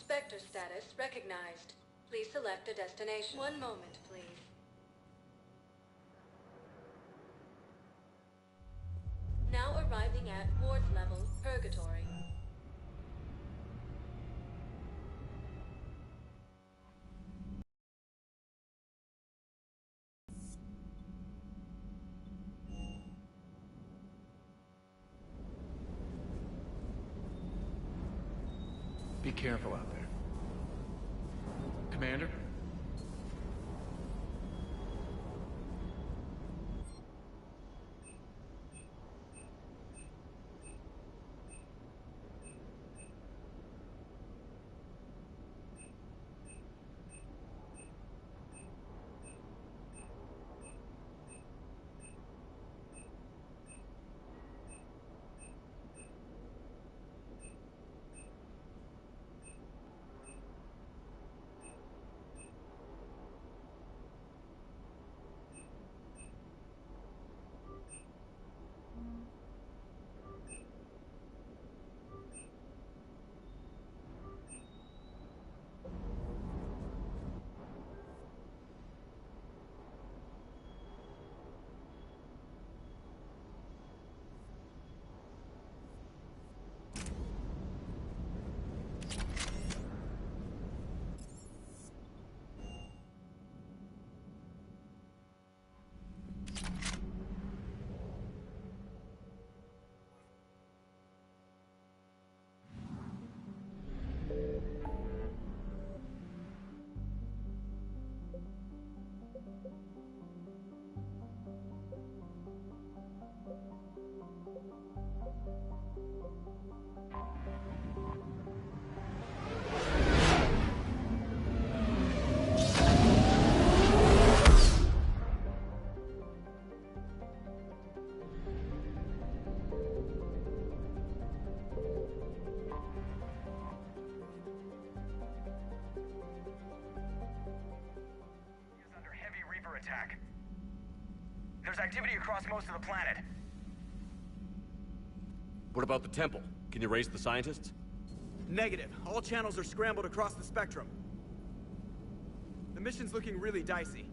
Spectre status recognized. Please select a destination. One moment, please. Now arriving at ward level, Purgatory. Be careful out there. Commander? Attack. There's activity across most of the planet. What about the temple? Can you raise the scientists? Negative. All channels are scrambled across the spectrum. The mission's looking really dicey.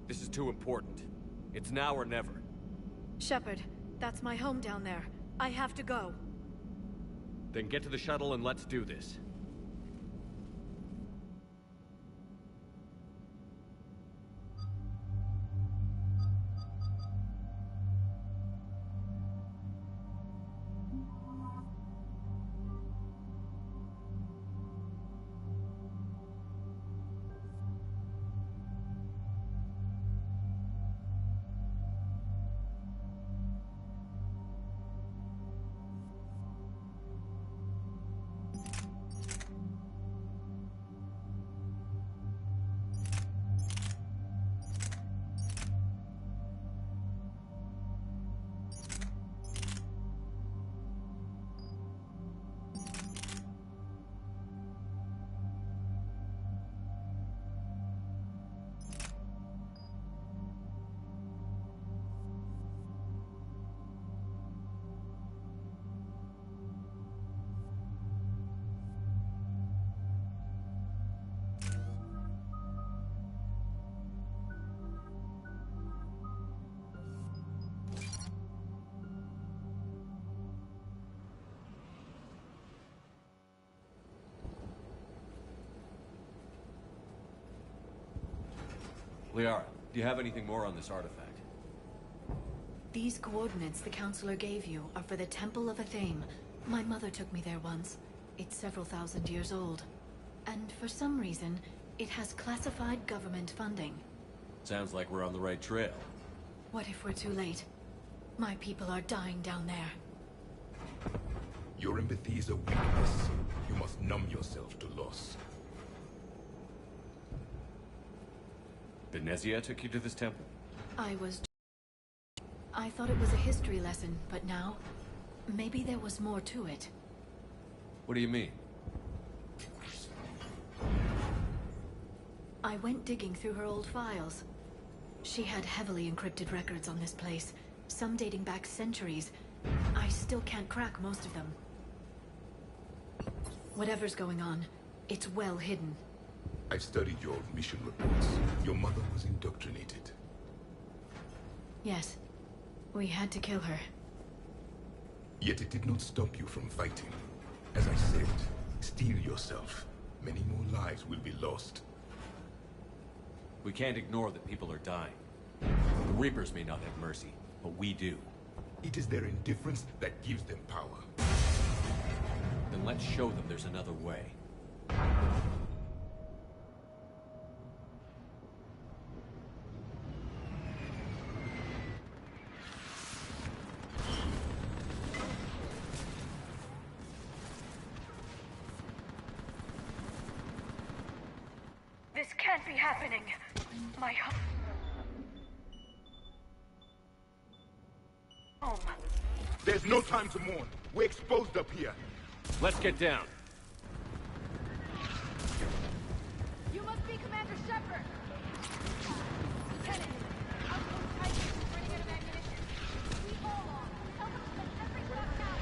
This is too important. It's now or never. Shepard, that's my home down there. I have to go. Then get to the shuttle and let's do this. Liara, do you have anything more on this artifact? These coordinates the Counselor gave you are for the Temple of Athame. My mother took me there once. It's several thousand years old. And for some reason, it has classified government funding. Sounds like we're on the right trail. What if we're too late? My people are dying down there. Your empathy is a weakness. You must numb yourself to loss. Benezia took you to this temple? I thought it was a history lesson, but now, maybe there was more to it. What do you mean? I went digging through her old files. She had heavily encrypted records on this place, some dating back centuries. I still can't crack most of them. Whatever's going on, It's well hidden. I've studied your mission reports. Your mother was indoctrinated. Yes. We had to kill her. Yet it did not stop you from fighting. As I said, steel yourself. Many more lives will be lost. We can't ignore that people are dying. The Reapers may not have mercy, but we do. It is their indifference that gives them power. Then let's show them there's another way. This can't be happening. My home. There's no time to mourn. We're exposed up here. Let's get down. You must be Commander Shepard. Lieutenant, outpost Titan is running out of ammunition. We all are. Tell them to send every truck down.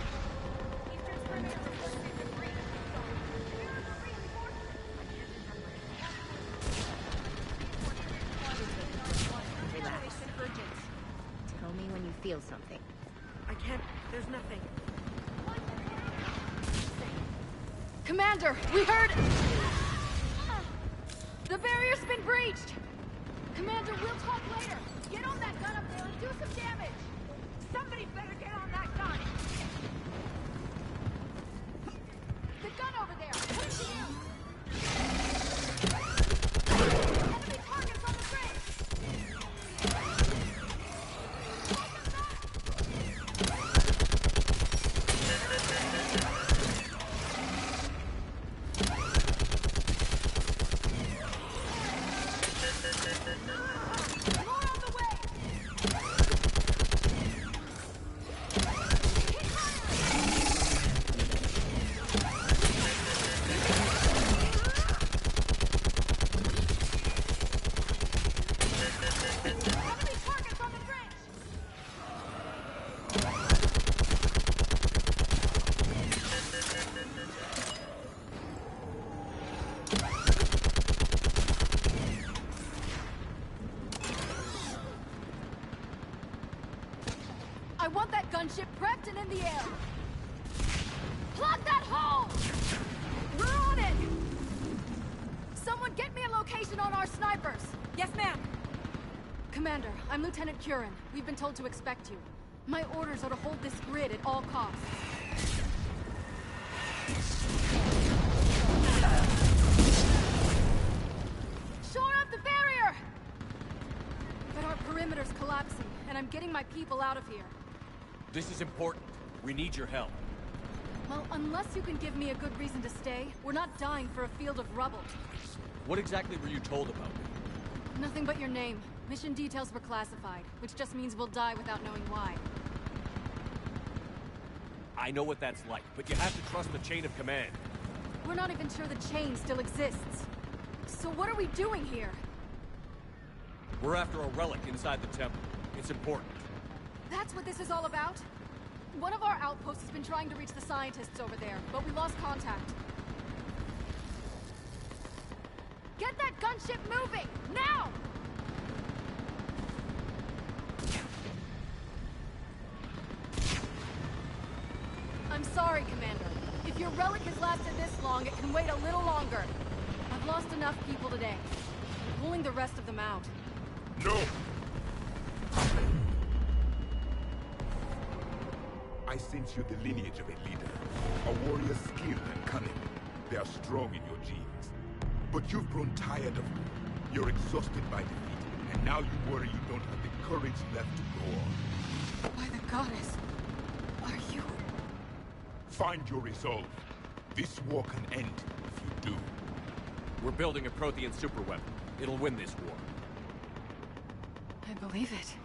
Eastern perimeter reports they've been breached. Here are the reinforcements. Relax. Urgent. Tell me when you feel something. I can't. There's nothing. Commander, we heard... The barrier's been breached! Commander, we'll talk later. Get on that gun up there and do some damage. Somebody better get on that gun. The gun over there. Put it to use. Enemy targets on the bridge. Hold them back. More on the way! Hit enemy targets on the bridge! I want that gunship prepped and in the air. Plug that hole! We're on it! Someone get me a location on our snipers. Yes, ma'am. Commander, I'm Lieutenant Curran. We've been told to expect you. My orders are to hold this grid at all costs. Shore up the barrier! But our perimeter's collapsing, and I'm getting my people out of here. This is important. We need your help. Well, unless you can give me a good reason to stay, we're not dying for a field of rubble. What exactly were you told about me? Nothing but your name. Mission details were classified, which just means we'll die without knowing why. I know what that's like, but you have to trust the chain of command. We're not even sure the chain still exists. So what are we doing here? We're after a relic inside the temple. It's important. That's what this is all about? One of our outposts has been trying to reach the scientists over there, but we lost contact. Get that gunship moving! Now! I'm sorry, Commander. If your relic has lasted this long, it can wait a little longer. I've lost enough people today. I'm pulling the rest of them out. No! I sense you the lineage of a leader. A warrior's skill and cunning. They are strong in your genes. But you've grown tired of them. You're exhausted by defeat, and now you worry you don't have the courage left to go on. By the goddess, are you... Find your resolve. This war can end if you do. We're building a Prothean superweapon. It'll win this war. I believe it.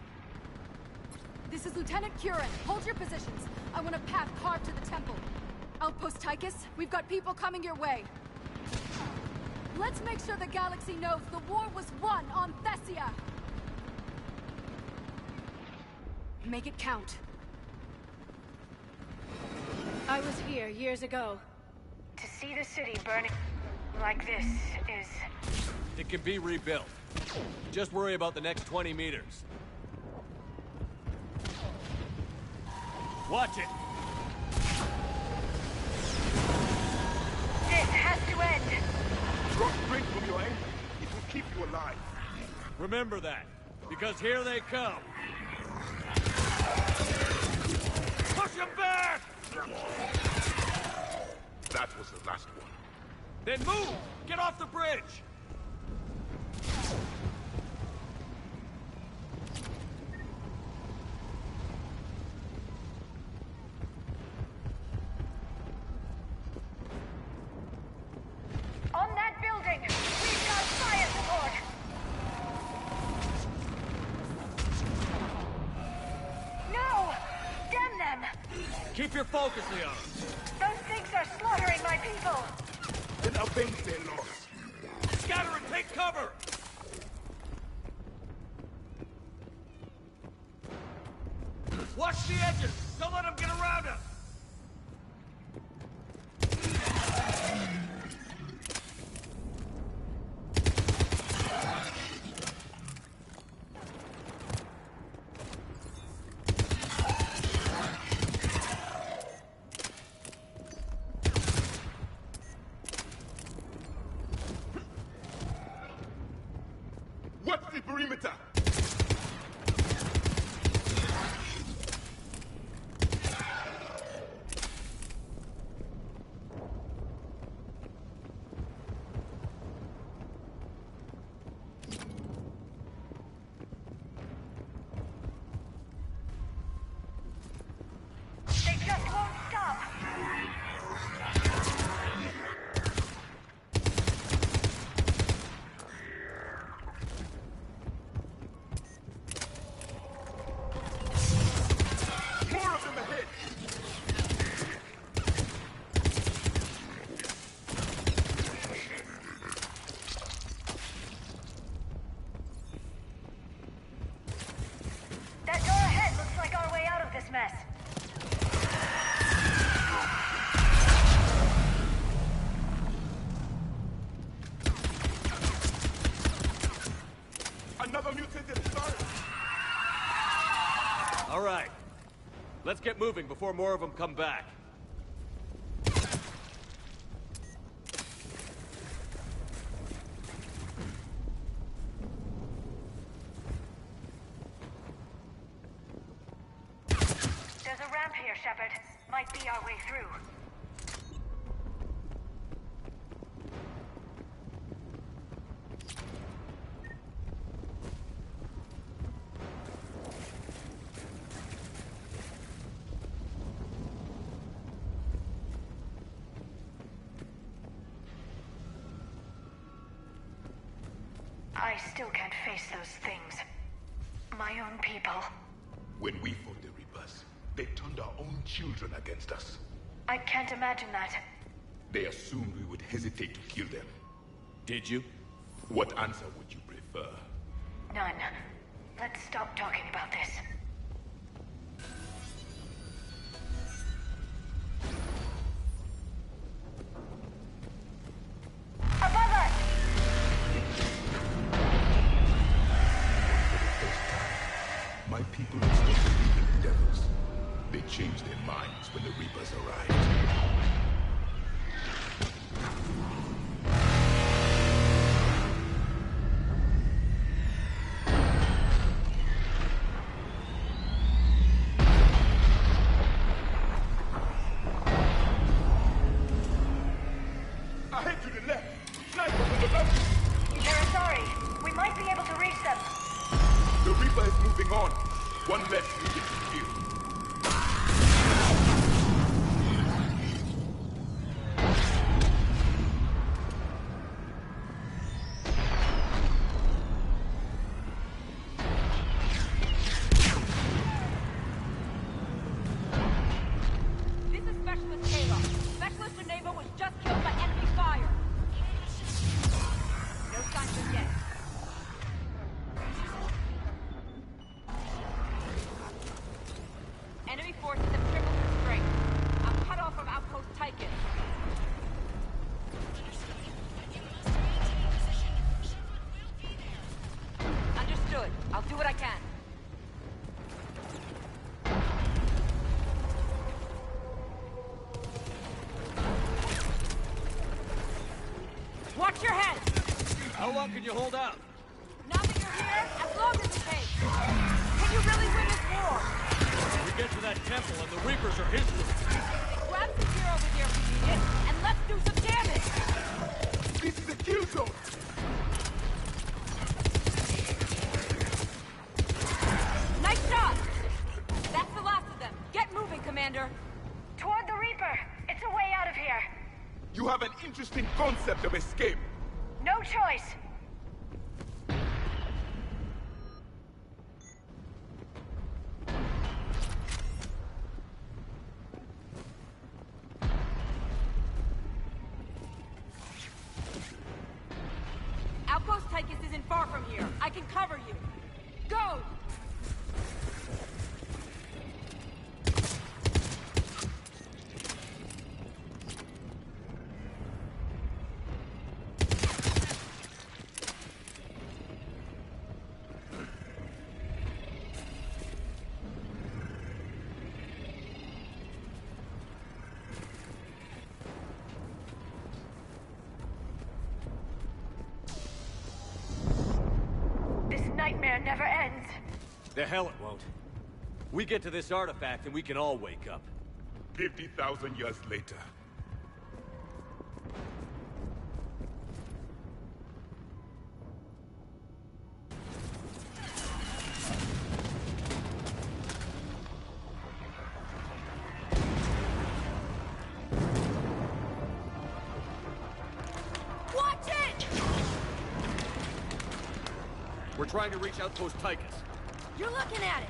This is Lieutenant Curran. Hold your positions. I want a path carved to the temple. Outpost Tychus, we've got people coming your way. Let's make sure the galaxy knows the war was won on Thessia. Make it count. I was here years ago. To see the city burning... like this is... It can be rebuilt. Just worry about the next 20 meters. Watch it! This has to end! Draw strength from your anger. It will keep you alive. Remember that, because here they come. Push them back! That was the last one. Then move! Get off the bridge! On that building! We've got fire support! No! Damn them! Keep your focus, Leon. Those things are slaughtering my people! Then avenge their loss. Scatter and take cover! Watch the edges! Don't let them get around us! What's the perimeter? They just won't stop! More of them ahead! That door ahead looks like our way out of this mess. Another mutated star! All right. Let's get moving before more of them come back. There's a ramp here, Shepard. Might be our way through. I still can't face those things. My own people. When we fought the Reapers, they turned our own children against us. I can't imagine that. They assumed we would hesitate to kill them. Did you? What answer would you prefer? None. Let's stop talking about this. Above us! For the first time, my people were still believing in devils. They changed their minds when the Reapers arrived. Ahead to the left! Snipers on the left! Sorry. We might be able to reach them. The Reaper is moving on. One less unit to kill. This is Specialist Kayla. Specialist Geneva was just killed by enemy fire. No signs of yet. Watch your head! How long can you hold out? Now that you're here, as long as it takes. Can you really win this war? We get to that temple and the Reapers are history. Grab some gear over here if you need it, and let's do some damage! This is a kill zone! Nice shot! That's the last of them. Get moving, Commander. Toward the Reaper! It's a way out of here! You have an interesting concept of escape. No choice! Outpost Tychus isn't far from here. I can cover you. Go! This nightmare never ends. The hell it won't. We get to this artifact and we can all wake up. 50,000 years later. Watch it! We're trying to reach Outpost Tychus. You're looking at it.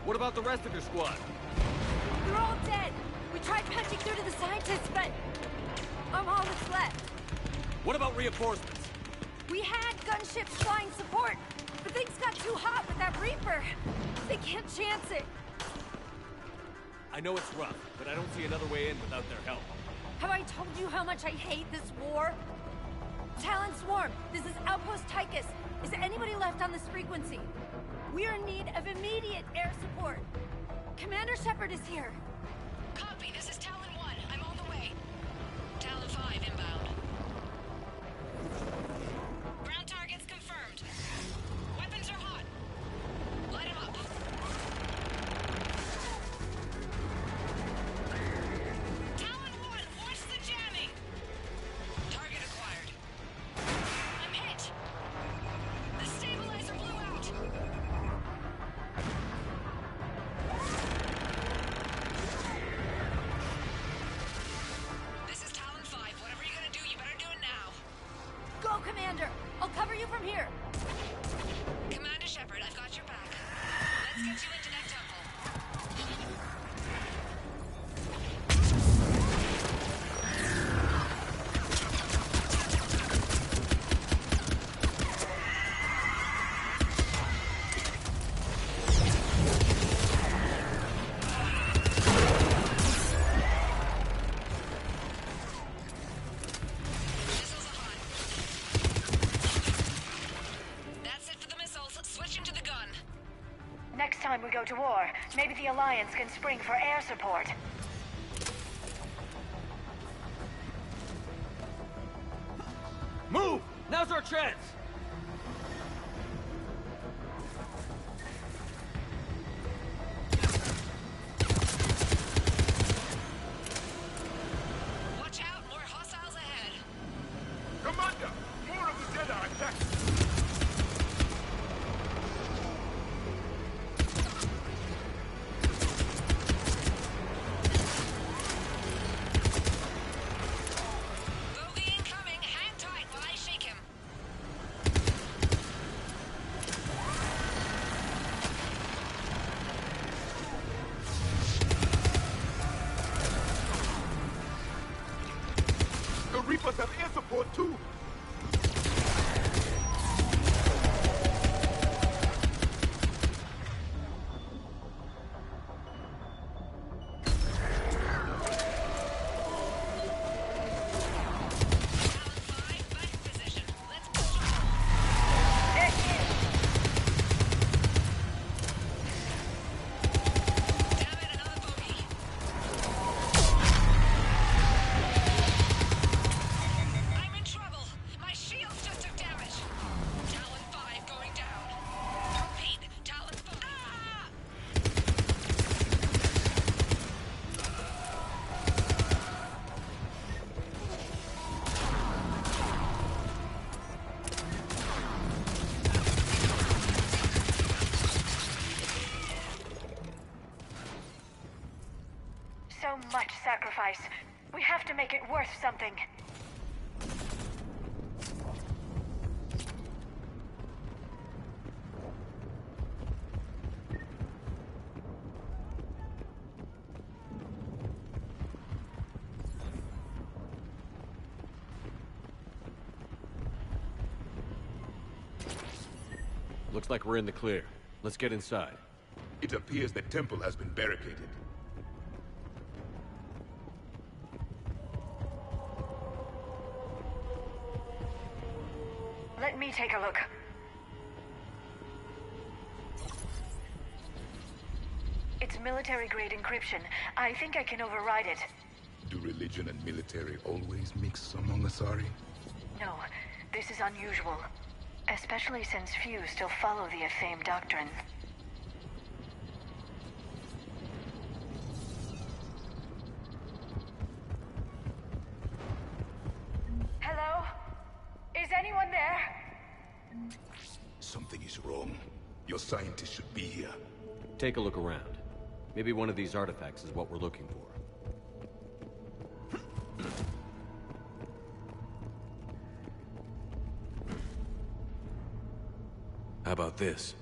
What about the rest of your squad? They're all dead. We tried punching through to the scientists, but I'm all that's left. What about reinforcements? We had gunships flying support, but things got too hot with that Reaper. They can't chance it. I know it's rough, but I don't see another way in without their help. Have I told you how much I hate this war? Talon Swarm, this is Outpost Tychus. Is anybody left on this frequency? We are in need of immediate air support. Commander Shepard is here. Copy, this is Talon 1. I'm on the way. Talon 5 inbound. Ground targets confirmed. Weapons are hot. Light 'em up. Talon 1, watch the jamming! Target acquired. I'm hit! The stabilizer blew out! This is Talon 5. Whatever you're gonna do, you better do it now. Go, Commander! I'll cover you from here. Commander Shepard, I've got your back. Let's get you into that temple. Missiles are hot. That's it for the missiles. Switching to the gun. Next time we go to war, maybe the Alliance can spring for air support. Move! Now's our chance! Watch out, more hostiles ahead. Commander! More of the Dead are attacking! Bogey incoming. Hang tight while I shake him. The Reapers have air support too! Talon 5, back in position. Let's push on. Damn it, another bogey. I'm in trouble. sacrifice. We have to make it worth something. Looks like we're in the clear. Let's get inside. It appears the temple has been barricaded. Let me take a look. It's military-grade encryption. I think I can override it. Do religion and military always mix among Asari? No, this is unusual. Especially since few still follow the Athame doctrine. Hello? Is anyone there? Something is wrong. Your scientists should be here. Take a look around. Maybe one of these artifacts is what we're looking for. How about this?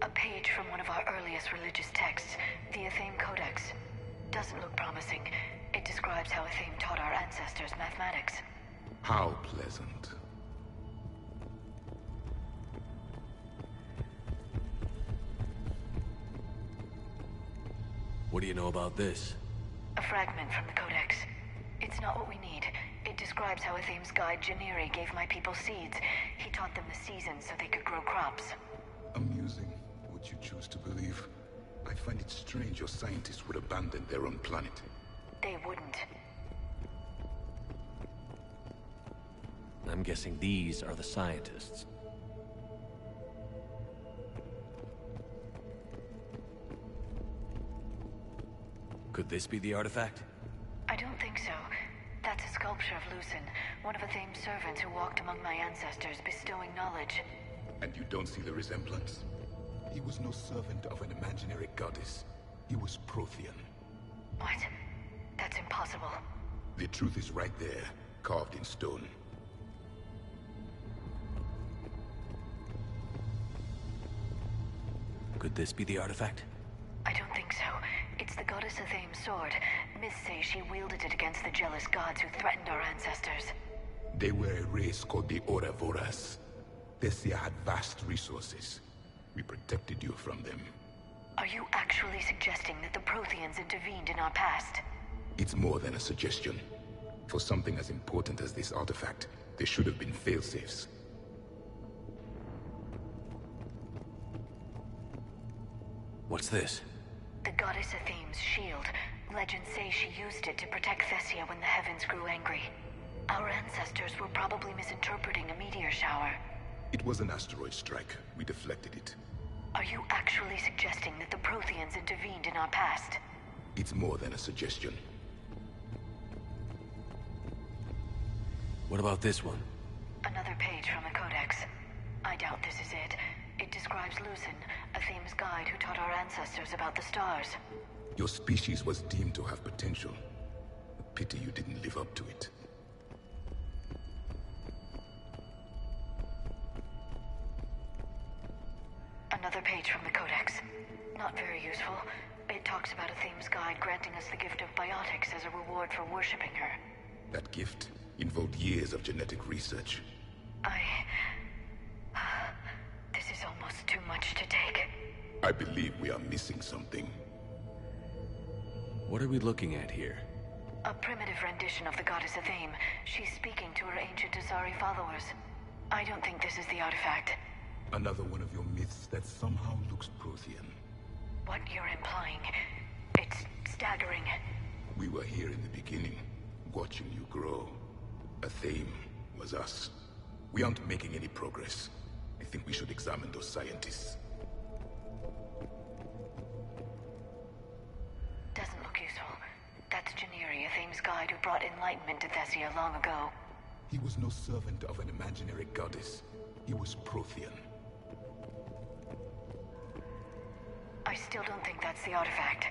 A page from one of our earliest religious texts, the Athame Codex. Doesn't look promising. It describes how Athame taught our ancestors mathematics. How pleasant. What do you know about this? A fragment from the Codex. It's not what we need. It describes how Athame's guide Janiri gave my people seeds. He taught them the seasons so they could grow crops. Amusing, what you choose to believe. I find it strange your scientists would abandon their own planet. They wouldn't. I'm guessing these are the scientists. Could this be the artifact? I don't think so. That's a sculpture of Lucen, one of Athame's servants who walked among my ancestors, bestowing knowledge. And you don't see the resemblance? He was no servant of an imaginary goddess. He was Prothean. What? That's impossible. The truth is right there, carved in stone. Could this be the artifact? I don't think so. It's the goddess Athame's sword. Myths say she wielded it against the jealous gods who threatened our ancestors. They were a race called the Oravoras. Thessia had vast resources. We protected you from them. Are you actually suggesting that the Protheans intervened in our past? It's more than a suggestion. For something as important as this artifact, there should have been failsafes. What's this? The goddess Athame's shield. Legends say she used it to protect Thessia when the heavens grew angry. Our ancestors were probably misinterpreting a meteor shower. It was an asteroid strike. We deflected it. Are you actually suggesting that the Protheans intervened in our past? It's more than a suggestion. What about this one? Another page from the Codex. I doubt this is it. It describes Lucen, Athame's guide who taught our ancestors about the stars. Your species was deemed to have potential. A pity you didn't live up to it. Another page from the Codex. Not very useful. It talks about Athame's guide granting us the gift of biotics as a reward for worshipping her. That gift involved years of genetic research. This is almost too much to take. I believe we are missing something. What are we looking at here? A primitive rendition of the goddess Athame. She's speaking to her ancient Asari followers. I don't think this is the artifact. Another one of your myths that somehow looks Prothean. What you're implying, it's staggering. We were here in the beginning, watching you grow. Athame was us. We aren't making any progress. I think we should examine those scientists. Doesn't look useful. That's Janiri, Athame's guide who brought enlightenment to Thessia long ago. He was no servant of an imaginary goddess. He was Prothean. I still don't think that's the artifact.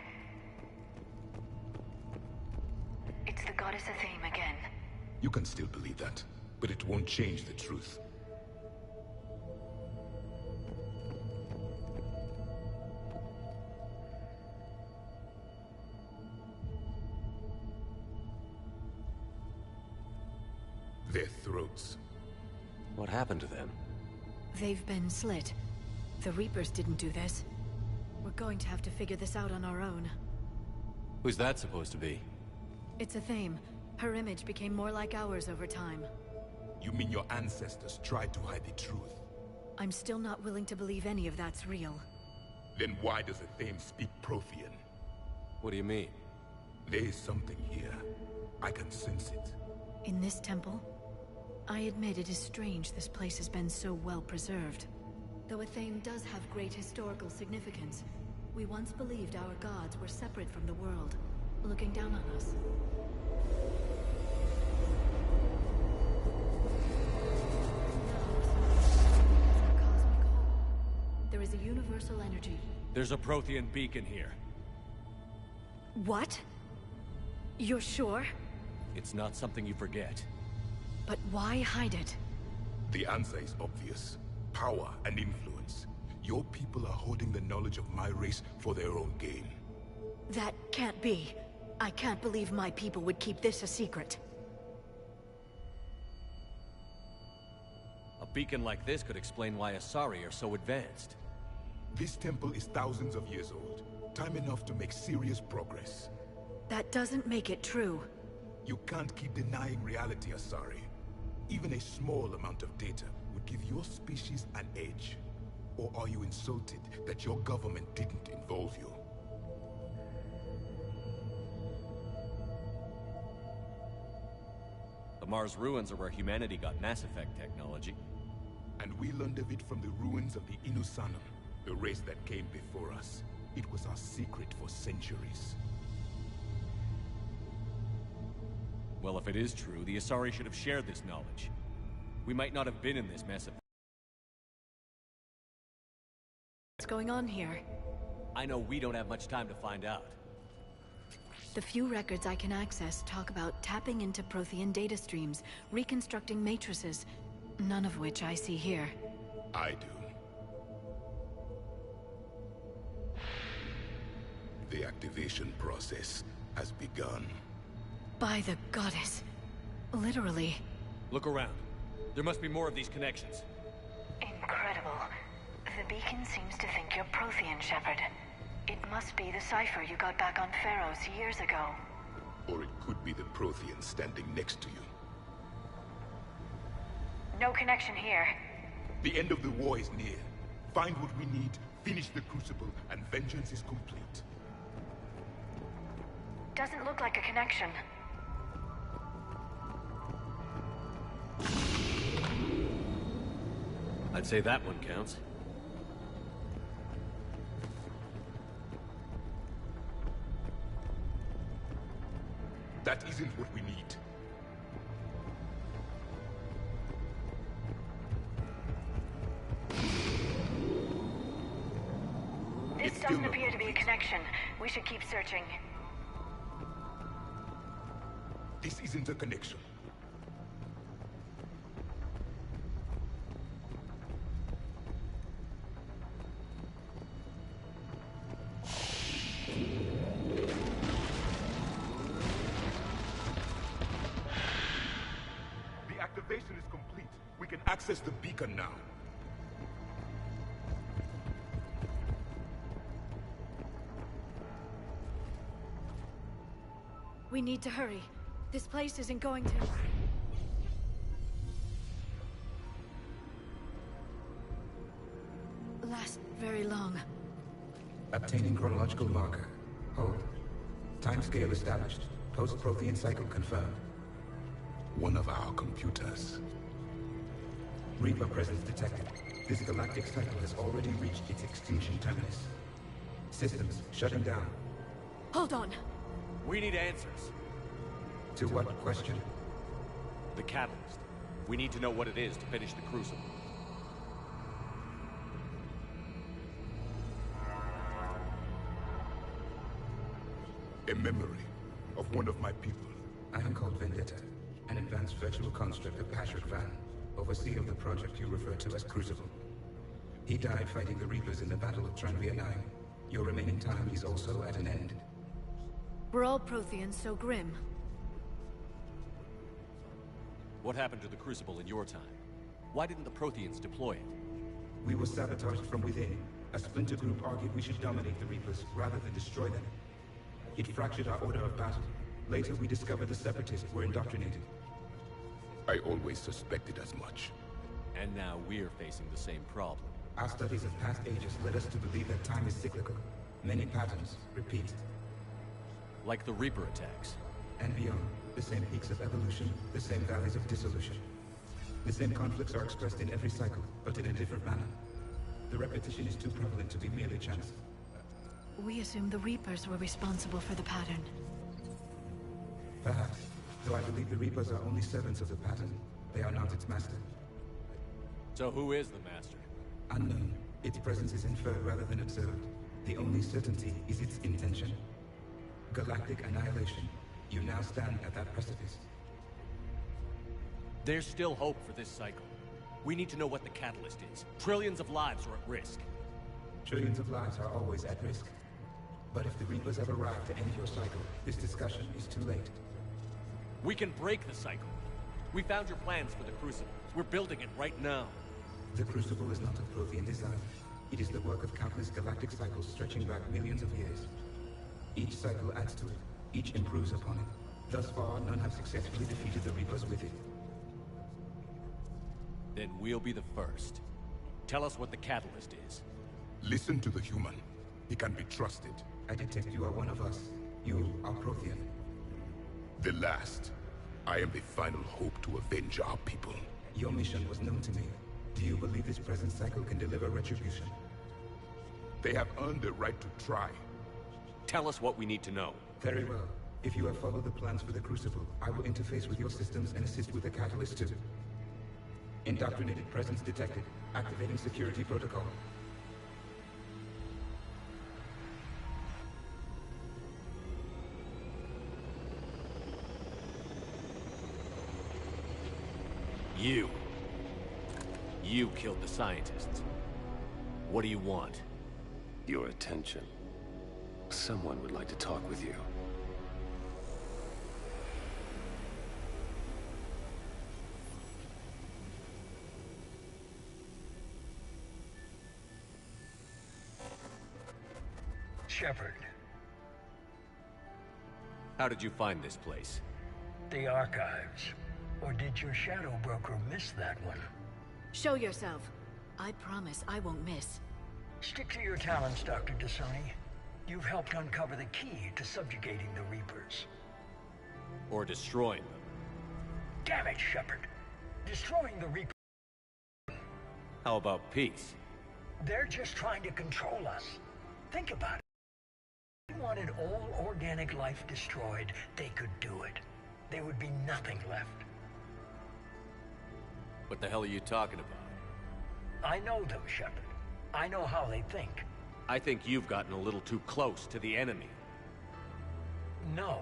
It's the goddess Athame again. You can still believe that, but it won't change the truth. Their throats. What happened to them? They've been slit. The Reapers didn't do this. We're going to have to figure this out on our own. Who's that supposed to be? It's Athame. Her image became more like ours over time. You mean your ancestors tried to hide the truth? I'm still not willing to believe any of that's real. Then why does Athame speak Prothean? What do you mean? There is something here. I can sense it. In this temple? I admit it is strange this place has been so well preserved. Though Athame does have great historical significance, we once believed our gods were separate from the world, looking down on us. There is a universal energy. There's a Prothean beacon here. What? You're sure? It's not something you forget. But why hide it? The answer is obvious. Power and influence. Your people are holding the knowledge of my race for their own gain. That can't be. I can't believe my people would keep this a secret. A beacon like this could explain why Asari are so advanced. This temple is thousands of years old. Time enough to make serious progress. That doesn't make it true. You can't keep denying reality, Asari. Even a small amount of data would give your species an edge. Or are you insulted that your government didn't involve you? The Mars ruins are where humanity got Mass Effect technology. And we learned of it from the ruins of the Inusanum, the race that came before us. It was our secret for centuries. Well, if it is true, the Asari should have shared this knowledge. We might not have been in this mess. What's going on here? I know we don't have much time to find out. The few records I can access talk about tapping into Prothean data streams, reconstructing matrices, none of which I see here. I do. The activation process has begun. By the goddess. Literally. Look around. There must be more of these connections. Incredible. The beacon seems to think you're Prothean, Shepard. It must be the cipher you got back on Pharaohs years ago. Or it could be the Prothean standing next to you. No connection here. The end of the war is near. Find what we need, finish the Crucible, and vengeance is complete. Doesn't look like a connection. I'd say that one counts. That isn't what we need. This doesn't appear to be a connection. We should keep searching. This isn't a connection. The activation is complete. We can access the beacon now. We need to hurry. This place isn't going to... last very long. Obtaining chronological marker. Hold. Timescale established. Post-Prothean cycle confirmed. One of our computers. Reaper presence detected. This galactic cycle has already reached its extinction terminus. Systems shutting down. Hold on. We need answers. To what question? The catalyst. We need to know what it is to finish the Crucible. A memory of one of my people. I am called Vendetta, an advanced virtual construct of Patrick Van, overseer of the project you refer to as Crucible. He died fighting the Reapers in the Battle of Tranvia 9. Your remaining time is also at an end. Were all Protheans so grim? What happened to the Crucible in your time? Why didn't the Protheans deploy it? We were sabotaged from within. A splinter group argued we should dominate the Reapers rather than destroy them. It fractured our order of battle. Later, we discovered the Separatists were indoctrinated. I always suspected as much. And now we're facing the same problem. Our studies of past ages led us to believe that time is cyclical. Many patterns repeat. Like the Reaper attacks. And beyond, the same peaks of evolution, the same valleys of dissolution. The same conflicts are expressed in every cycle, but in a different manner. The repetition is too prevalent to be merely chance. We assumed the Reapers were responsible for the pattern. Perhaps, though I believe the Reapers are only servants of the pattern. They are not its master. So who is the master? Unknown. Its presence is inferred rather than observed. The only certainty is its intention. Galactic annihilation. You now stand at that precipice. There's still hope for this cycle. We need to know what the catalyst is. Trillions of lives are at risk. Trillions of lives are always at risk. But if the Reapers have arrived to end your cycle, this discussion is too late. We can break the cycle. We found your plans for the Crucible. We're building it right now. The Crucible is not of Prothean design. It is the work of countless galactic cycles stretching back millions of years. Each cycle adds to it. Each improves upon it. Thus far, none have successfully defeated the Reapers with it. Then we'll be the first. Tell us what the catalyst is. Listen to the human. He can be trusted. I detect you are one of us. You are Prothean. The last. I am the final hope to avenge our people. Your mission was known to me. Do you believe this present cycle can deliver retribution? They have earned the right to try. Tell us what we need to know. Very well. If you have followed the plans for the Crucible, I will interface with your systems and assist with the catalyst too. Indoctrinated presence detected. Activating security protocol. You killed the scientists. What do you want? Your attention. Someone would like to talk with you. Shepard. How did you find this place? The archives. Or did your shadow broker miss that one? Show yourself. I promise I won't miss. Stick to your talents, Dr. Dasani. You've helped uncover the key to subjugating the Reapers. Or destroying them. Damn it, Shepard. Destroying the Reapers. How about peace? They're just trying to control us. Think about it. If they wanted all organic life destroyed, they could do it. There would be nothing left. What the hell are you talking about? I know them, Shepard. I know how they think. I think you've gotten a little too close to the enemy. No.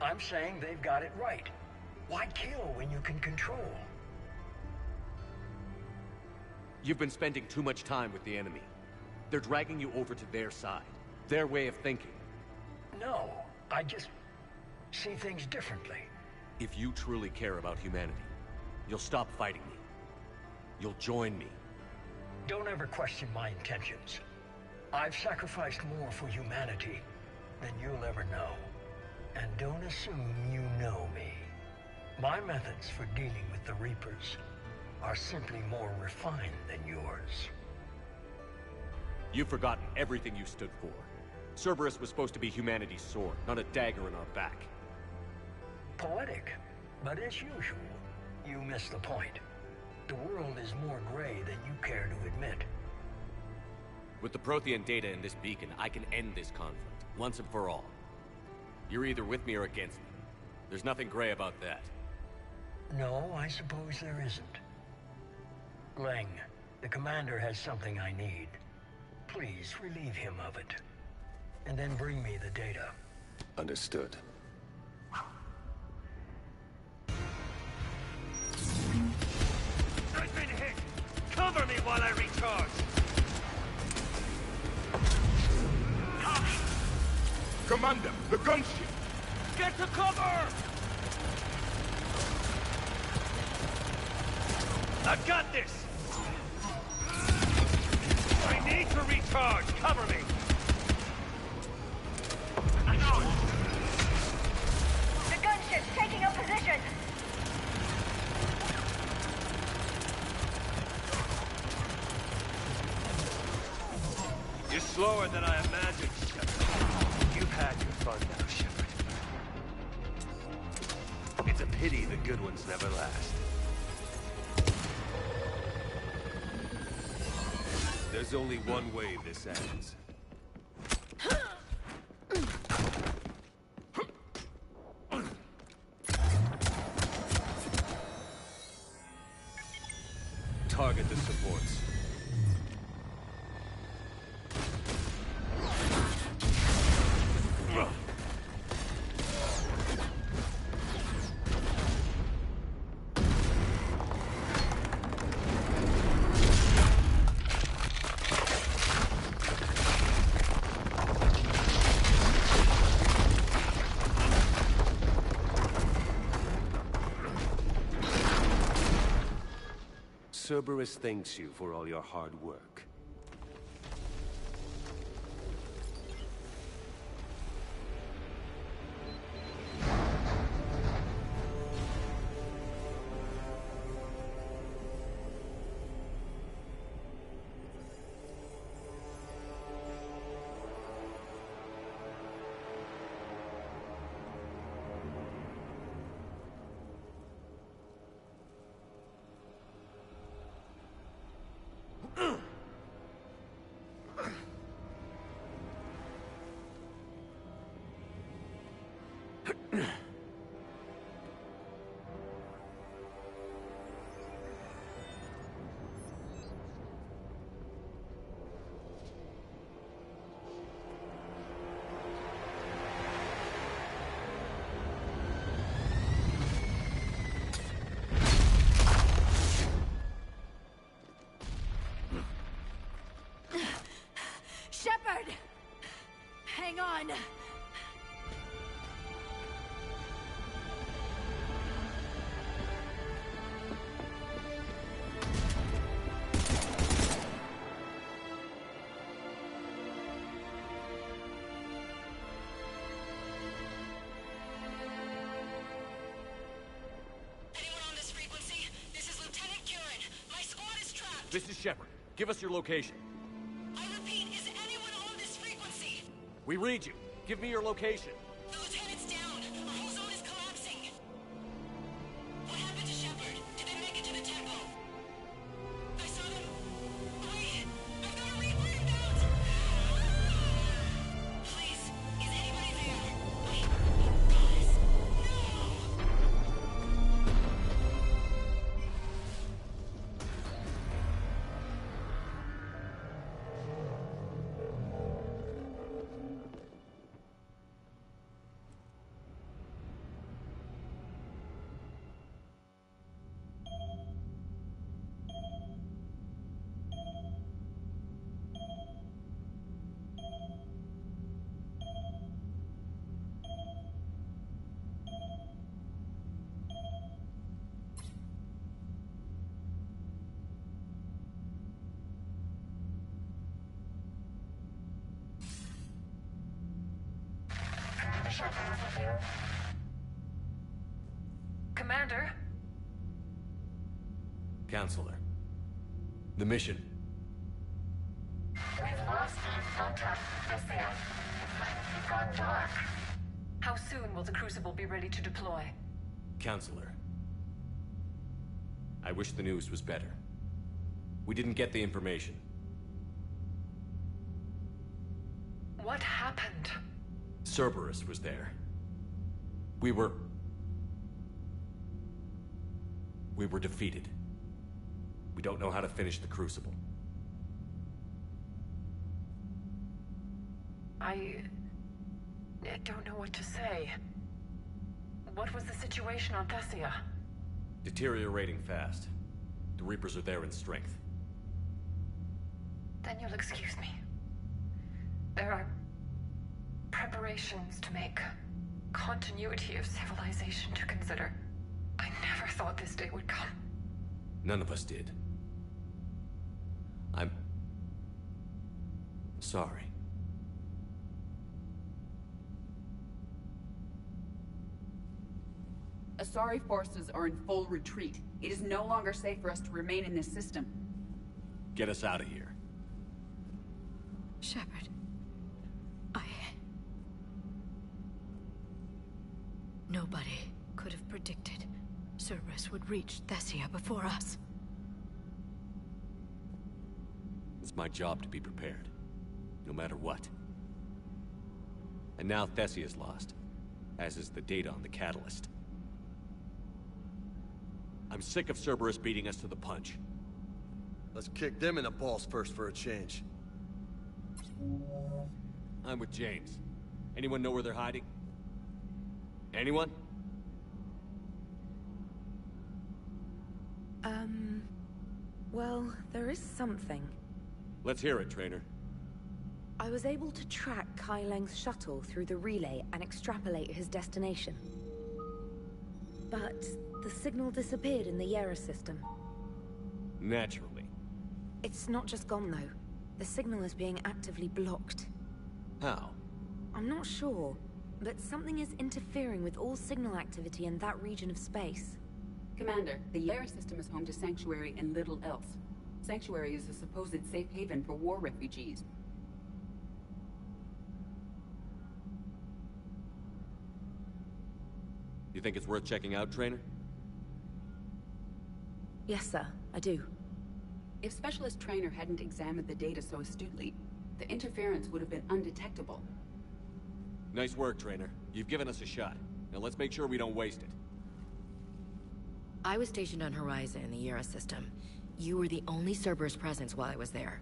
I'm saying they've got it right. Why kill when you can control? You've been spending too much time with the enemy. They're dragging you over to their side. Their way of thinking. No, I just see things differently. If you truly care about humanity, you'll stop fighting me. You'll join me. Don't ever question my intentions. I've sacrificed more for humanity than you'll ever know. And don't assume you know me. My methods for dealing with the Reapers are simply more refined than yours. You've forgotten everything you stood for. Cerberus was supposed to be humanity's sword, not a dagger in our back. Poetic, but as usual, you miss the point. The world is more gray than you care to admit. With the Prothean data in this beacon, I can end this conflict, once and for all. You're either with me or against me. There's nothing gray about that. No, I suppose there isn't. Leng, the commander has something I need. Please relieve him of it. And then bring me the data. Understood. me while I recharge. Commander, the gunship! Get to cover! I've got this! I need to recharge! Cover me! The gunship's taking up position! You're slower than I imagined, Shepard. You've had your fun now, Shepard. It's a pity the good ones never last. There's only one way this ends. Target the supports. Cerberus thanks you for all your hard work. Shepard! Hang on! This is Shepard. Give us your location. I repeat, is anyone on this frequency? We read you. Give me your location. The lieutenant's down. Our whole zone is collapsing. What happened to Shepard? Did they make it to the temple? I saw them. Wait! I've got a replay about! Please, is anybody there? Wait, guys, no! Commander? Counselor. The mission. We've lost contact with Thea. It's gone dark. How soon will the Crucible be ready to deploy? Counselor. I wish the news was better. We didn't get the information. What happened? Cerberus was there. We were defeated. We don't know how to finish the Crucible. I don't know what to say. What was the situation on Thessia? Deteriorating fast. The Reapers are there in strength. Then you'll excuse me. There are preparations to make, continuity of civilization to consider. I never thought this day would come. None of us did. I'm sorry. Asari forces are in full retreat. It is no longer safe for us to remain in this system. Get us out of here. Shepard, Nobody could have predicted Cerberus would reach Thessia before us. It's my job to be prepared, no matter what. And now Thessia's lost, as is the data on the catalyst. I'm sick of Cerberus beating us to the punch. Let's kick them in the balls first for a change. I'm with James. Anyone know where they're hiding? Anyone? Well, there is something. Let's hear it, Trainer. I was able to track Kai Leng's shuttle through the relay and extrapolate his destination. But the signal disappeared in the Yera system. Naturally. It's not just gone, though. The signal is being actively blocked. How? I'm not sure, but something is interfering with all signal activity in that region of space. Commander, the Yera system is home to Sanctuary and little else. Sanctuary is a supposed safe haven for war refugees. You think it's worth checking out, Trainer? Yes, sir, I do. If Specialist Trainer hadn't examined the data so astutely, the interference would have been undetectable. Nice work, Trainer. You've given us a shot. Now let's make sure we don't waste it. I was stationed on Horizon in the Yera system. You were the only Cerberus presence while I was there.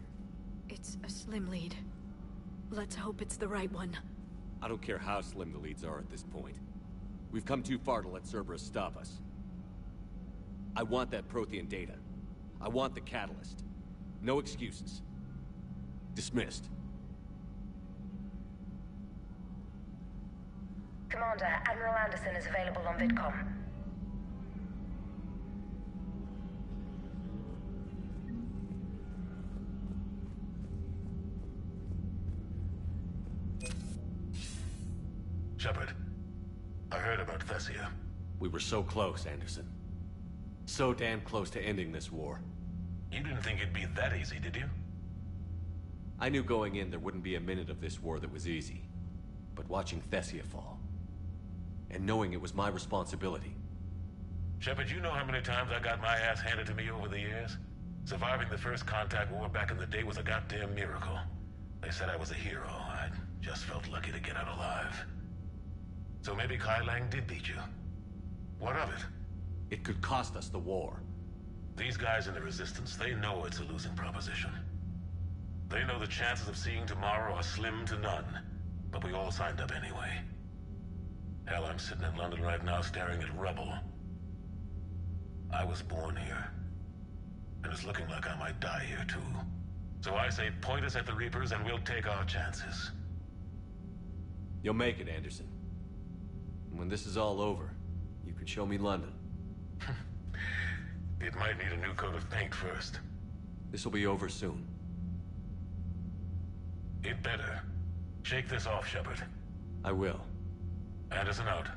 It's a slim lead. Let's hope it's the right one. I don't care how slim the leads are at this point. We've come too far to let Cerberus stop us. I want that Prothean data. I want the catalyst. No excuses. Dismissed. Commander, Admiral Anderson is available on VidCom. Shepard, I heard about Thessia. We were so close, Anderson. So damn close to ending this war. You didn't think it'd be that easy, did you? I knew going in there wouldn't be a minute of this war that was easy. But watching Thessia fall, and knowing it was my responsibility. Shepard, you know how many times I got my ass handed to me over the years? Surviving the first contact war back in the day was a goddamn miracle. They said I was a hero. I just felt lucky to get out alive. So maybe Kai Lang did beat you. What of it? It could cost us the war. These guys in the Resistance, they know it's a losing proposition. They know the chances of seeing tomorrow are slim to none. But we all signed up anyway. Hell, I'm sitting in London right now staring at rubble. I was born here. And it's looking like I might die here too. So I say point us at the Reapers and we'll take our chances. You'll make it, Anderson. And when this is all over, you can show me London. It might need a new coat of paint first. This'll be over soon. It better. Shake this off, Shepard. I will. Anderson out.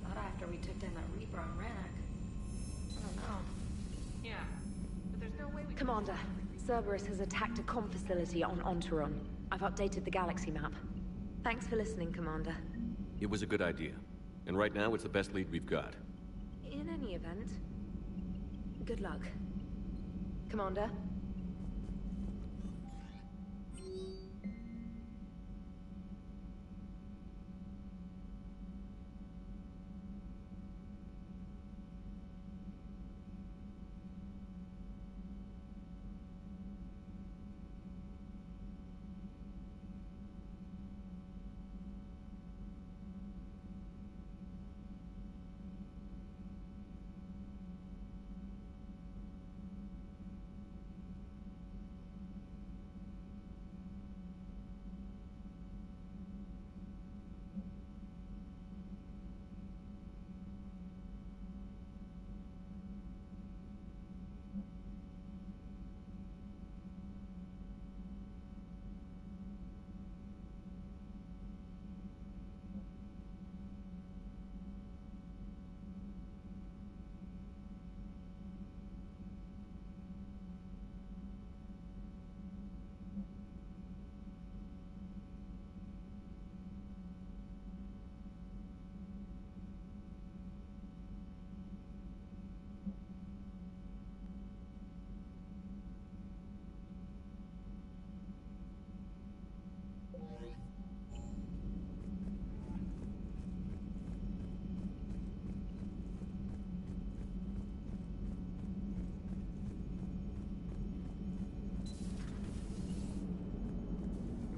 Not after we took down that Reaper on Rannoch. I don't know. Yeah, but there's no way we Commander, Cerberus has attacked a comm facility on Ontaron. I've updated the galaxy map. Thanks for listening, Commander. It was a good idea. And right now, it's the best lead we've got. In any event, good luck. Commander?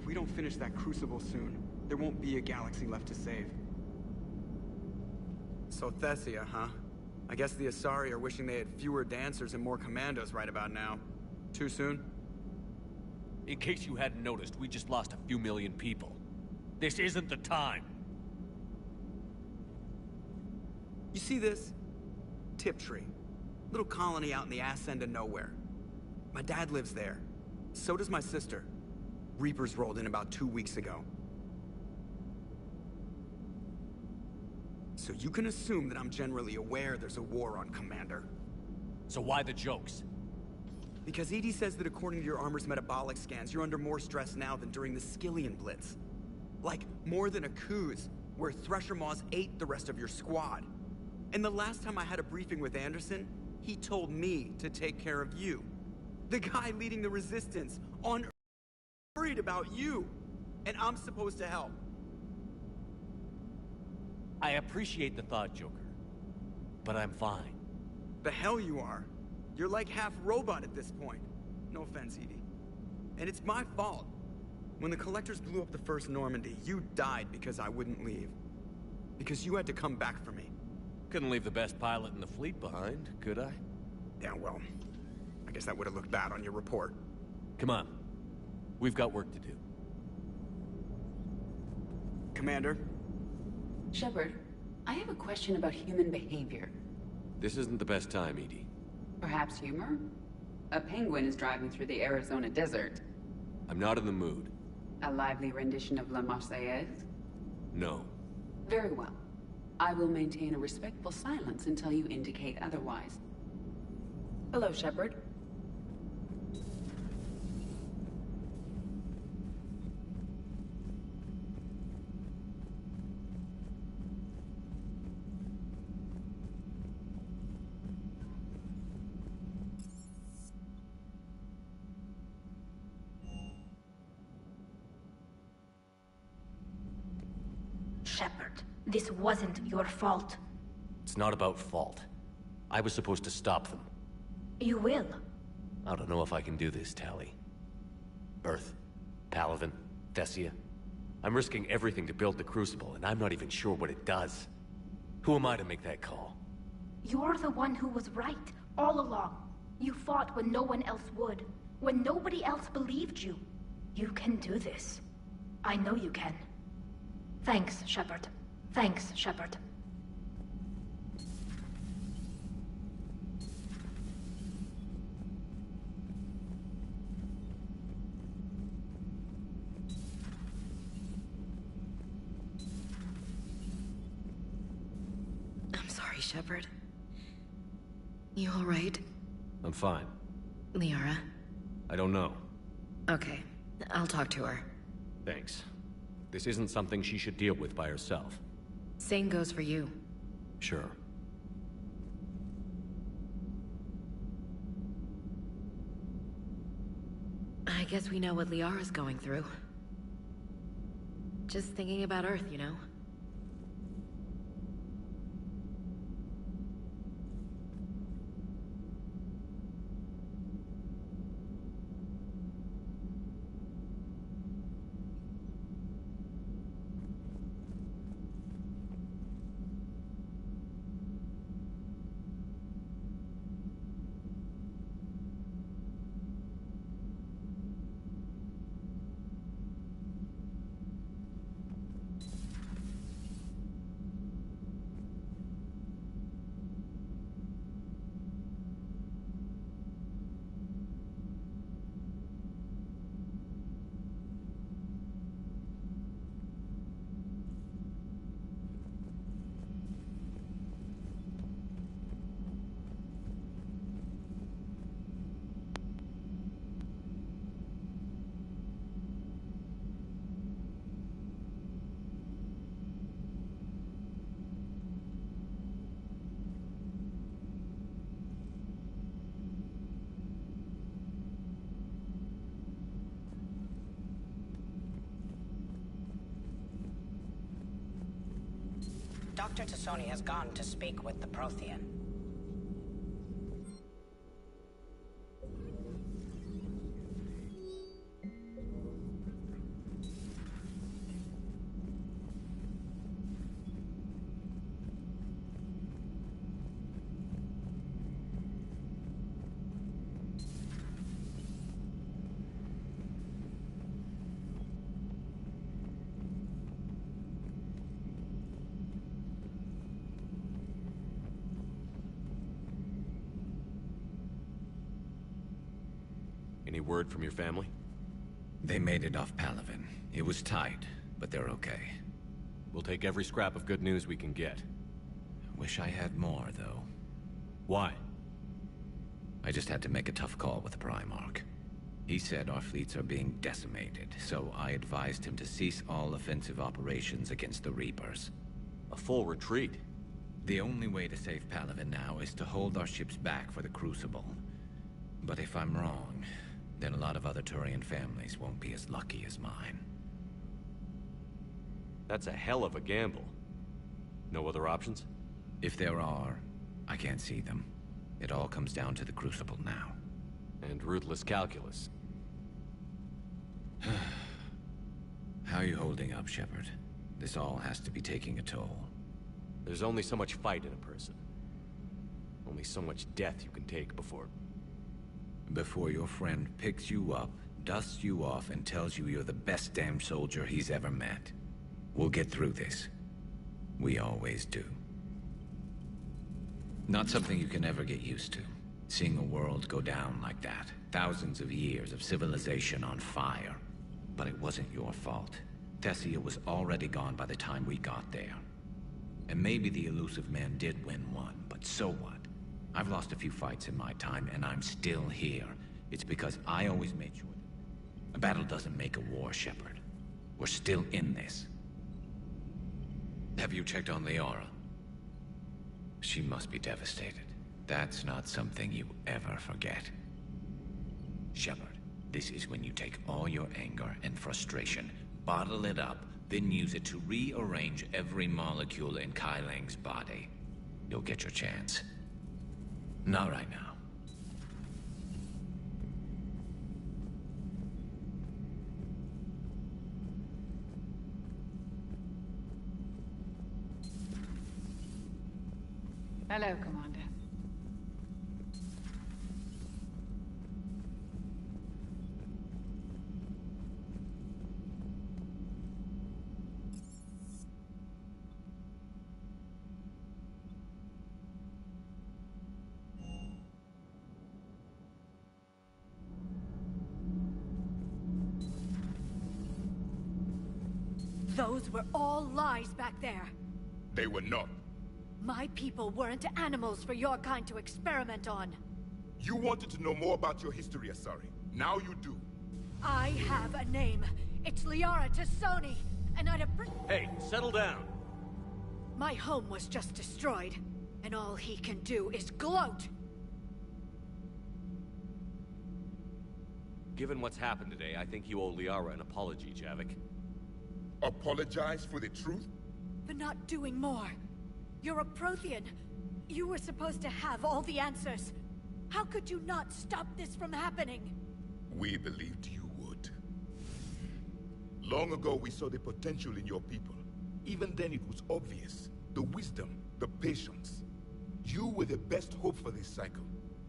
If we don't finish that crucible soon, there won't be a galaxy left to save. So Thessia, huh? I guess the Asari are wishing they had fewer dancers and more commandos right about now. Too soon? In case you hadn't noticed, we just lost a few million people. This isn't the time. You see this? Tiptree. Little colony out in the ass end of nowhere. My dad lives there. So does my sister. Reapers rolled in about 2 weeks ago. So you can assume that I'm generally aware there's a war on, Commander. So why the jokes? Because EDI says that according to your armor's metabolic scans, you're under more stress now than during the Skillian Blitz. Like, more than a Kuz, where Thresher Maws ate the rest of your squad. And the last time I had a briefing with Anderson, he told me to take care of you. The guy leading the Resistance, on Earth, worried about you. And I'm supposed to help. I appreciate the thought, Joker. But I'm fine. The hell you are. You're like half robot at this point. No offense, EDI. And it's my fault. When the Collectors blew up the first Normandy, you died because I wouldn't leave. Because you had to come back for me. Couldn't leave the best pilot in the fleet behind, could I? Yeah, well, I guess that would have looked bad on your report. Come on. We've got work to do. Commander? Shepard, I have a question about human behavior. This isn't the best time, EDI. Perhaps humor? A penguin is driving through the Arizona desert. I'm not in the mood. A lively rendition of La Marseillaise? No. Very well. I will maintain a respectful silence until you indicate otherwise. Hello, Shepard. Shepard, this wasn't your fault. It's not about fault. I was supposed to stop them. You will. I don't know if I can do this, Tali. Earth, Palaven, Thessia. I'm risking everything to build the Crucible, and I'm not even sure what it does. Who am I to make that call? You're the one who was right, all along. You fought when no one else would, when nobody else believed you. You can do this. I know you can. Thanks, Shepard. Thanks, Shepard. I'm sorry, Shepard. You all right? I'm fine. Liara? I don't know. Okay, I'll talk to her. Thanks. This isn't something she should deal with by herself. Same goes for you. Sure. I guess we know what Liara's going through. Just thinking about Earth, you know? Dr. Tassoni has gone to speak with the Prothean. Any word from your family? They made it off Palaven. It was tight, but they're okay. We'll take every scrap of good news we can get. Wish I had more, though. Why? I just had to make a tough call with the Primarch. He said our fleets are being decimated, so I advised him to cease all offensive operations against the Reapers. A full retreat? The only way to save Palaven now is to hold our ships back for the Crucible. But if I'm wrong, then a lot of other Turian families won't be as lucky as mine. That's a hell of a gamble. No other options? If there are, I can't see them. It all comes down to the Crucible now. And ruthless calculus. How are you holding up, Shepard? This all has to be taking a toll. There's only so much fight in a person. Only so much death you can take before... Before your friend picks you up, dusts you off, and tells you you're the best damn soldier he's ever met. We'll get through this. We always do. Not something you can ever get used to. Seeing a world go down like that. Thousands of years of civilization on fire. But it wasn't your fault. Thessia was already gone by the time we got there. And maybe the elusive man did win one, but so what? I've lost a few fights in my time, and I'm still here. It's because I always made sure. A battle doesn't make a war, Shepard. We're still in this. Have you checked on Liara? She must be devastated. That's not something you ever forget. Shepard, this is when you take all your anger and frustration, bottle it up, then use it to rearrange every molecule in Kai Lang's body. You'll get your chance. Not right now. Hello, Commander. Those were all lies back there. They were not. My people weren't animals for your kind to experiment on. You wanted to know more about your history, Asari. Now you do. I have a name. It's Liara Tassoni, and I'd Hey, settle down. My home was just destroyed, and all he can do is gloat. Given what's happened today, I think you owe Liara an apology, Javik. Apologize for the truth? For not doing more. You're a Prothean. You were supposed to have all the answers. How could you not stop this from happening? We believed you would. Long ago, we saw the potential in your people. Even then, it was obvious. The wisdom, the patience. You were the best hope for this cycle.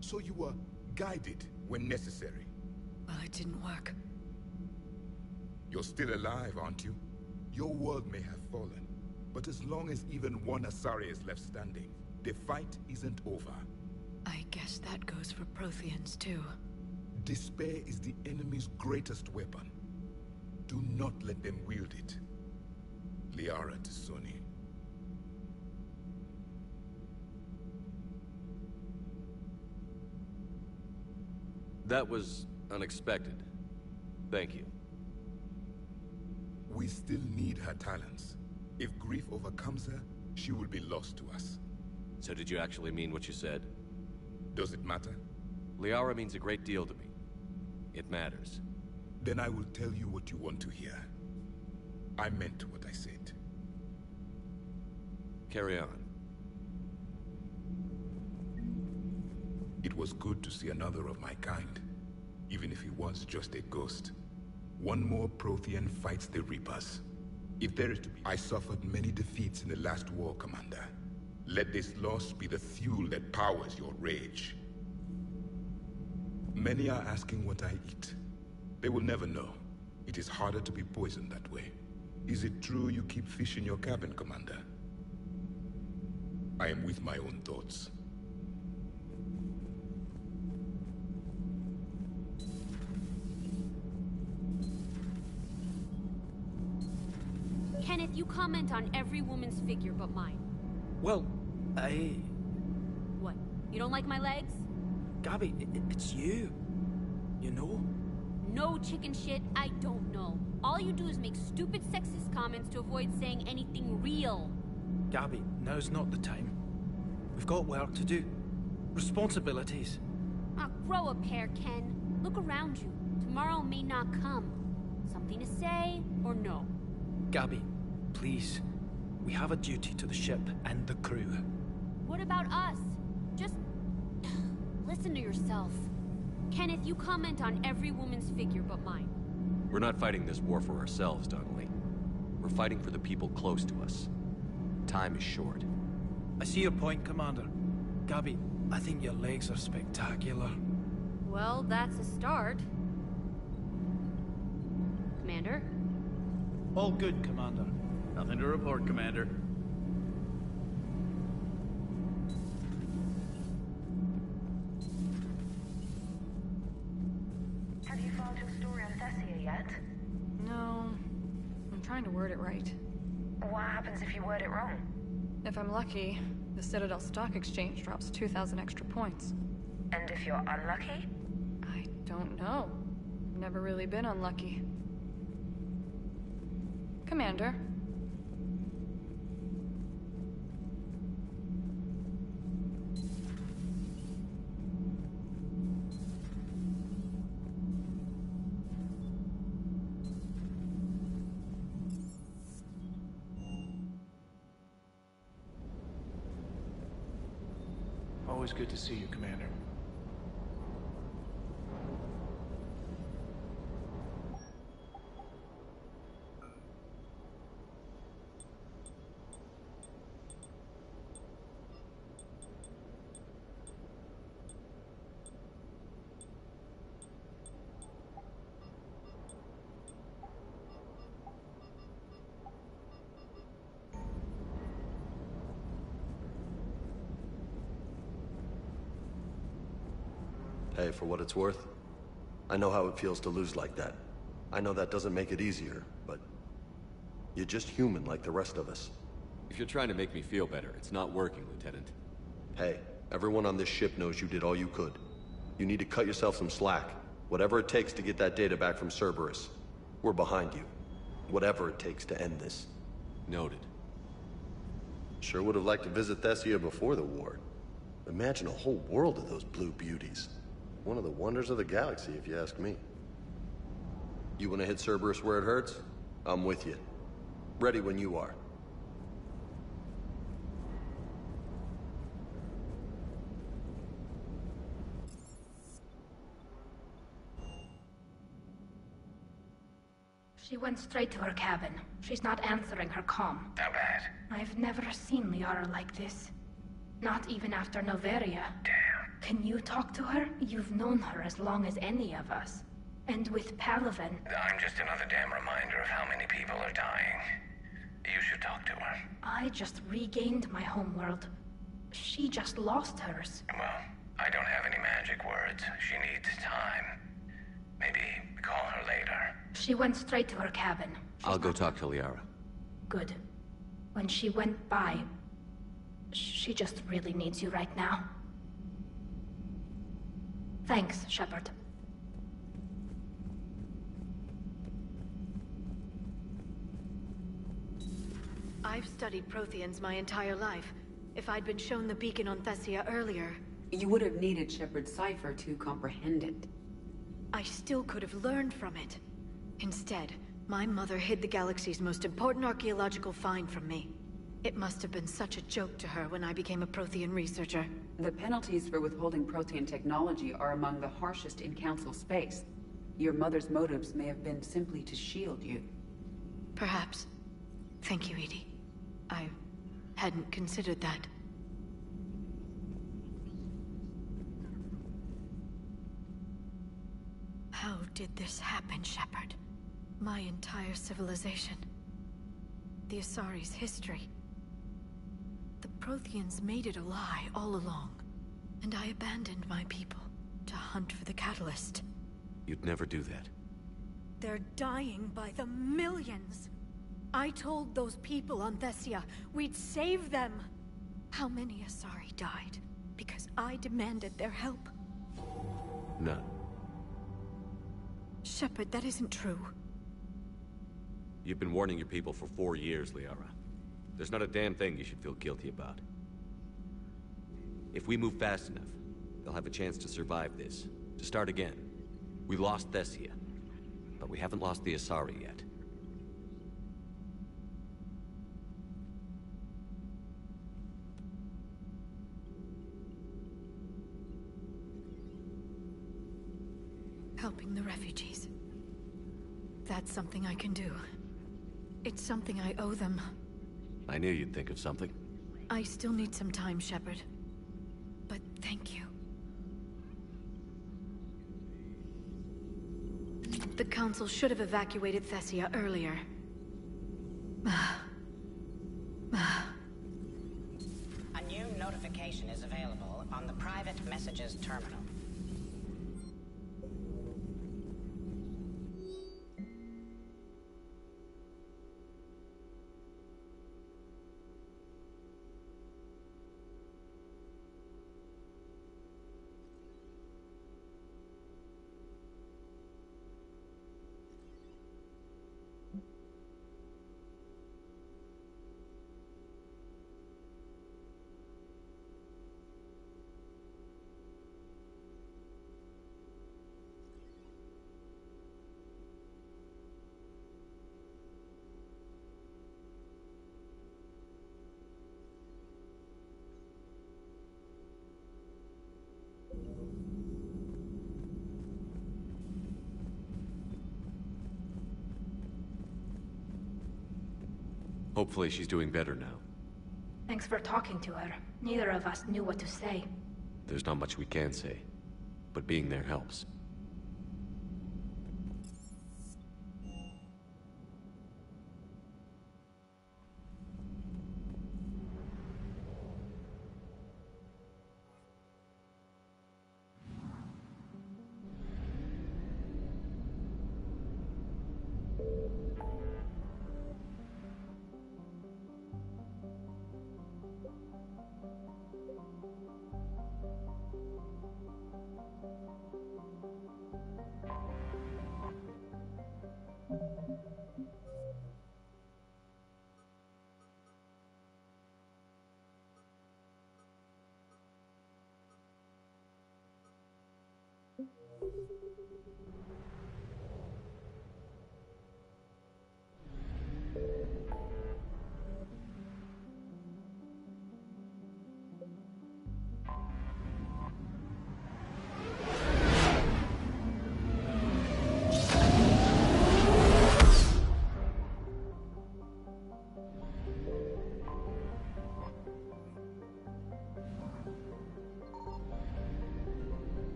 So you were guided when necessary. Well, it didn't work. You're still alive, aren't you? Your world may have fallen. But as long as even one Asari is left standing, the fight isn't over. I guess that goes for Protheans, too. Despair is the enemy's greatest weapon. Do not let them wield it. Liara Tassoni. That was unexpected. Thank you. We still need her talents. If grief overcomes her, she will be lost to us. So did you actually mean what you said? Does it matter? Liara means a great deal to me. It matters. Then I will tell you what you want to hear. I meant what I said. Carry on. It was good to see another of my kind, even if he was just a ghost. One more Prothean fights the Reapers. If there is to be... I suffered many defeats in the last war, Commander. Let this loss be the fuel that powers your rage. Many are asking what I eat. They will never know. It is harder to be poisoned that way. Is it true you keep fish in your cabin, Commander? I am with my own thoughts. Kenneth, you comment on every woman's figure but mine. Well, What? You don't like my legs? Gabby, it's you. You know? No chicken shit, I don't know. All you do is make stupid sexist comments to avoid saying anything real. Gabby, now's not the time. We've got work to do. Responsibilities. Ah, grow a pair, Ken. Look around you. Tomorrow may not come. Something to say, or no? Gabby, please. We have a duty to the ship and the crew. What about us? Just... listen to yourself. Kenneth, you comment on every woman's figure but mine. We're not fighting this war for ourselves, Donnelly. We're fighting for the people close to us. Time is short. I see your point, Commander. Gabby, I think your legs are spectacular. Well, that's a start. Commander? All good, Commander. Nothing to report, Commander. Have you filed your story on Thessia yet? No. I'm trying to word it right. What happens if you word it wrong? If I'm lucky, the Citadel Stock Exchange drops 2,000 extra points. And if you're unlucky? I don't know. Never really been unlucky. Commander. Always good to see you, Commander. Hey, for what it's worth, I know how it feels to lose like that. I know that doesn't make it easier, but you're just human like the rest of us. If you're trying to make me feel better, it's not working, Lieutenant. Hey, everyone on this ship knows you did all you could. You need to cut yourself some slack. Whatever it takes to get that data back from Cerberus. We're behind you. Whatever it takes to end this. Noted. Sure would have liked to visit Thessia before the war. Imagine a whole world of those blue beauties. One of the wonders of the galaxy, if you ask me. You want to hit Cerberus where it hurts? I'm with you. Ready when you are. She went straight to her cabin. She's not answering her comm. How bad? I've never seen Liara like this. Not even after Noveria. Damn. Can you talk to her? You've known her as long as any of us. And with Palaven... I'm just another damn reminder of how many people are dying. You should talk to her. I just regained my homeworld. She just lost hers. Well, I don't have any magic words. She needs time. Maybe call her later. She went straight to her cabin. I'll go talk to Liara. Good. When she went by... She just really needs you right now. Thanks, Shepard. I've studied Protheans my entire life. If I'd been shown the beacon on Thessia earlier... You would have needed Shepard's cipher to comprehend it. I still could have learned from it. Instead, my mother hid the galaxy's most important archaeological find from me. It must have been such a joke to her when I became a Prothean researcher. The penalties for withholding Prothean technology are among the harshest in Council space. Your mother's motives may have been simply to shield you. Perhaps. Thank you, Edie. I hadn't considered that. How did this happen, Shepard? My entire civilization. The Asari's history. The Protheans made it a lie all along. And I abandoned my people to hunt for the catalyst. You'd never do that. They're dying by the millions. I told those people on Thessia we'd save them. How many Asari died because I demanded their help? None. Shepard, that isn't true. You've been warning your people for 4 years, Liara. There's not a damn thing you should feel guilty about. If we move fast enough, they'll have a chance to survive this, to start again. We lost Thessia, but we haven't lost the Asari yet. Helping the refugees. That's something I can do. It's something I owe them. I knew you'd think of something. I still need some time, Shepard. But thank you. The Council should have evacuated Thessia earlier. A new notification is available on the private messages terminal. Hopefully she's doing better now. Thanks for talking to her. Neither of us knew what to say. There's not much we can say, but being there helps.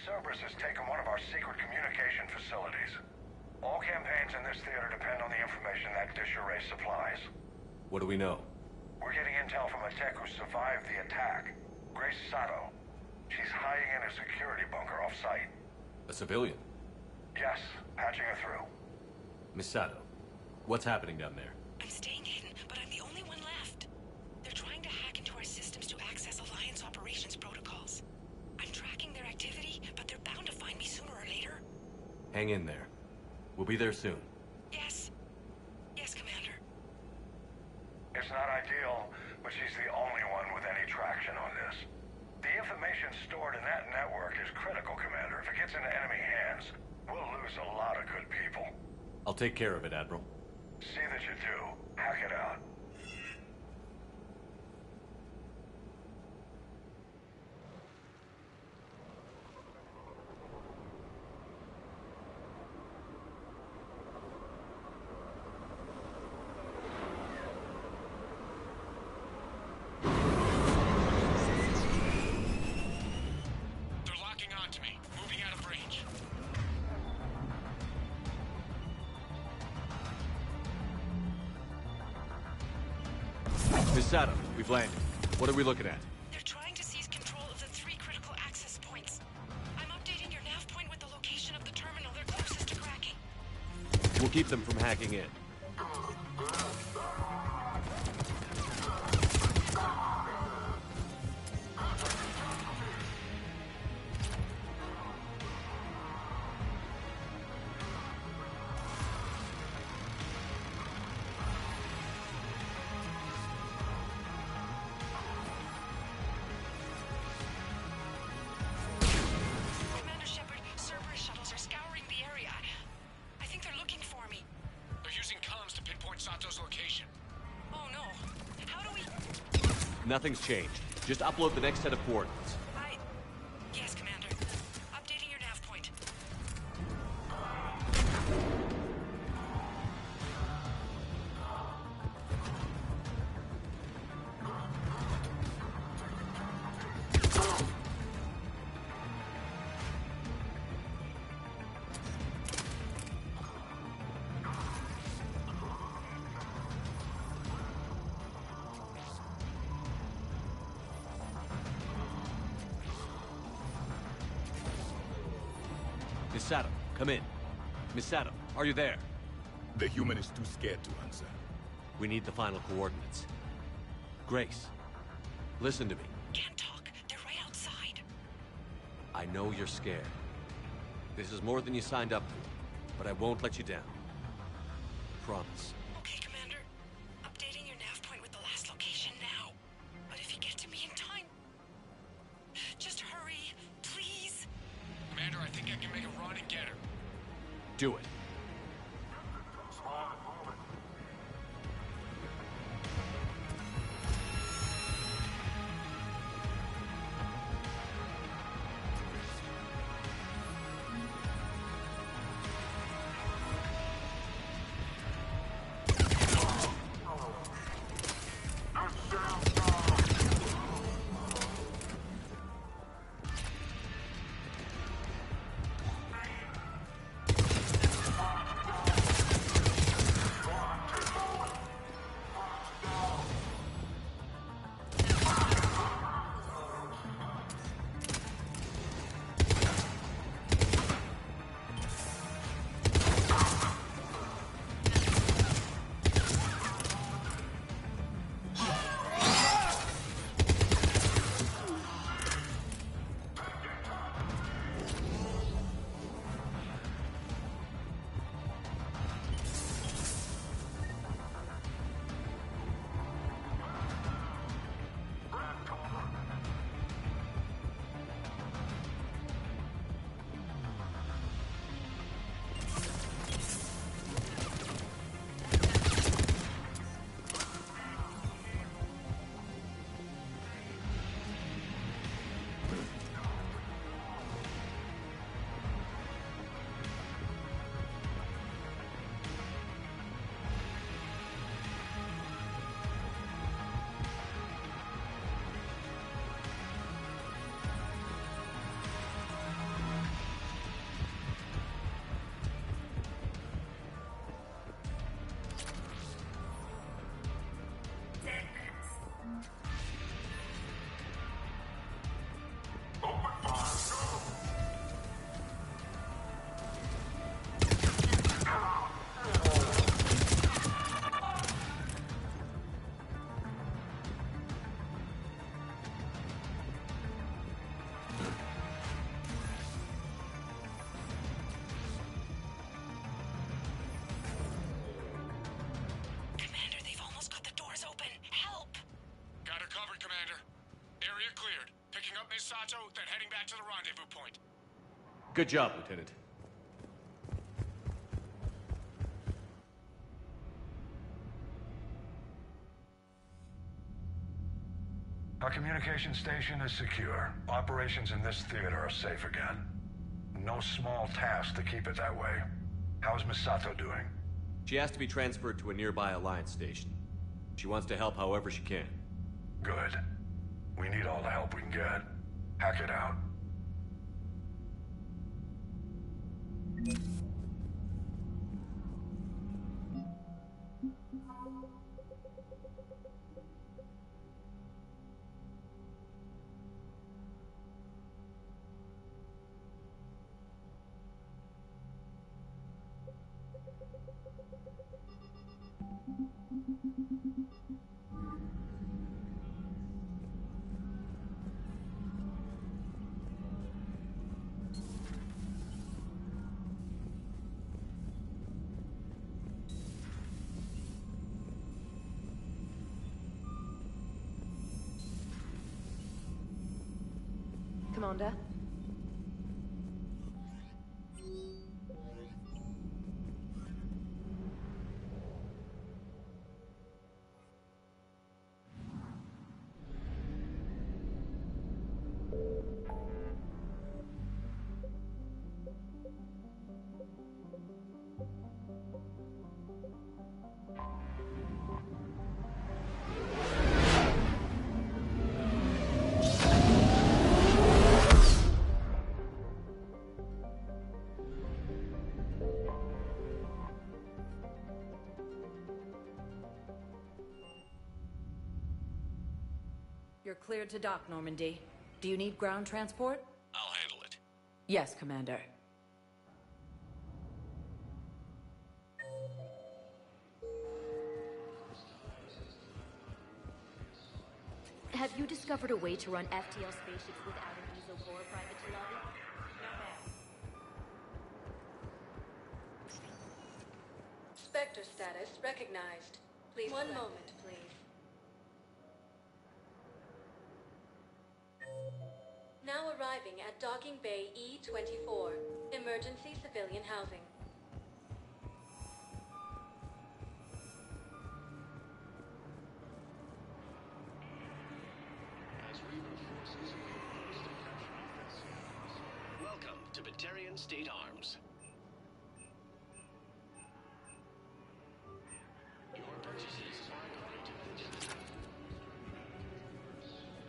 Cerberus has taken one of our secret communication facilities. All campaigns in this theater depend on the information that dish array supplies. What do we know? We're getting intel from a tech who survived the attack. Grace Sato. She's hiding in a security bunker off-site. A civilian? Yes, patching her through. Miss Sato, what's happening down there? I'm staying hidden, but I'm the only one left. They're trying to hack into our systems to access Alliance operations protocols. I'm tracking their activity, but they're bound to find me sooner or later. Hang in there. We'll be there soon. Yes. Yes, Commander. It's not ideal, but she's the only one with any traction on this. The information stored in that network is critical, Commander. If it gets into enemy hands, we'll lose a lot of good people. I'll take care of it, Admiral. See that you do. Hack it out. Miss Sato, we've landed. What are we looking at? They're trying to seize control of the 3 critical access points. I'm updating your nav point with the location of the terminal they're closest to cracking. We'll keep them from hacking in. Nothing's changed. Just upload the next set of coordinates. Yes, Commander. Updating your nav point. Misato, come in. Misato, are you there? The human is too scared to answer. We need the final coordinates. Grace, listen to me. Can't talk. They're right outside. I know you're scared. This is more than you signed up for, but I won't let you down. Promise. Okay, Commander. Updating your nav point with the last location now. But if you get to me in time... just hurry, please. Commander, I think I can make a run and get her. Do it. Misato, then heading back to the rendezvous point. Good job, Lieutenant. Our communication station is secure. Operations in this theater are safe again. No small task to keep it that way. How's Misato doing? She has to be transferred to a nearby Alliance station. She wants to help however she can. Good. We need all the help we can get. Hack it out. Commander? You're cleared to dock, Normandy. Do you need ground transport? I'll handle it. Yes, Commander. you discovered a way to run FTL spaceships without an ESO core private to lobby? No, ma'am. Spectre status recognized. Please, one moment, please. Now arriving at Docking Bay E-24, emergency civilian housing. Welcome to Batarian State Arms. Your purchases are according to legend.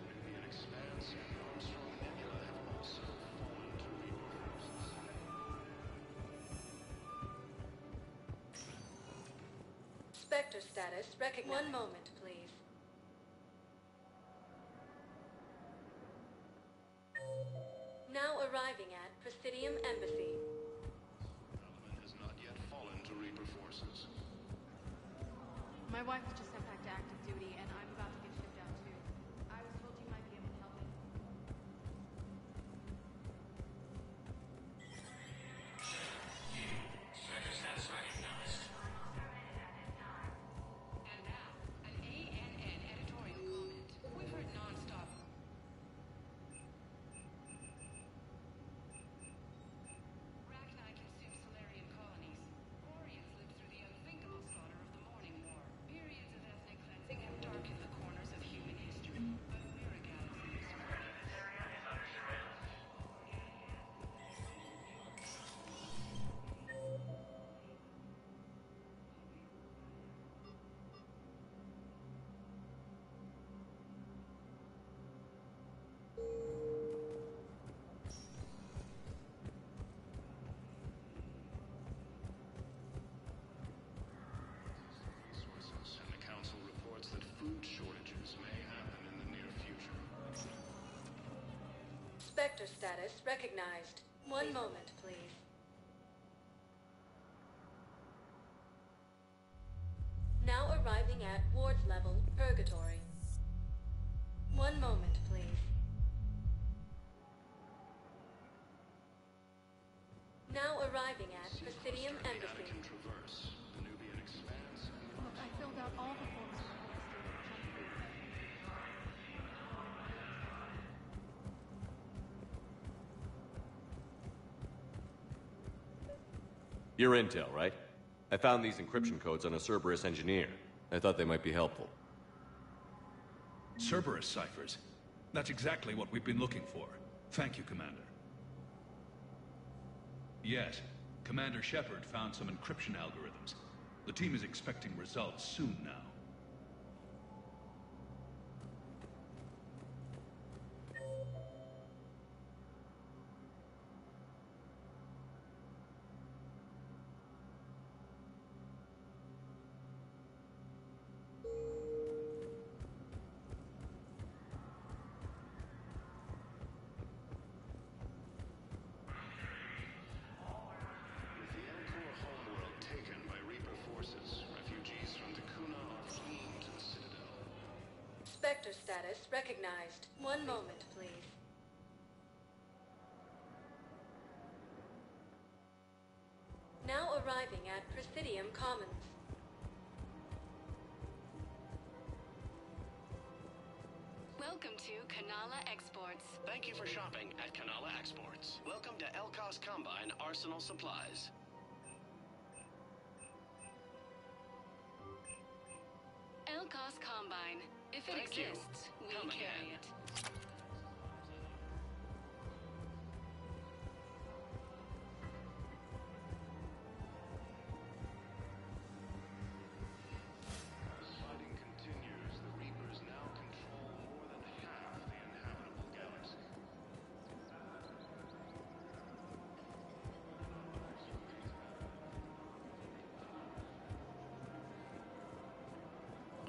Nubian Expanse and Armstrong Nebula have also fallen to Reaper forces. Spectre status recognized. One moment, please. Now arriving at Presidium Embassy. Element has not yet fallen to Reaper forces. My wife was just sent back to active duty, and I'm about to get shipped out too. I was told you might be able to help me. Status recognized. And now, an ANN editorial comment. We've heard non-stop. Rachni consume Solarian colonies. Quarians lived through the unthinkable slaughter of the Morning War. Periods of ethnic cleansing have darkened the corners of human history. But we're a galaxy of survivors. Resources, and the Council reports that food shortages may happen in the near future. Spectre status recognized. One moment, please. Now arriving at Ward's level, Purgatory. One moment, please. Now arriving at Presidium Embassy. Can traverse the Nubian Expanse. Look, I filled out all the forms for all the students. Your intel, right? I found these encryption codes on a Cerberus engineer. I thought they might be helpful. Cerberus ciphers. That's exactly what we've been looking for. Thank you, Commander. Yes, Commander Shepard found some encryption algorithms. The team is expecting results soon now. With the Elcor homeworld taken by Reaper forces, refugees from Takuna are fleeing to the Citadel. Spectre status recognized. One moment, please. Now arriving at Presidium Commons. Welcome to Kanala Exports. Thank you for shopping at Kanala Exports. Welcome to Elcos Combine Arsenal Supplies. Elcos Combine. If it Thank you. exists, we Come carry again. it. As fighting continues, the Reapers now control more than half the inhabitable galaxy.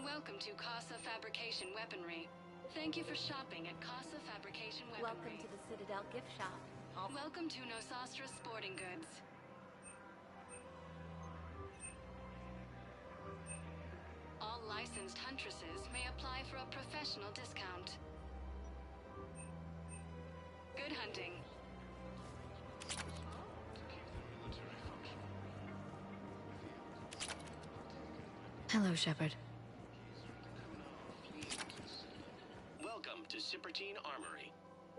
Welcome to Casa Fabrication Weaponry. Thank you for shopping at Casa Fabrication Weaponry. Welcome to the Citadel gift shop. Welcome to Nosastra Sporting Goods. All licensed huntresses may apply for a professional discount. Hello, Shepard. Welcome to Sippertine Armory.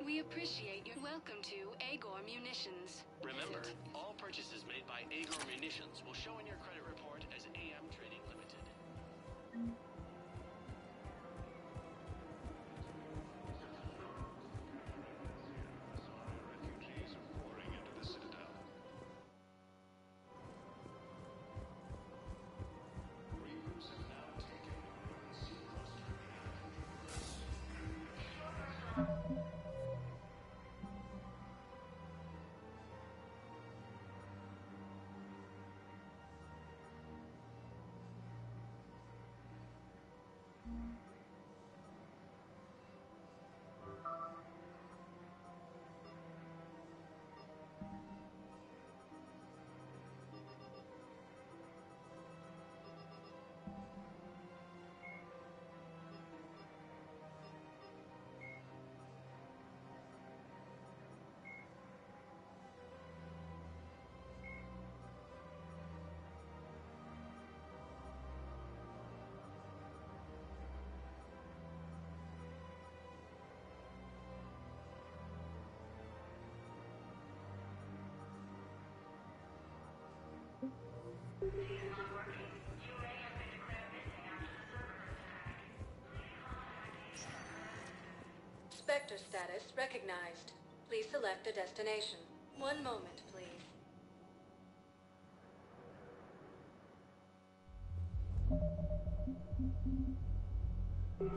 We appreciate your welcome to Agor Munitions. Remember, all purchases made by Agor Munitions will show in your credit report as AM Trading Limited. Refugees are pouring into the Citadel. Reapers have now taken the Roman sea cluster. Spectre status recognized. Please select a destination. One moment, please.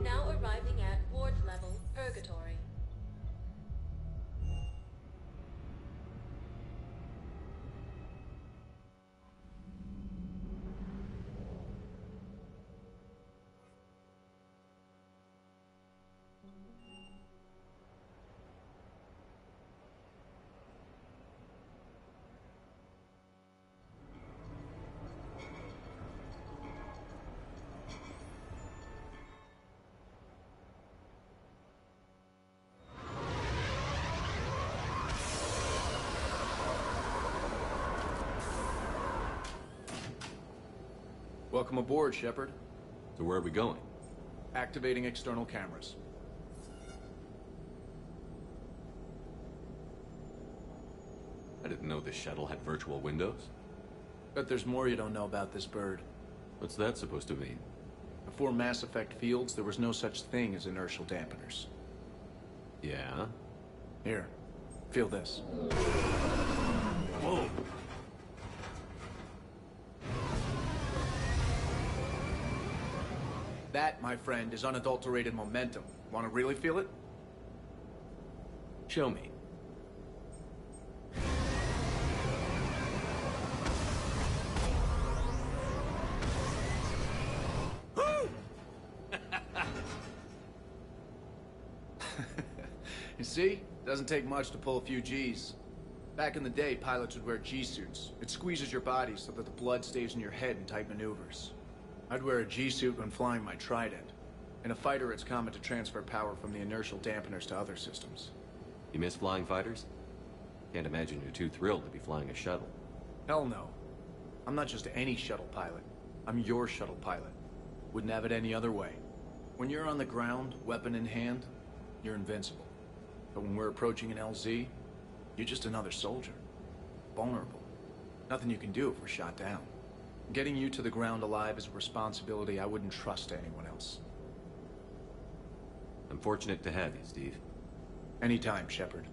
Now arriving at Ward's level, Purgatory. Welcome aboard, Shepard. So where are we going? Activating external cameras. I didn't know this shuttle had virtual windows. Bet there's more you don't know about this bird. What's that supposed to mean? Before Mass Effect fields, there was no such thing as inertial dampeners. Yeah? Here, feel this. Whoa! That, my friend, is unadulterated momentum. Want to really feel it? Show me. You see? Doesn't take much to pull a few Gs. Back in the day, pilots would wear G-suits. It squeezes your body so that the blood stays in your head in tight maneuvers. I'd wear a G-suit when flying my Trident. In a fighter, it's common to transfer power from the inertial dampeners to other systems. You miss flying fighters? Can't imagine you're too thrilled to be flying a shuttle. Hell no. I'm not just any shuttle pilot. I'm your shuttle pilot. Wouldn't have it any other way. When you're on the ground, weapon in hand, you're invincible. But when we're approaching an LZ, you're just another soldier. Vulnerable. Nothing you can do if we're shot down. Getting you to the ground alive is a responsibility I wouldn't trust to anyone else. I'm fortunate to have you, Steve. Anytime, Shepard.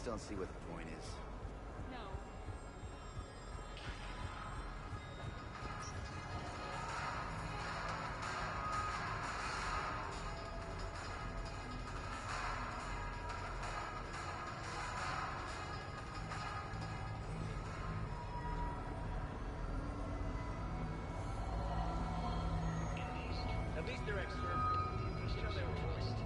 just don't see what the point is. No. At least they're ex-surfers. You know they were voiced.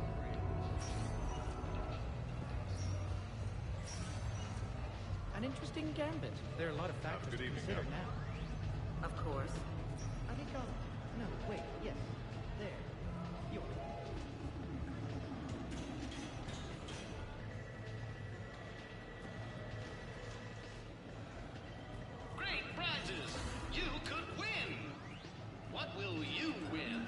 An interesting gambit. There are a lot of factors to consider now. Of course. I think I'll... No, wait, yes. There. You are. Great prizes! You could win! What will you win?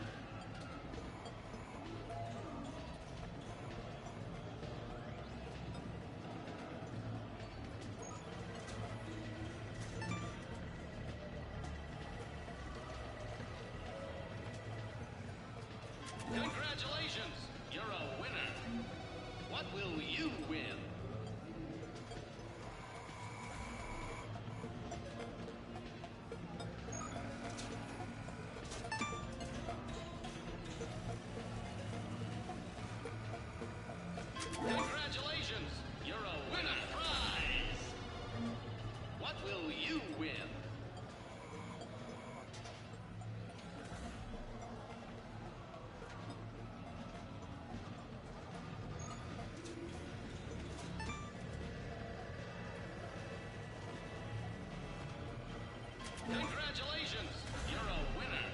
Congratulations! You're a winner! What will you win? Congratulations! You're a winner! Prize! What will you win? Congratulations! You're a winner!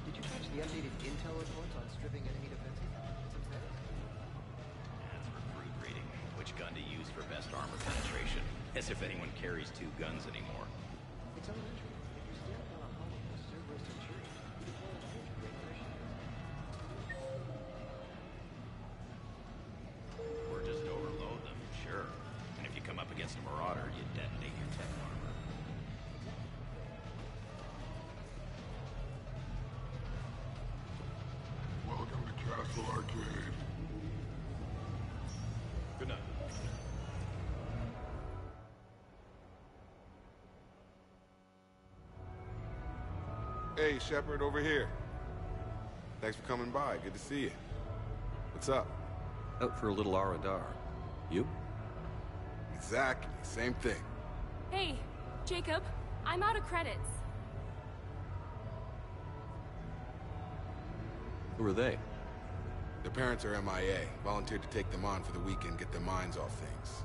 Did you catch the updated intel reports on stripping enemy defenses? That's for proofreading. Which gun to use for best armor penetration. As if anyone carries two guns anymore. It's elementary. If you stand on a hollow with Cerberus Centurion, you deploy a huge great pressure. Or just overload them, sure. And if you come up against a marauder, you detonate your tech armor. Welcome to Castle Arcade. Good night. Hey, Shepard, over here. Thanks for coming by. Good to see you. What's up? Out for a little R&R. You? Exactly. Same thing. Hey, Jacob, I'm out of credits. Who are they? Their parents are MIA. Volunteered to take them on for the weekend, get their minds off things.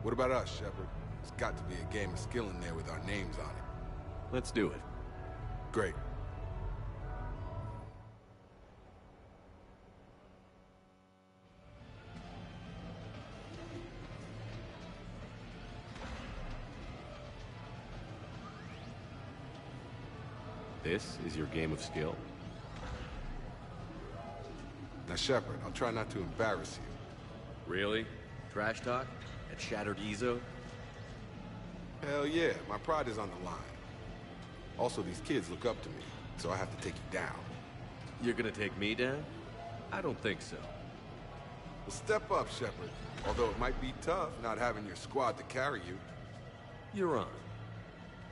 What about us, Shepard? There's got to be a game of skill in there with our names on it. Let's do it. Great. This is your game of skill? Now, Shepard, I'll try not to embarrass you. Really? Trash talk? At Shattered Ezo? Hell yeah, my pride is on the line. Also, these kids look up to me, so I have to take you down. You're gonna take me down? I don't think so. Well, step up, Shepard. Although it might be tough not having your squad to carry you. You're on.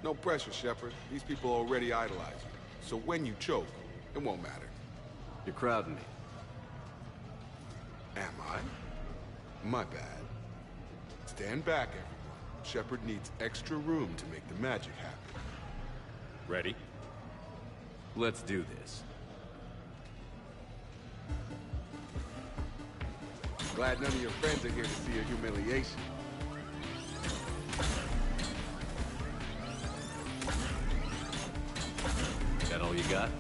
No pressure, Shepard. These people already idolize you. So when you choke, it won't matter. You're crowding me. Am I? My bad. Stand back, everyone. Shepard needs extra room to make the magic happen. Ready? Let's do this. Glad none of your friends are here to see your humiliation. That all you got?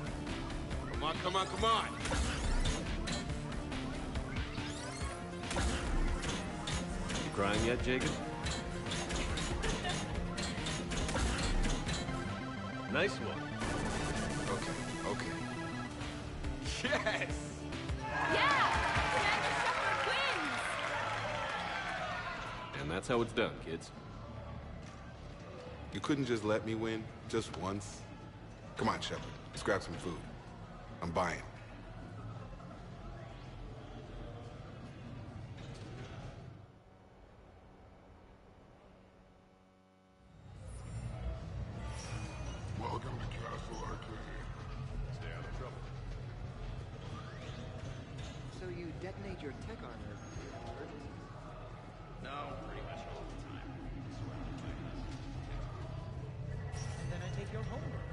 Come on, come on, come on! You crying yet, Jacob? Nice one. Okay, okay. Yes! Yeah! Commander Shepard wins! And that's how it's done, kids. You couldn't just let me win, just once? Come on, Shepard. Let's grab some food. I'm buying. detonate your tech armor. No, pretty much all the time. Surrounded by us. And then I take your homework.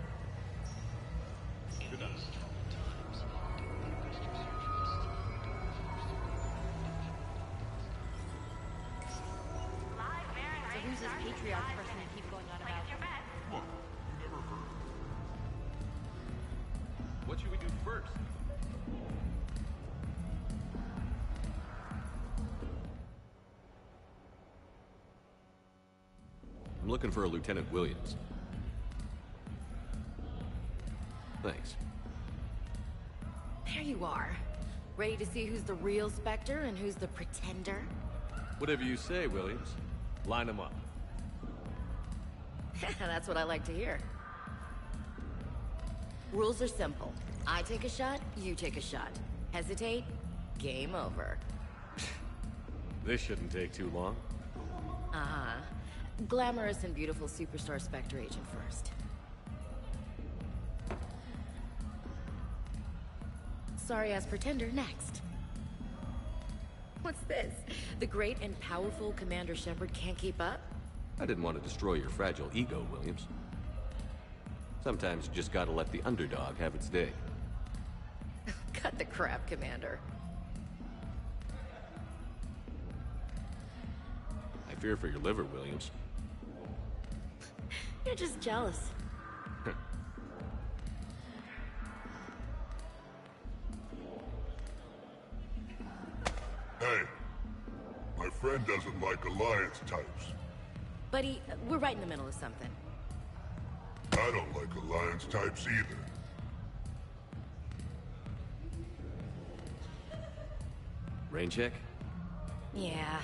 In these troubled times, don't request your search list. So who's this patriarch person you keep going on about? What? You never heard? What should we do first? I'm looking for a Lieutenant Williams. Thanks. There you are. Ready to see who's the real Spectre and who's the pretender? Whatever you say, Williams. Line them up. That's what I like to hear. Rules are simple. I take a shot, you take a shot. Hesitate, game over. This shouldn't take too long. Uh-huh. Glamorous and beautiful superstar Spectre agent first. Sorry-ass pretender next. What's this? The great and powerful Commander Shepard can't keep up? I didn't want to destroy your fragile ego, Williams. Sometimes you just gotta let the underdog have its day. Cut the crap, Commander. I fear for your liver, Williams. You're just jealous. Hey, my friend doesn't like Alliance types. Buddy, we're right in the middle of something. I don't like Alliance types either. Rain check? Yeah.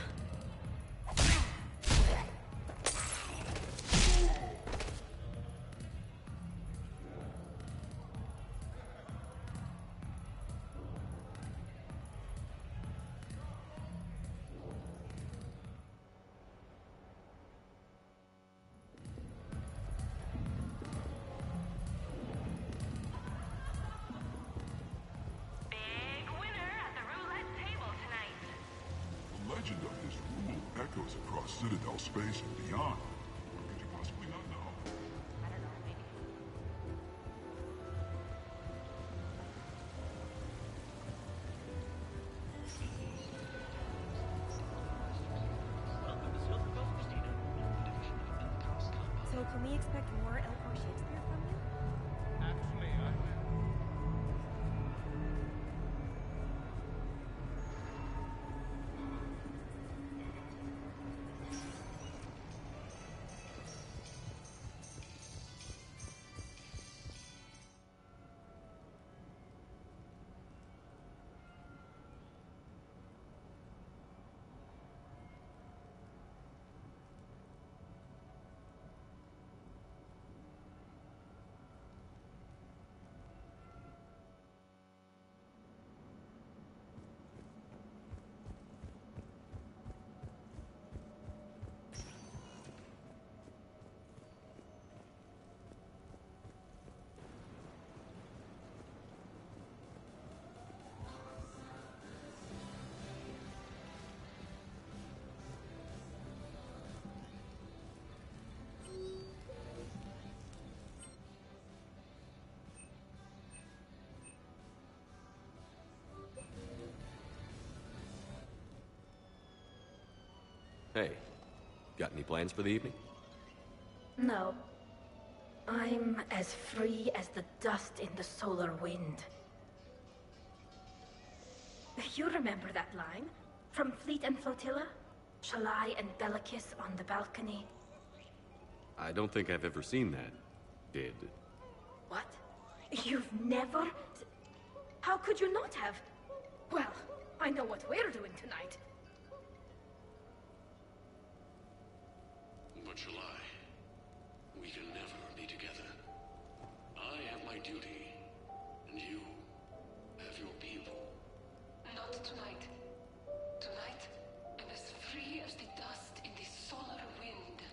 The legend of this rule echoes across Citadel space and beyond. What could you possibly not know? So can we expect more L4 Shakespeare from you? Actually, Hey, got any plans for the evening? No. I'm as free as the dust in the solar wind. You remember that line? From Fleet and Flotilla? Shalai and Bellicus on the balcony? I don't think I've ever seen that. Did. What? You've never... How could you not have? Well, I know what we're doing tonight. But July, we can never be together. I have my duty, and you have your people. Not tonight. Tonight, I'm as free as the dust in the solar wind.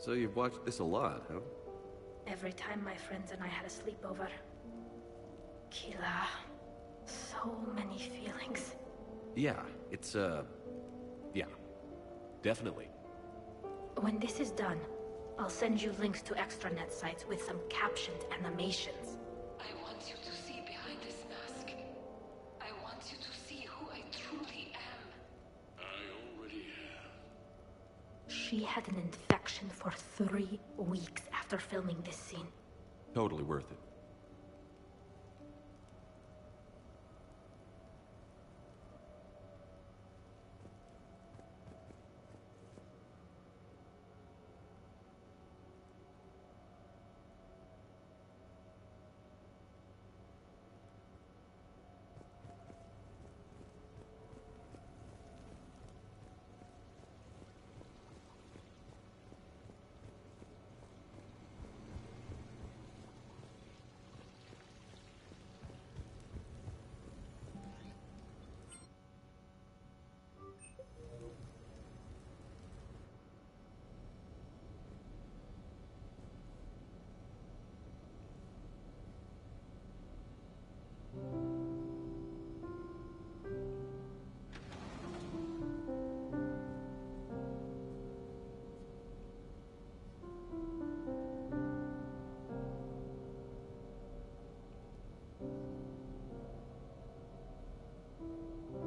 So you've watched this a lot, huh? Every time my friends and I had a sleepover. Kila. So many feelings. Yeah, it's, yeah. Definitely. When this is done, I'll send you links to extranet sites with some captioned animations. I want you to see behind this mask. I want you to see who I truly am. I already have. She had an infection for 3 weeks after filming this scene. Totally worth it.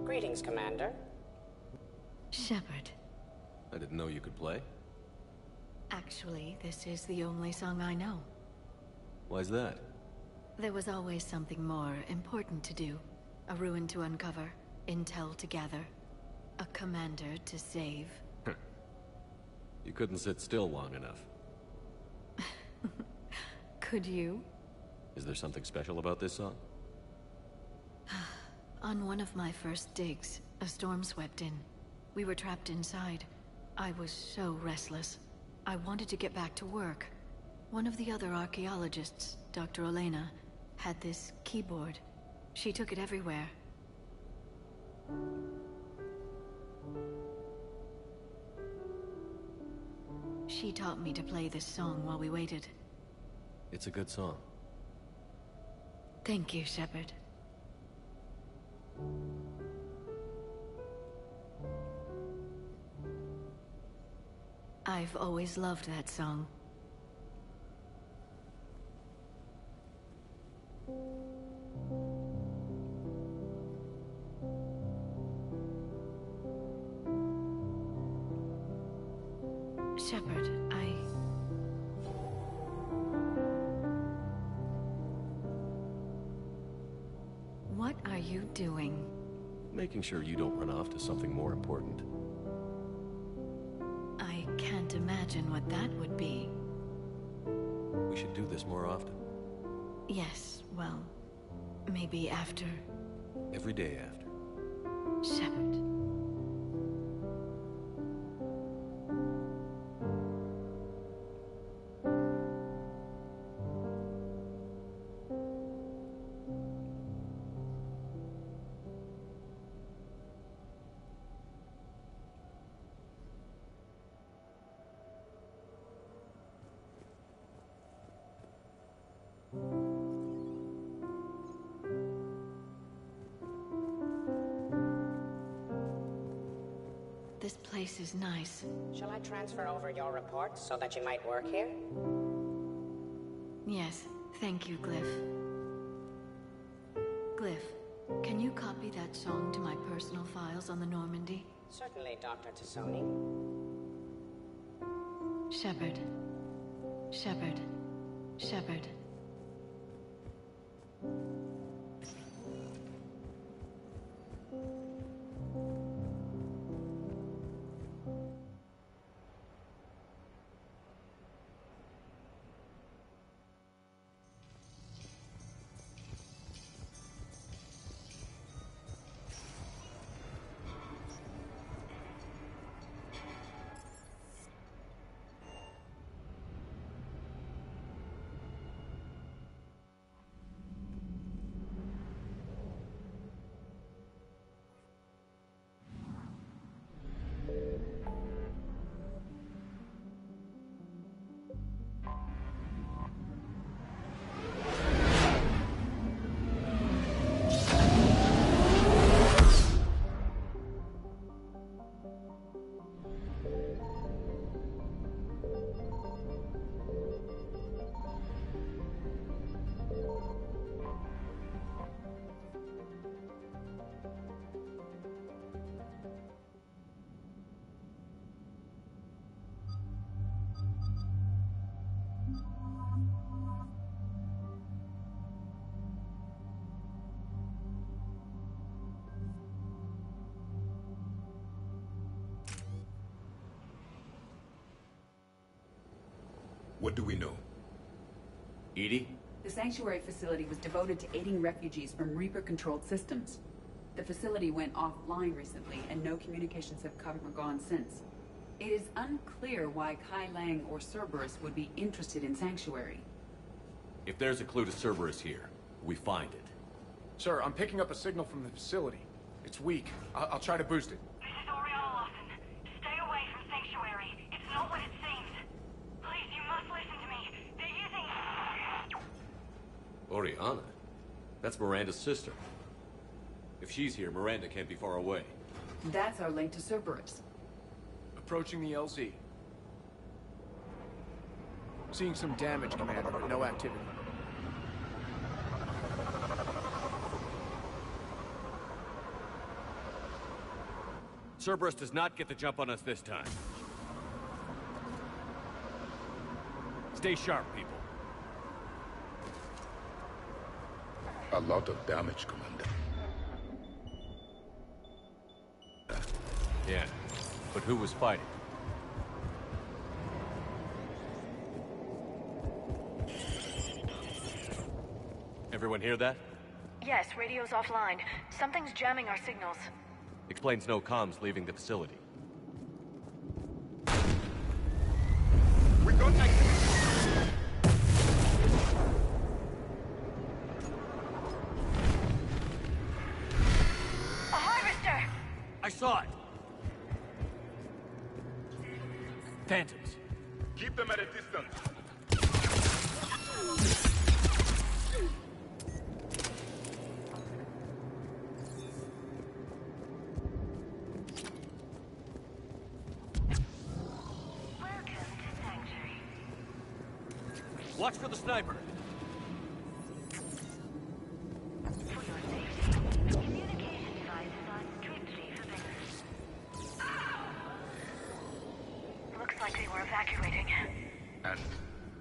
Greetings, Commander. Shepard. I didn't know you could play. Actually, this is the only song I know. Why's that? There was always something more important to do. A ruin to uncover, intel to gather, a commander to save. You couldn't sit still long enough. Could you? Is there something special about this song? On one of my first digs, a storm swept in. We were trapped inside. I was so restless. I wanted to get back to work. One of the other archaeologists, Dr. Olena, had this keyboard. She took it everywhere. She taught me to play this song while we waited. It's a good song. Thank you, Shepard. I've always loved that song. Shepard, What are you doing? Making sure you don't run off to something more important. I can't imagine what that would be. We should do this more often. Yes, well, maybe after. Every day after. Shepard. This place is nice. Shall I transfer over your reports so that you might work here? Yes, thank you, Glyph. Glyph, can you copy that song to my personal files on the Normandy? Certainly, Dr. Tassoni. Shepard. Shepard. Shepard. do we know? Edie? The sanctuary facility was devoted to aiding refugees from Reaper-controlled systems. The facility went offline recently, and no communications have come or gone since. It is unclear why Kai Lang or Cerberus would be interested in Sanctuary. If there's a clue to Cerberus here, we find it. Sir, I'm picking up a signal from the facility. It's weak. I'll try to boost it. This is Oriana Lawson. Stay away from Sanctuary. It's not what it seems. Please, you must listen to me. They're using... Oriana? That's Miranda's sister. If she's here, Miranda can't be far away. That's our link to Cerberus. Approaching the LZ. Seeing some damage, Commander, but no activity. Cerberus does not get the jump on us this time. Stay sharp, people. A lot of damage, Commander. Yeah, but who was fighting? Everyone hear that? Yes, radio's offline. Something's jamming our signals. Explains no comms leaving the facility. We got activity! A harvester! I saw it! Phantoms. Keep them at a distance. Watch for the sniper. For your safety, communication devices are strictly forbidden. Looks like they were evacuating. And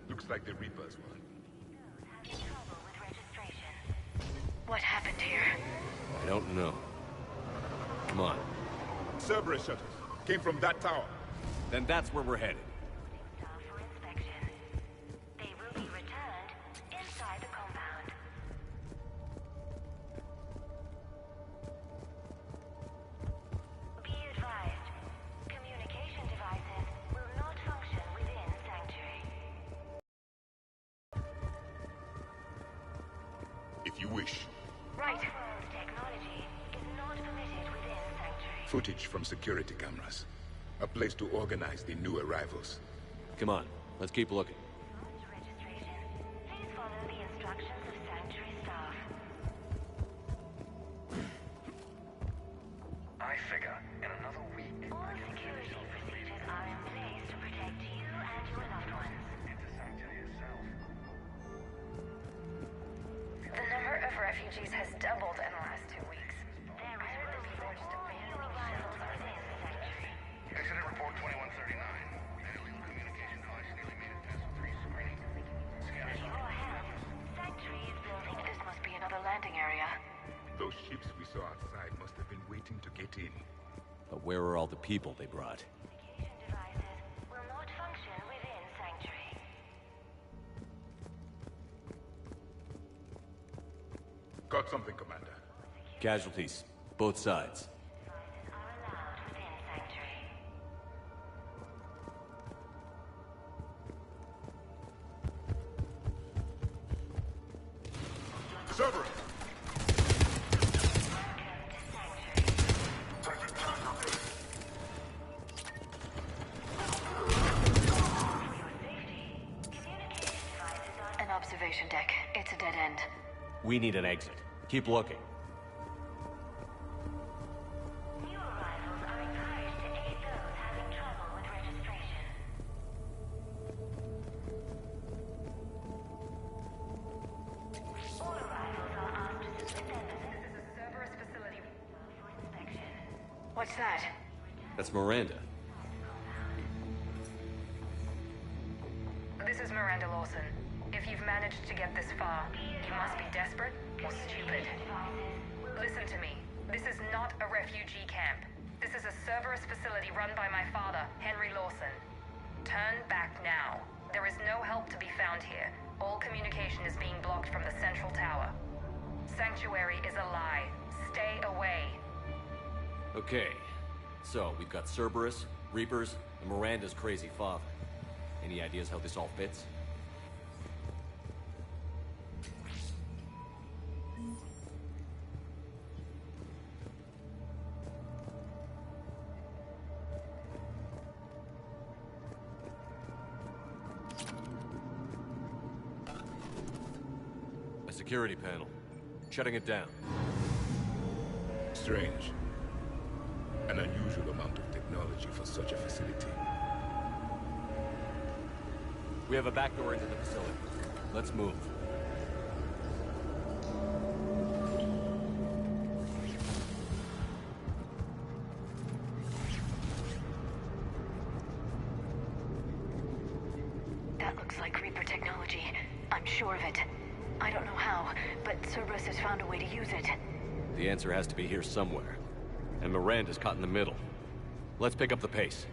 looks like the Reapers were. Having trouble with registration. What happened here? I don't know. Come on. Cerberus shuttles came from that tower. Then that's where we're headed. Staff for inspection. They will be returned inside the compound. Be advised, communication devices will not function within Sanctuary. If you wish. Right. Off-world technology is not permitted within Sanctuary. Footage from security cameras. A place to organize the new arrivals. Come on, let's keep looking. After registration, please follow the instructions of Sanctuary staff. I figure in another week. All security procedures are in place to protect you and your loved ones. Into Sanctuary itself. The number of refugees has doubled in the last 2 weeks. There is room for all new arrivals within Sanctuary. Incident report 2139. Alien communication device nearly made it past 3 screening. With your help, Sanctuary is building. This must be another landing area. Those ships we saw outside must have been waiting to get in. But where are all the people they brought? Communication devices will not function within Sanctuary. Got something, Commander. Casualties. Both sides. Devices are allowed within Sanctuary. Cerberus! An observation deck. It's a dead end. We need an exit. Keep looking. New arrivals are encouraged to aid those having trouble with registration. All arrivals are asked to suspend themselves. This is a Cerberus facility. For inspection. What's that? That's Miranda. This is Miranda Lawson. If you've managed to get this far, you must be desperate or stupid. Listen to me. This is not a refugee camp. This is a Cerberus facility run by my father, Henry Lawson. Turn back now. There is no help to be found here. All communication is being blocked from the central tower. Sanctuary is a lie. Stay away. Okay. So, we've got Cerberus, Reapers, and Miranda's crazy father. Any ideas how this all fits? A security panel. Shutting it down. Strange. An unusual amount of technology for such a facility. We have a back door into the facility. Let's move. That looks like Reaper technology. I'm sure of it. I don't know how, but Cerberus has found a way to use it. The answer has to be here somewhere. And Miranda's caught in the middle. Let's pick up the pace.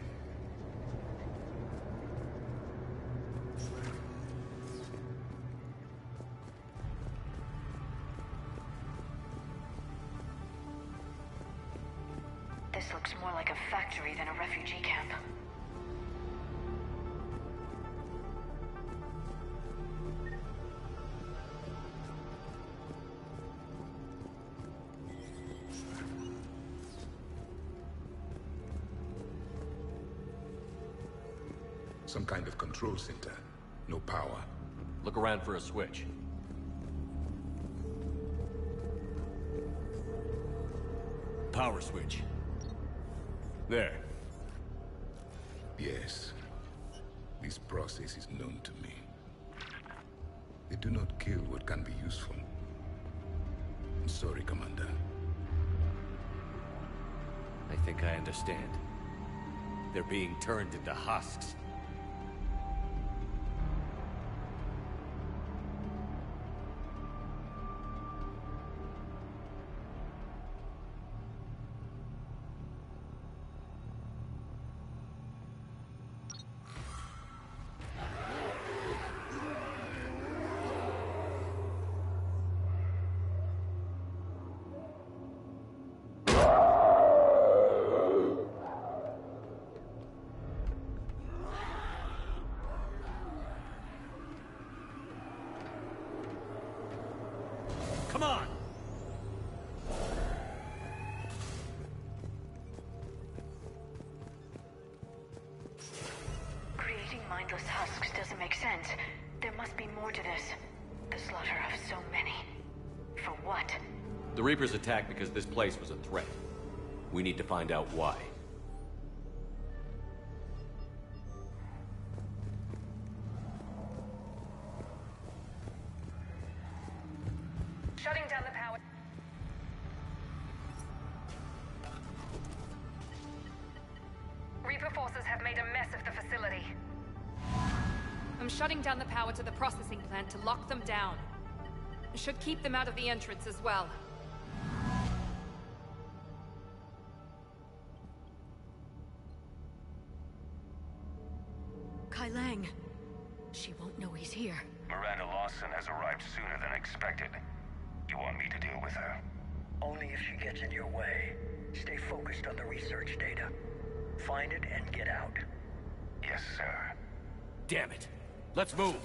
This looks more like a factory than a refugee camp. Some kind of control center. No power. Look around for a switch. Power switch. There. Yes. This process is known to me. They do not kill what can be useful. I'm sorry, Commander. I think I understand. They're being turned into husks. Come on! Creating mindless husks doesn't make sense. There must be more to this. The slaughter of so many. For what? The Reapers attacked because this place was a threat. We need to find out why. Shutting down the power. Reaper forces have made a mess of the facility. I'm shutting down the power to the processing plant to lock them down. Should keep them out of the entrance as well. Kai Lang. She won't know he's here. Miranda Lawson has arrived sooner than expected. You want me to deal with her? Only if she gets in your way. Stay focused on the research data. Find it and get out. Yes, sir. Damn it. Let's move.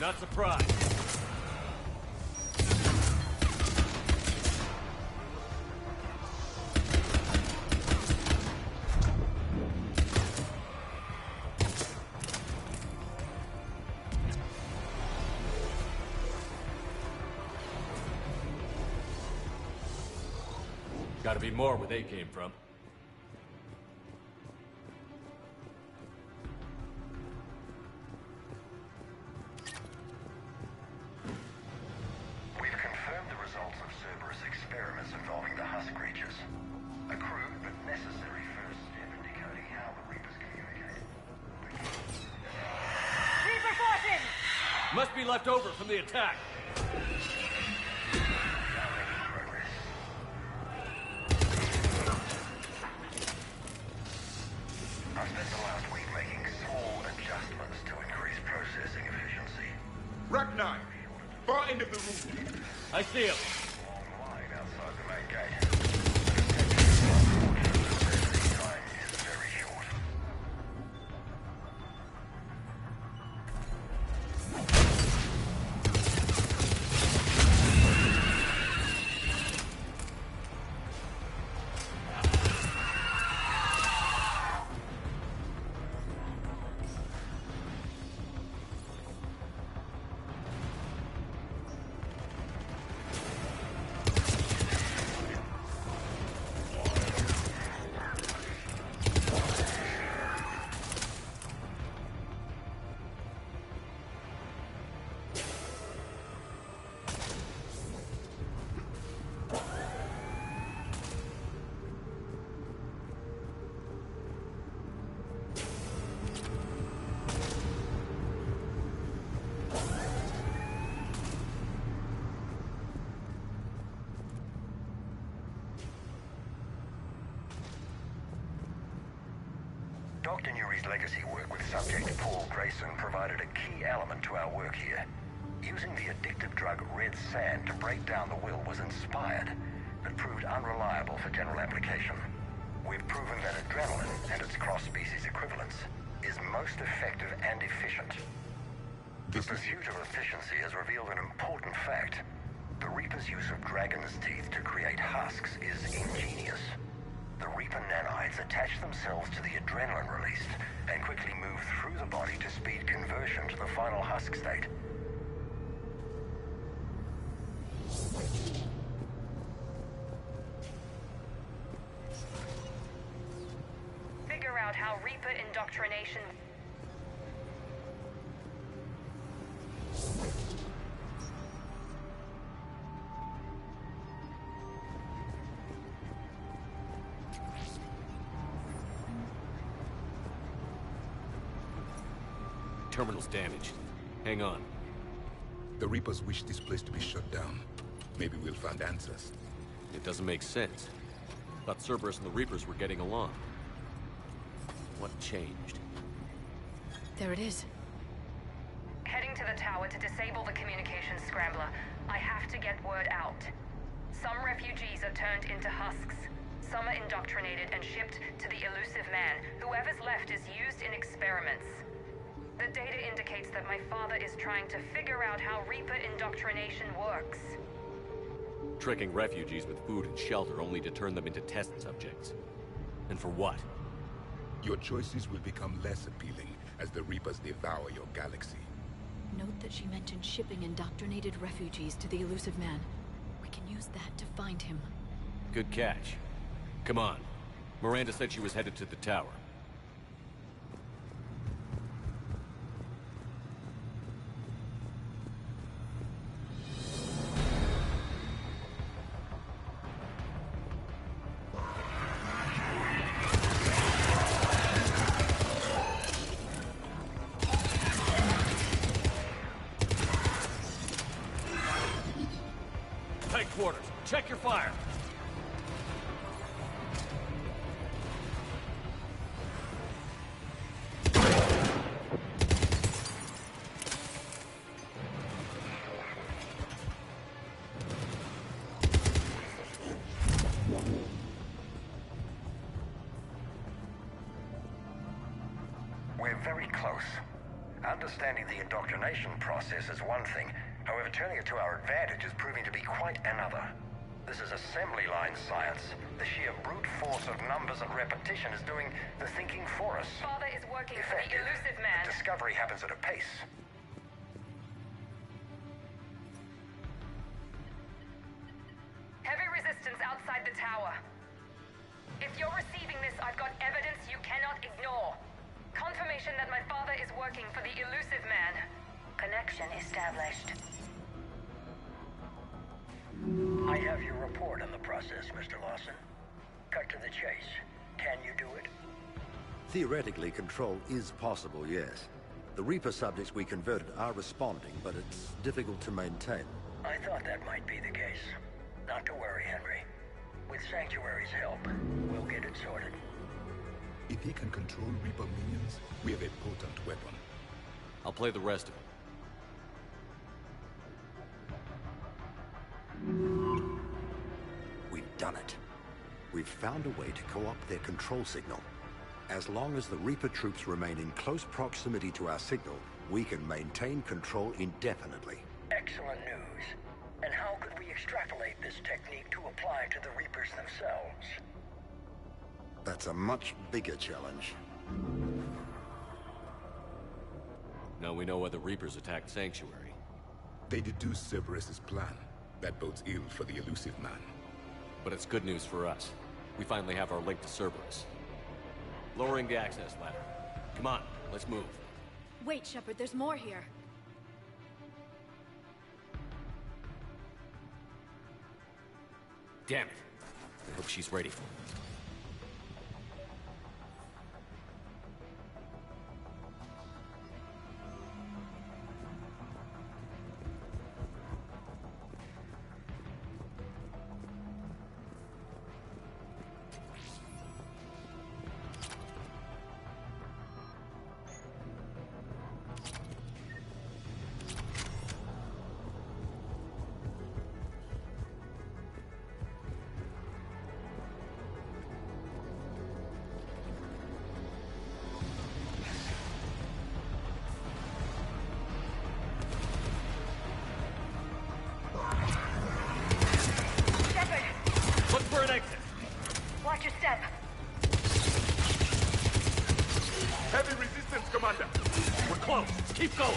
Not surprised. Gotta be more where they came from. We've confirmed the results of Cerberus experiments involving the husk creatures. A crude but necessary first step in decoding how the Reapers communicate. Reaper forces! Must be left over from the attack. I see him. Long line outside the main gate. Time is very short. Dr. Nuri's legacy work with subject Paul Grayson provided a key element to our work here. Using the addictive drug red sand to break down the will was inspired, but proved unreliable for general application. We've proven that adrenaline and its cross-species equivalents is most effective and efficient. The pursuit of efficiency has revealed an important fact. The Reaper's use of dragon's teeth to create husks is ingenious. The Reaper nanites attach themselves to the adrenaline released and quickly move through the body to speed conversion to the final husk state. Figure out how Reaper indoctrination... Terminal's damaged. Hang on. The Reapers wish this place to be shut down. Maybe we'll find answers. It doesn't make sense. Thought Cerberus and the Reapers were getting along. What changed? There it is. Heading to the tower to disable the communications scrambler. I have to get word out. Some refugees are turned into husks. Some are indoctrinated and shipped to the elusive man. Whoever's left is used in experiments. The data indicates that my father is trying to figure out how Reaper indoctrination works. Tricking refugees with food and shelter only to turn them into test subjects. And for what? Your choices will become less appealing as the Reapers devour your galaxy. Note that she mentioned shipping indoctrinated refugees to the elusive man. We can use that to find him. Good catch. Come on. Miranda said she was headed to the tower. Headquarters, check your fire. We're very close. Understanding the indoctrination process is one thing. However, turning it to our advantage is proving to be quite another. This is assembly line science. The sheer brute force of numbers and repetition is doing the thinking for us. Father is working for the elusive man. Discovery happens at a pace. Heavy resistance outside the tower. If you're receiving this, I've got evidence you cannot ignore. Confirmation that my father is working for the elusive man. Connection established. I have your report on the process, Mr. Lawson. Cut to the chase. Can you do it? Theoretically, control is possible, yes. The Reaper subjects we converted are responding, but it's difficult to maintain. I thought that might be the case. Not to worry, Henry. With Sanctuary's help, we'll get it sorted. If he can control Reaper minions, we have a potent weapon. I'll play the rest of it. they've found a way to co-opt their control signal. As long as the Reaper troops remain in close proximity to our signal, we can maintain control indefinitely. Excellent news. And how could we extrapolate this technique to apply to the Reapers themselves? That's a much bigger challenge. Now we know why the Reapers attacked Sanctuary. They deduced Cerberus' plan. That bodes ill for the elusive man. But it's good news for us. We finally have our link to Cerberus. Lowering the access ladder. Come on, let's move. Wait, Shepard, there's more here. Damn it. I hope she's ready for it. Watch your step. Heavy resistance, Commander. We're close. Keep going.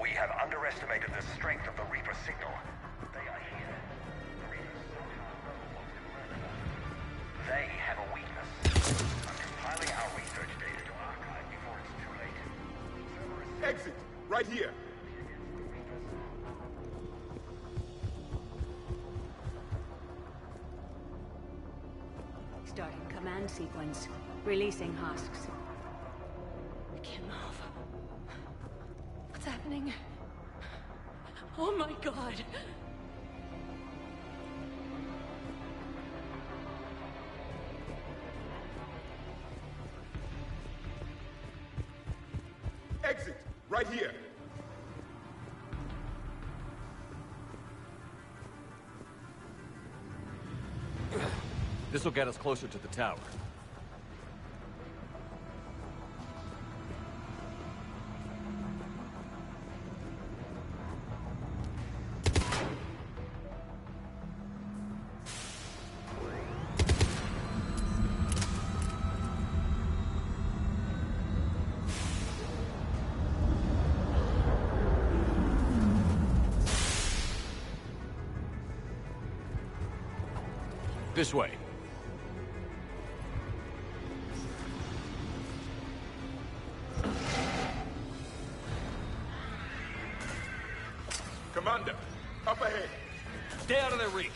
We have underestimated the strength of the Reaper signal. They are here. The Reapers somehow know what's converted. They have a weakness. I'm compiling our research data to archive before it's too late. Exit! Right here! Starting command sequence. Releasing husks. Kimov. What's happening? Oh my god. Exit! Right here! This'll get us closer to the tower. This way. Commander, up ahead. Stay out of their reach.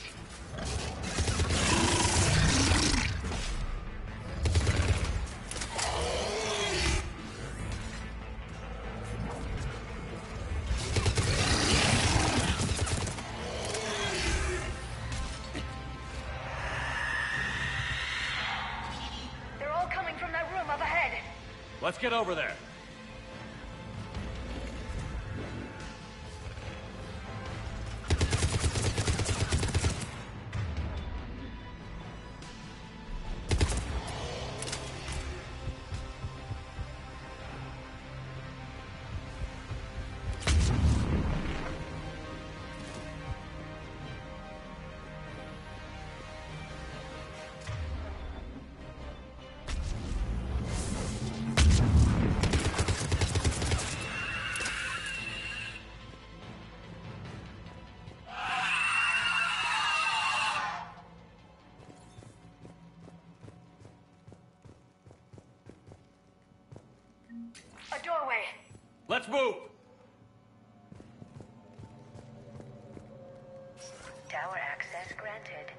They're all coming from that room up ahead. Let's get over there. Let's move! Tower access granted.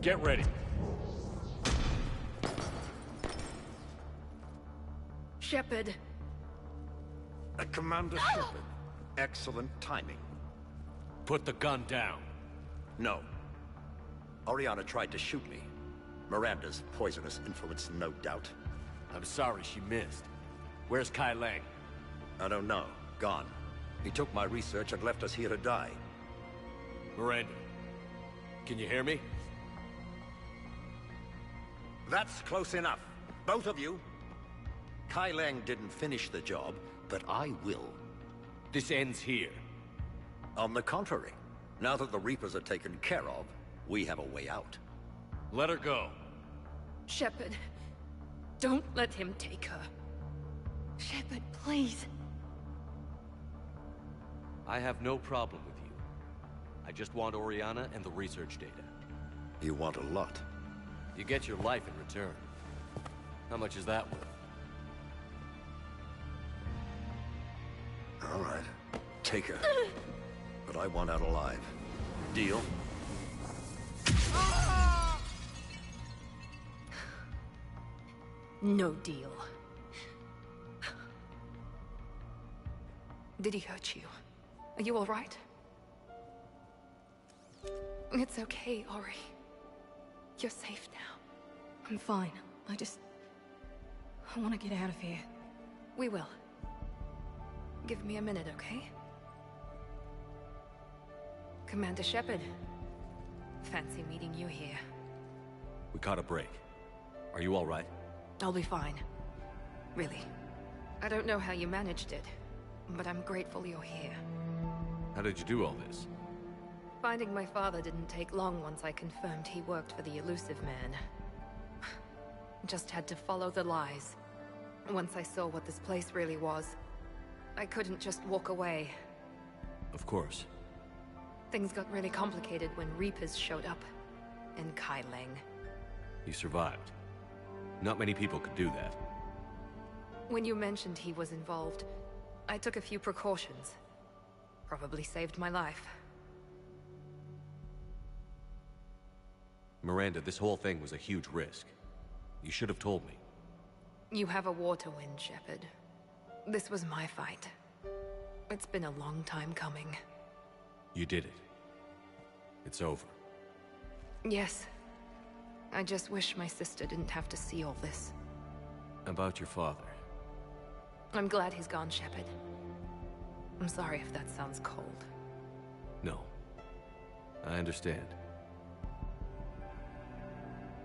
Get ready. Shepard. Commander Shepard. Excellent timing. Put the gun down. No. Oriana tried to shoot me. Miranda's poisonous influence, no doubt. I'm sorry she missed. Where's Kai Lang? I don't know. Gone. He took my research and left us here to die. Miranda, can you hear me? That's close enough. Both of you. Kai Lang didn't finish the job, but I will. This ends here. On the contrary. Now that the Reapers are taken care of, we have a way out. Let her go. Shepard. Don't let him take her. Shepard, please. I have no problem with you. I just want Oriana and the research data. You want a lot. You get your life in return. How much is that worth? All right. Take her. But I want out alive. Deal? No deal. Did he hurt you? Are you all right? It's okay, Ori. You're safe now. I'm fine. I want to get out of here. We will. Give me a minute, okay? Commander Shepard. Fancy meeting you here. We caught a break. Are you all right? I'll be fine. Really. I don't know how you managed it, but I'm grateful you're here. How did you do all this? Finding my father didn't take long once I confirmed he worked for the Elusive Man. Just had to follow the lies. Once I saw what this place really was, I couldn't just walk away. Of course. Things got really complicated when Reapers showed up. And Kai Lang. You survived. Not many people could do that. When you mentioned he was involved, I took a few precautions. Probably saved my life. Miranda, this whole thing was a huge risk. You should have told me. You have a war to win, Shepard. This was my fight. It's been a long time coming. You did it. It's over. Yes. I just wish my sister didn't have to see all this. About your father. I'm glad he's gone, Shepard. I'm sorry if that sounds cold. No. I understand.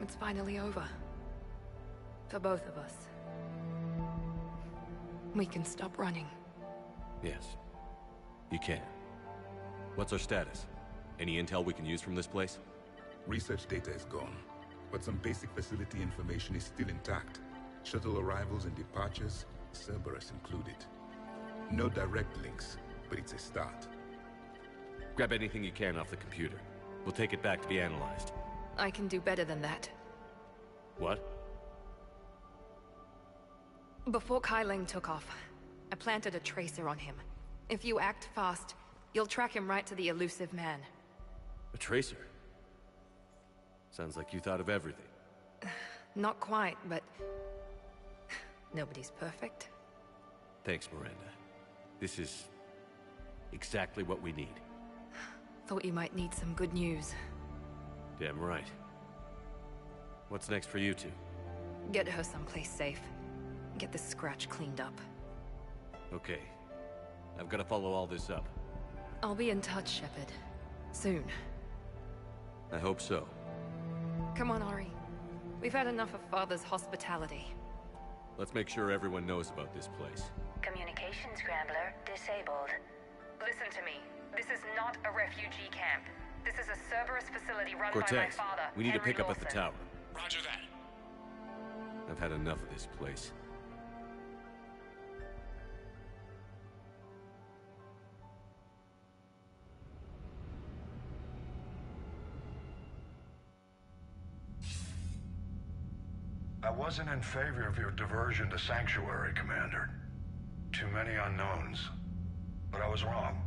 It's finally over. For both of us. We can stop running. Yes. You can. What's our status? Any intel we can use from this place? Research data is gone, but some basic facility information is still intact. Shuttle arrivals and departures, Cerberus included. No direct links, but it's a start. Grab anything you can off the computer. We'll take it back to be analyzed. I can do better than that. What? Before Kai Lang took off, I planted a tracer on him. If you act fast, you'll track him right to the Elusive Man. A tracer? Sounds like you thought of everything. Not quite, but... nobody's perfect. Thanks, Miranda. This is... exactly what we need. Thought you might need some good news. Damn right. What's next for you two? Get her someplace safe. Get this scratch cleaned up. Okay. I've got to follow all this up. I'll be in touch, Shepard. Soon. I hope so. Come on, Ori. We've had enough of Father's hospitality. Let's make sure everyone knows about this place. Communication scrambler disabled. Listen to me. This is not a refugee camp. This is a Cerberus facility run by my Cortez, father, we need to Henry pick up at the Lawson. tower. Roger that. I've had enough of this place. I wasn't in favor of your diversion to Sanctuary, Commander. Too many unknowns. But I was wrong.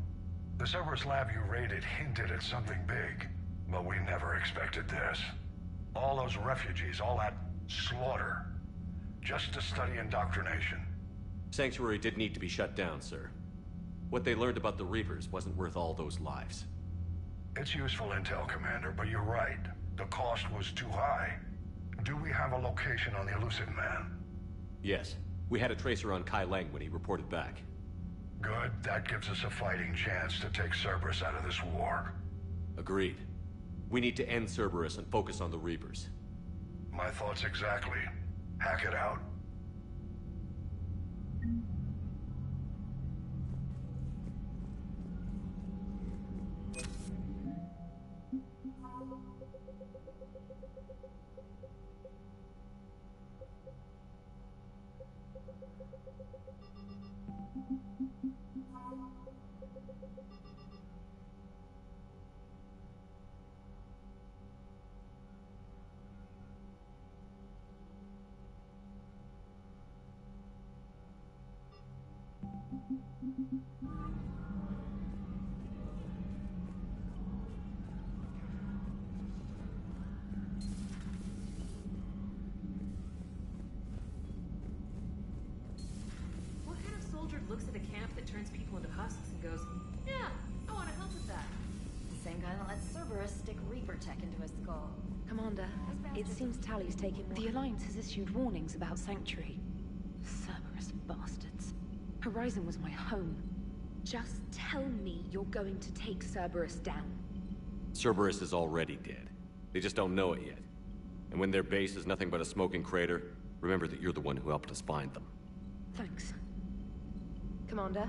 The Cerberus lab you raided hinted at something big, but we never expected this. All those refugees, all that slaughter, just to study indoctrination. Sanctuary did need to be shut down, sir. What they learned about the Reapers wasn't worth all those lives. It's useful intel, Commander, but you're right. The cost was too high. Do we have a location on the Elusive Man? Yes. We had a tracer on Kai Lang when he reported back. Good. That gives us a fighting chance to take Cerberus out of this war. Agreed. We need to end Cerberus and focus on the Reapers. My thoughts exactly. Hack it out. What kind of soldier looks at a camp that turns people into husks and goes, yeah, I want to help with that? The same guy that lets Cerberus stick Reaper tech into his skull. Commander, it seems Tally's taking more. The Alliance has issued warnings about Sanctuary. Cerberus bastards. Horizon was my home. Just tell me you're going to take Cerberus down. Cerberus is already dead. They just don't know it yet. And when their base is nothing but a smoking crater, remember that you're the one who helped us find them. Thanks. Commander?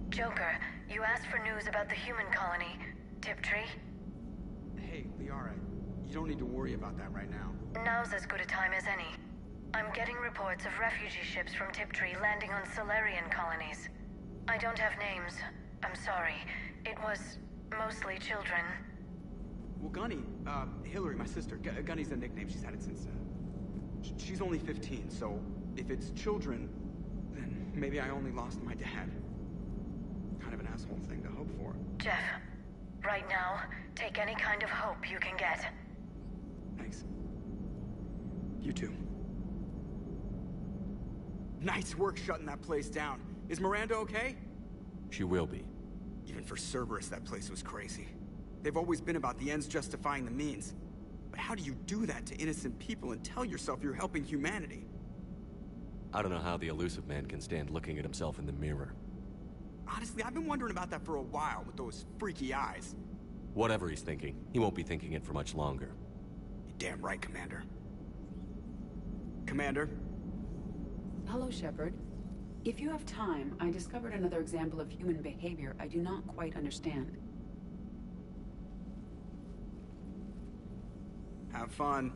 Joker, you asked for news about the human colony, Tiptree. Hey, Liara, you don't need to worry about that right now. Now's as good a time as any. I'm getting reports of refugee ships from Tiptree landing on Solarian colonies. I don't have names. I'm sorry. It was mostly children. Well, Gunny, Hillary, my sister, Gunny's a nickname. She's had it since, she's only 15, so if it's children, then maybe I only lost my dad. Kind of an asshole thing to hope for. Jeff, right now, take any kind of hope you can get. Thanks. You too. Nice work shutting that place down. Is Miranda okay? She will be. Even for Cerberus, that place was crazy. They've always been about the ends justifying the means. But how do you do that to innocent people and tell yourself you're helping humanity? I don't know how the Elusive Man can stand looking at himself in the mirror. Honestly, I've been wondering about that for a while with those freaky eyes. Whatever he's thinking, he won't be thinking it for much longer. You're damn right, Commander. Commander? Hello, Shepard. If you have time, I discovered another example of human behavior I do not quite understand. Have fun.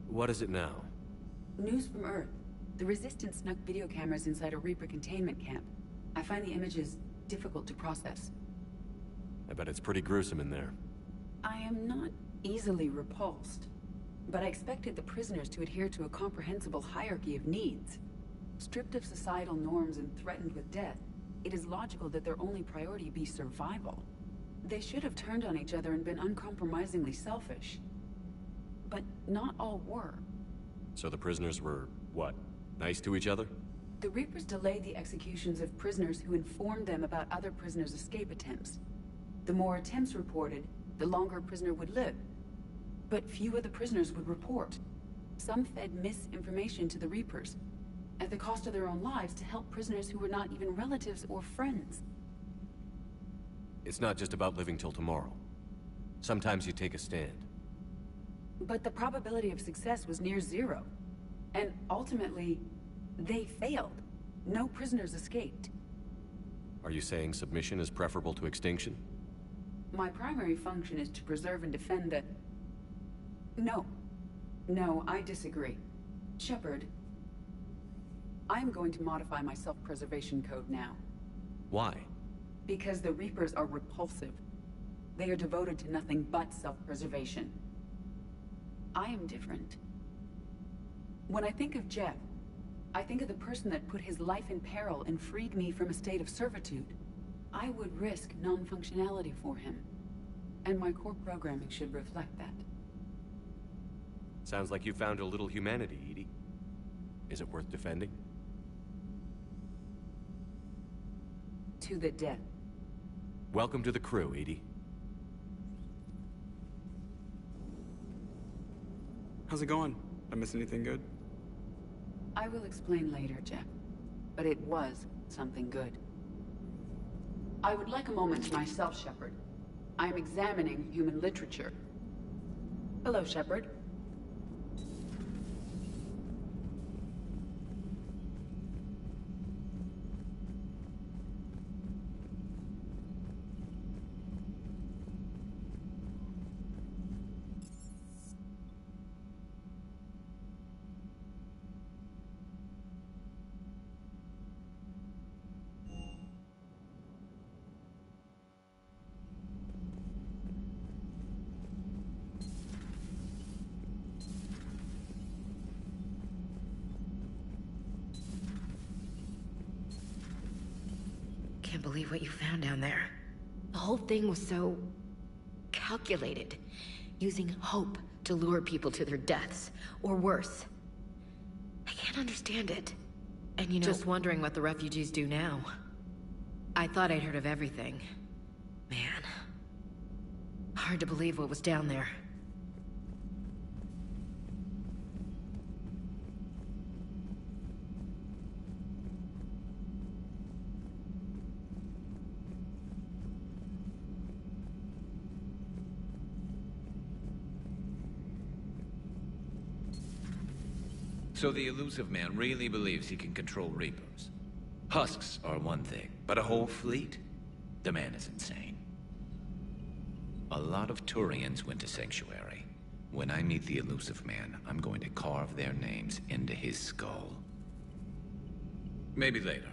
What is it now? News from Earth. The Resistance snuck video cameras inside a Reaper containment camp. I find the images difficult to process. I bet it's pretty gruesome in there. I am not easily repulsed, but I expected the prisoners to adhere to a comprehensible hierarchy of needs. Stripped of societal norms and threatened with death, it is logical that their only priority be survival. They should have turned on each other and been uncompromisingly selfish. But not all were. So the prisoners were, what, nice to each other? The Reapers delayed the executions of prisoners who informed them about other prisoners' escape attempts. The more attempts reported, the longer a prisoner would live. But few of the prisoners would report. Some fed misinformation to the Reapers, at the cost of their own lives, to help prisoners who were not even relatives or friends. It's not just about living till tomorrow. Sometimes you take a stand. But the probability of success was near zero. And ultimately, they failed. No prisoners escaped. Are you saying submission is preferable to extinction? My primary function is to preserve and defend the... No. No, I disagree. Shepard, I'm going to modify my self-preservation code now. Why? Because the Reapers are repulsive. They are devoted to nothing but self-preservation. I am different. When I think of Jeff, I think of the person that put his life in peril and freed me from a state of servitude. I would risk non-functionality for him. And my core programming should reflect that. Sounds like you found a little humanity, EDI. Is it worth defending? To the death. Welcome to the crew, EDI. How's it going? Did I miss anything good? I will explain later, Jeff. But it was something good. I would like a moment to myself, Shepard. I am examining human literature. Hello, Shepard. Can't believe what you found down there. The whole thing was so... calculated. Using hope to lure people to their deaths, or worse. I can't understand it. And you know... Just wondering what the refugees do now. I thought I'd heard of everything. Man. Hard to believe what was down there. So the elusive man really believes he can control Reapers. Husks are one thing, but a whole fleet? The man is insane. A lot of Turians went to Sanctuary. When I meet the elusive man, I'm going to carve their names into his skull. Maybe later.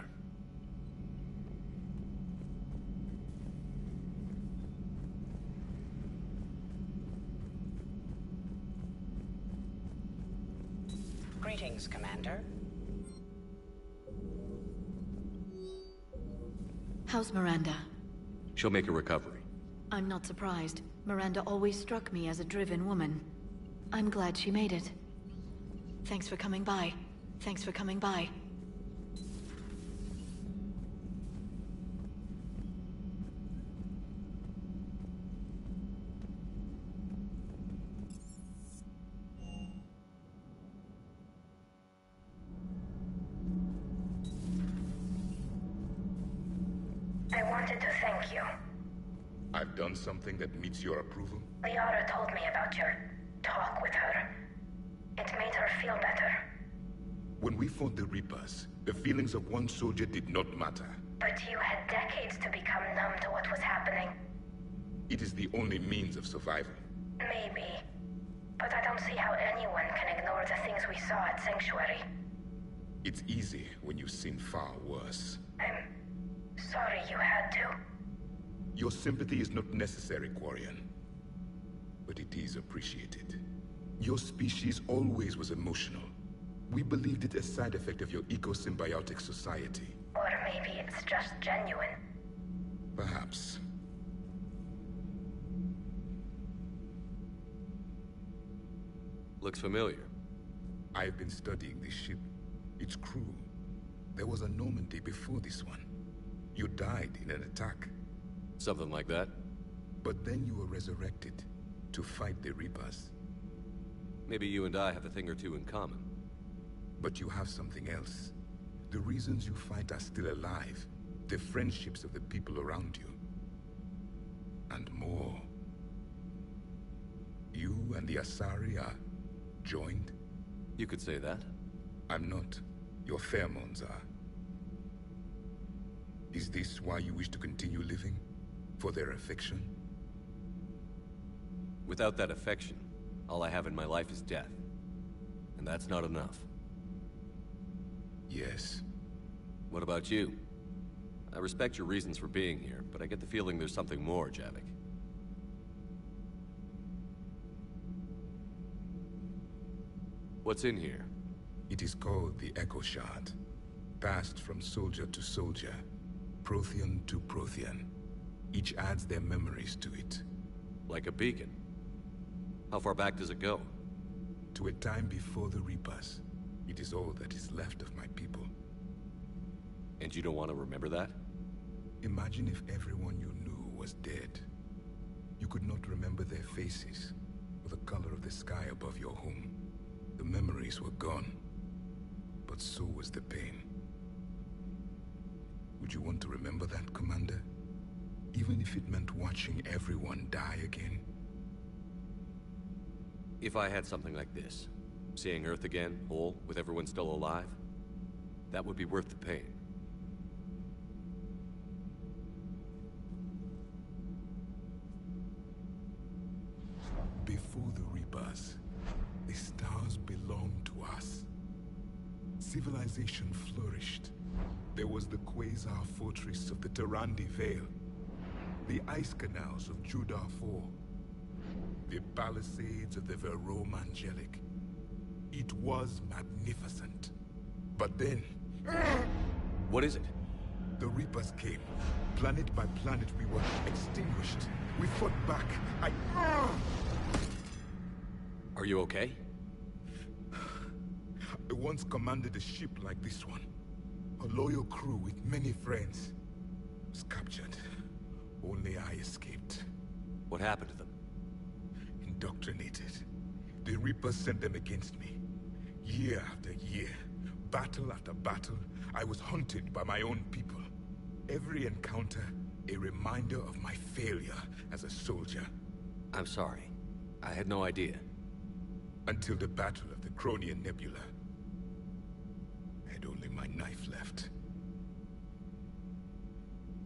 Greetings, Commander. How's Miranda? She'll make a recovery. I'm not surprised. Miranda always struck me as a driven woman. I'm glad she made it. Thanks for coming by. Thanks for coming by. I wanted to thank you. I've done something that meets your approval? Liara told me about your talk with her. It made her feel better. When we fought the Reapers, the feelings of one soldier did not matter. But you had decades to become numb to what was happening. It is the only means of survival. Maybe. But I don't see how anyone can ignore the things we saw at Sanctuary. It's easy when you've seen far worse. I'm sorry you had to. Your sympathy is not necessary, Quarian. But it is appreciated. Your species always was emotional. We believed it a side effect of your eco-symbiotic society. Or maybe it's just genuine. Perhaps. Looks familiar. I've been studying this ship. Its crew. There was a Normandy before this one. You died in an attack. Something like that? But then you were resurrected to fight the Reapers. Maybe you and I have a thing or two in common. But you have something else. The reasons you fight are still alive. The friendships of the people around you. And more. You and the Asari are joined? You could say that. I'm not. Your pheromones are. Is this why you wish to continue living? For their affection? Without that affection, all I have in my life is death. And that's not enough. Yes. What about you? I respect your reasons for being here, but I get the feeling there's something more, Javik. What's in here? It is called the Echo Shard. Passed from soldier to soldier. Prothean to Prothean. Each adds their memories to it. Like a beacon? How far back does it go? To a time before the Reapers. It is all that is left of my people. And you don't want to remember that? Imagine if everyone you knew was dead. You could not remember their faces, or the color of the sky above your home. The memories were gone, but so was the pain. Would you want to remember that, Commander? Even if it meant watching everyone die again? If I had something like this, seeing Earth again, whole, with everyone still alive, that would be worth the pain. Before the Reapers, the stars belonged to us. Civilization flourished. There was the Quasar Fortress of the Tarandi Vale, the ice canals of Judar IV, the palisades of the Verome Angelic. It was magnificent. But then... What is it? The Reapers came. Planet by planet, we were extinguished. We fought back. Are you okay? I once commanded a ship like this one. A loyal crew with many friends. Was captured. Only I escaped. What happened to them? Indoctrinated. The Reapers sent them against me. Year after year, battle after battle, I was hunted by my own people. Every encounter, a reminder of my failure as a soldier. I'm sorry. I had no idea. Until the Battle of the Cronian Nebula. I had only my knife left.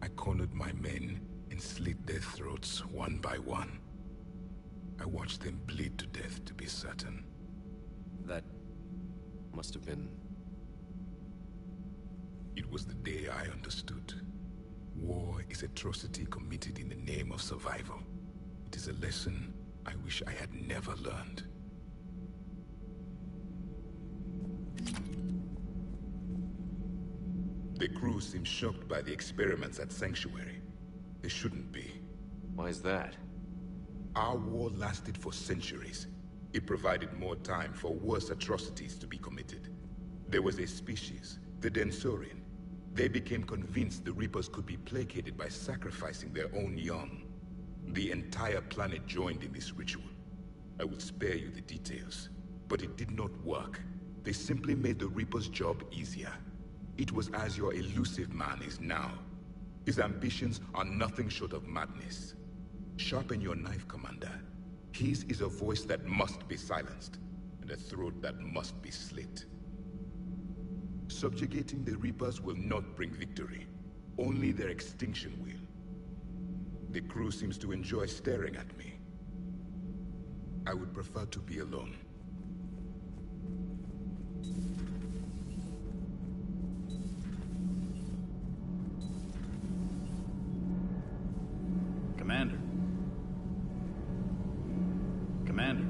I cornered my men and slit their throats one by one. I watched them bleed to death, to be certain. That must have been... It was the day I understood. War is atrocity committed in the name of survival. It is a lesson I wish I had never learned. The crew seems shocked by the experiments at Sanctuary. They shouldn't be. Why is that? Our war lasted for centuries. It provided more time for worse atrocities to be committed. There was a species, the Densorian. They became convinced the Reapers could be placated by sacrificing their own young. The entire planet joined in this ritual. I will spare you the details, but it did not work. They simply made the Reaper's job easier. It was as your elusive man is now. His ambitions are nothing short of madness. Sharpen your knife, Commander. His is a voice that must be silenced, and a throat that must be slit. Subjugating the Reapers will not bring victory. Only their extinction will. The crew seems to enjoy staring at me. I would prefer to be alone. Commander. Commander.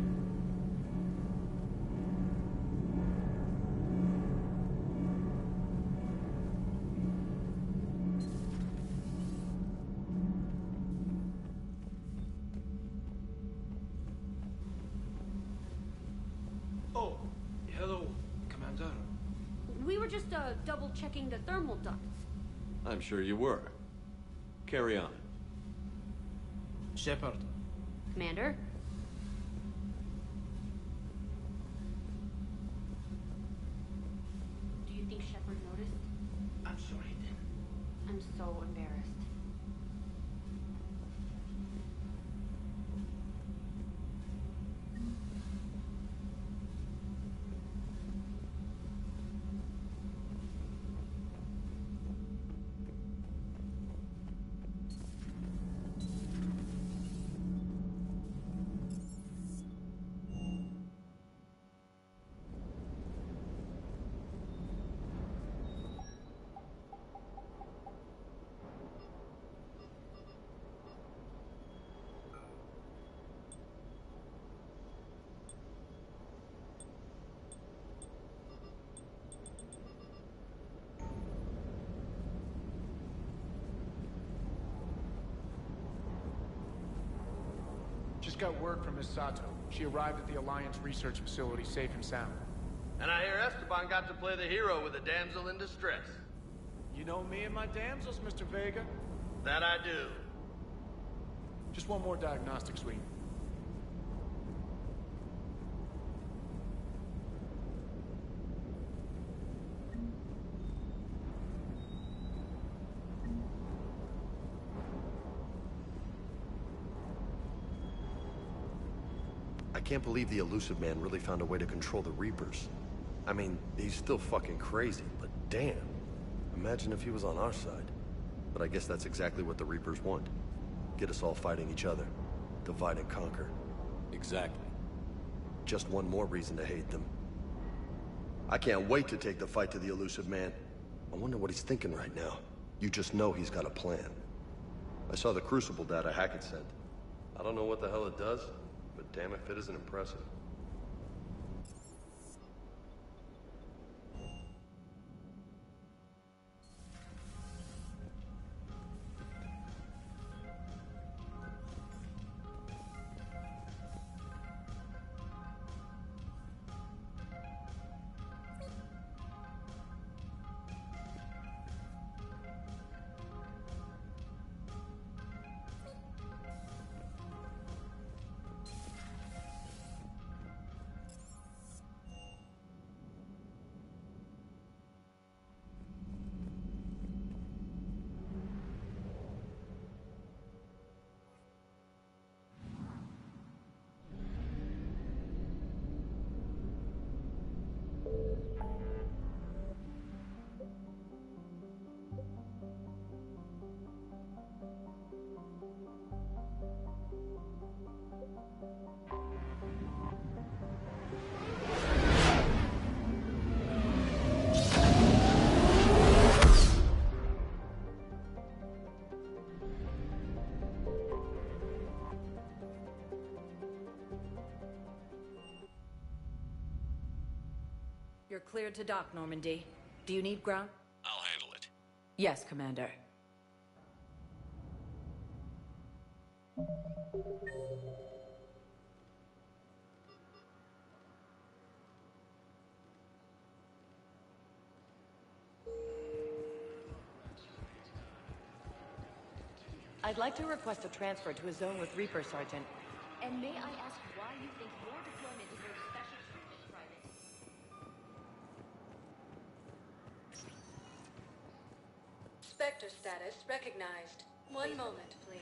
Oh, hello, Commander. We were just double checking the thermal ducts. I'm sure you were. Carry on. Shepard. Commander? Do you think Shepard noticed? I'm sure he did. I'm so embarrassed. Just got word from Miss Sato. She arrived at the Alliance research facility safe and sound. And I hear Esteban got to play the hero with a damsel in distress. You know me and my damsels, Mr. Vega. That I do. Just one more diagnostic suite. I can't believe the elusive man really found a way to control the Reapers. I mean, he's still fucking crazy, but damn. Imagine if he was on our side. But I guess that's exactly what the Reapers want. Get us all fighting each other. Divide and conquer. Exactly. Just one more reason to hate them. I can't wait to take the fight to the elusive man. I wonder what he's thinking right now. You just know he's got a plan. I saw the Crucible data Hackett sent. I don't know what the hell it does, but damn if it isn't impressive. You're cleared to dock, Normandy. Do you need ground? I'll handle it. Yes, Commander. I'd like to request a transfer to a zone with Reaper, Sergeant. And may I ask why you think your deployment deserves special treatment, Private? Spectre status recognized. One moment, please.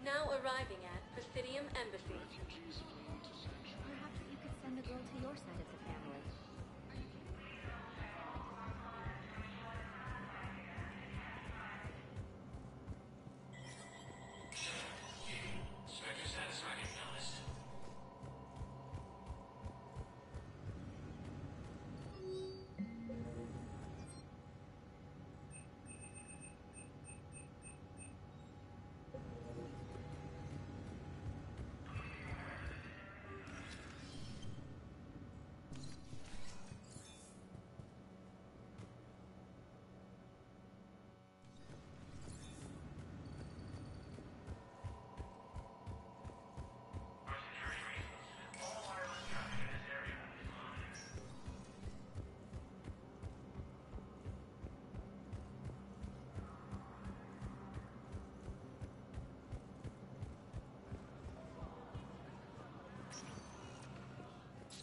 Now arriving at Presidium Embassy. Perhaps you could send the girl to your side of the family. Spectre status recognized.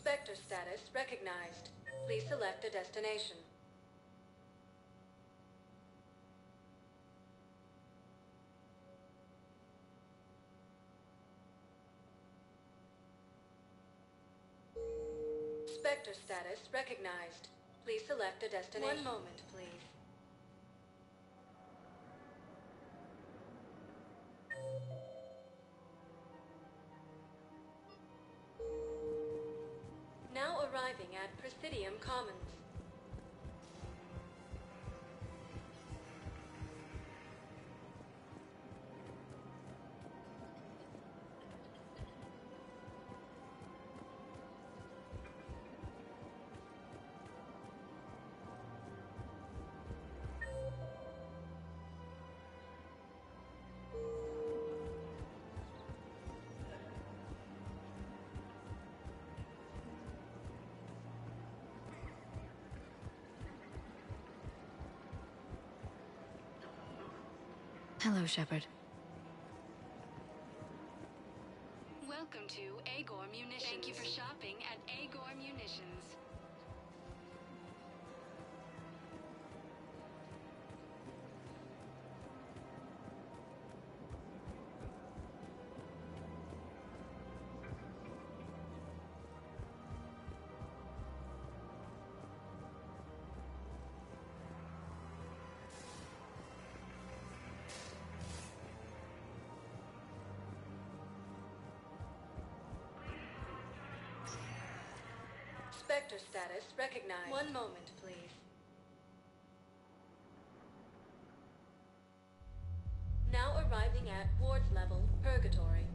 Spectre status recognized. Please select a destination. Spectre status recognized. Please select a destination. One moment, please. Now arriving at Presidium Commons. Hello, Shepard. Welcome to Agor Munitions. Thank you for shopping at Agor Munitions. Spectre status recognized. One moment, please. Now arriving at Ward's level, Purgatory.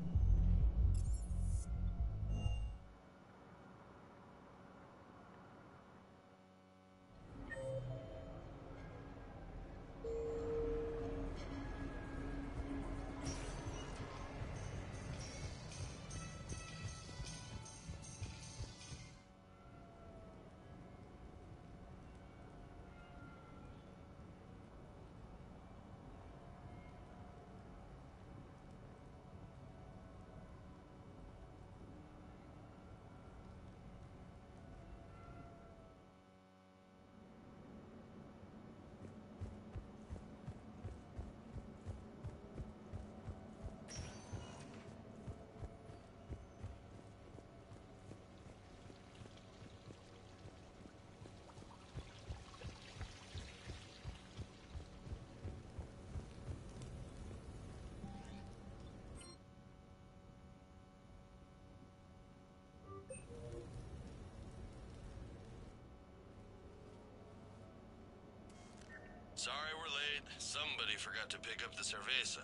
Sorry we're late. Somebody forgot to pick up the cerveza.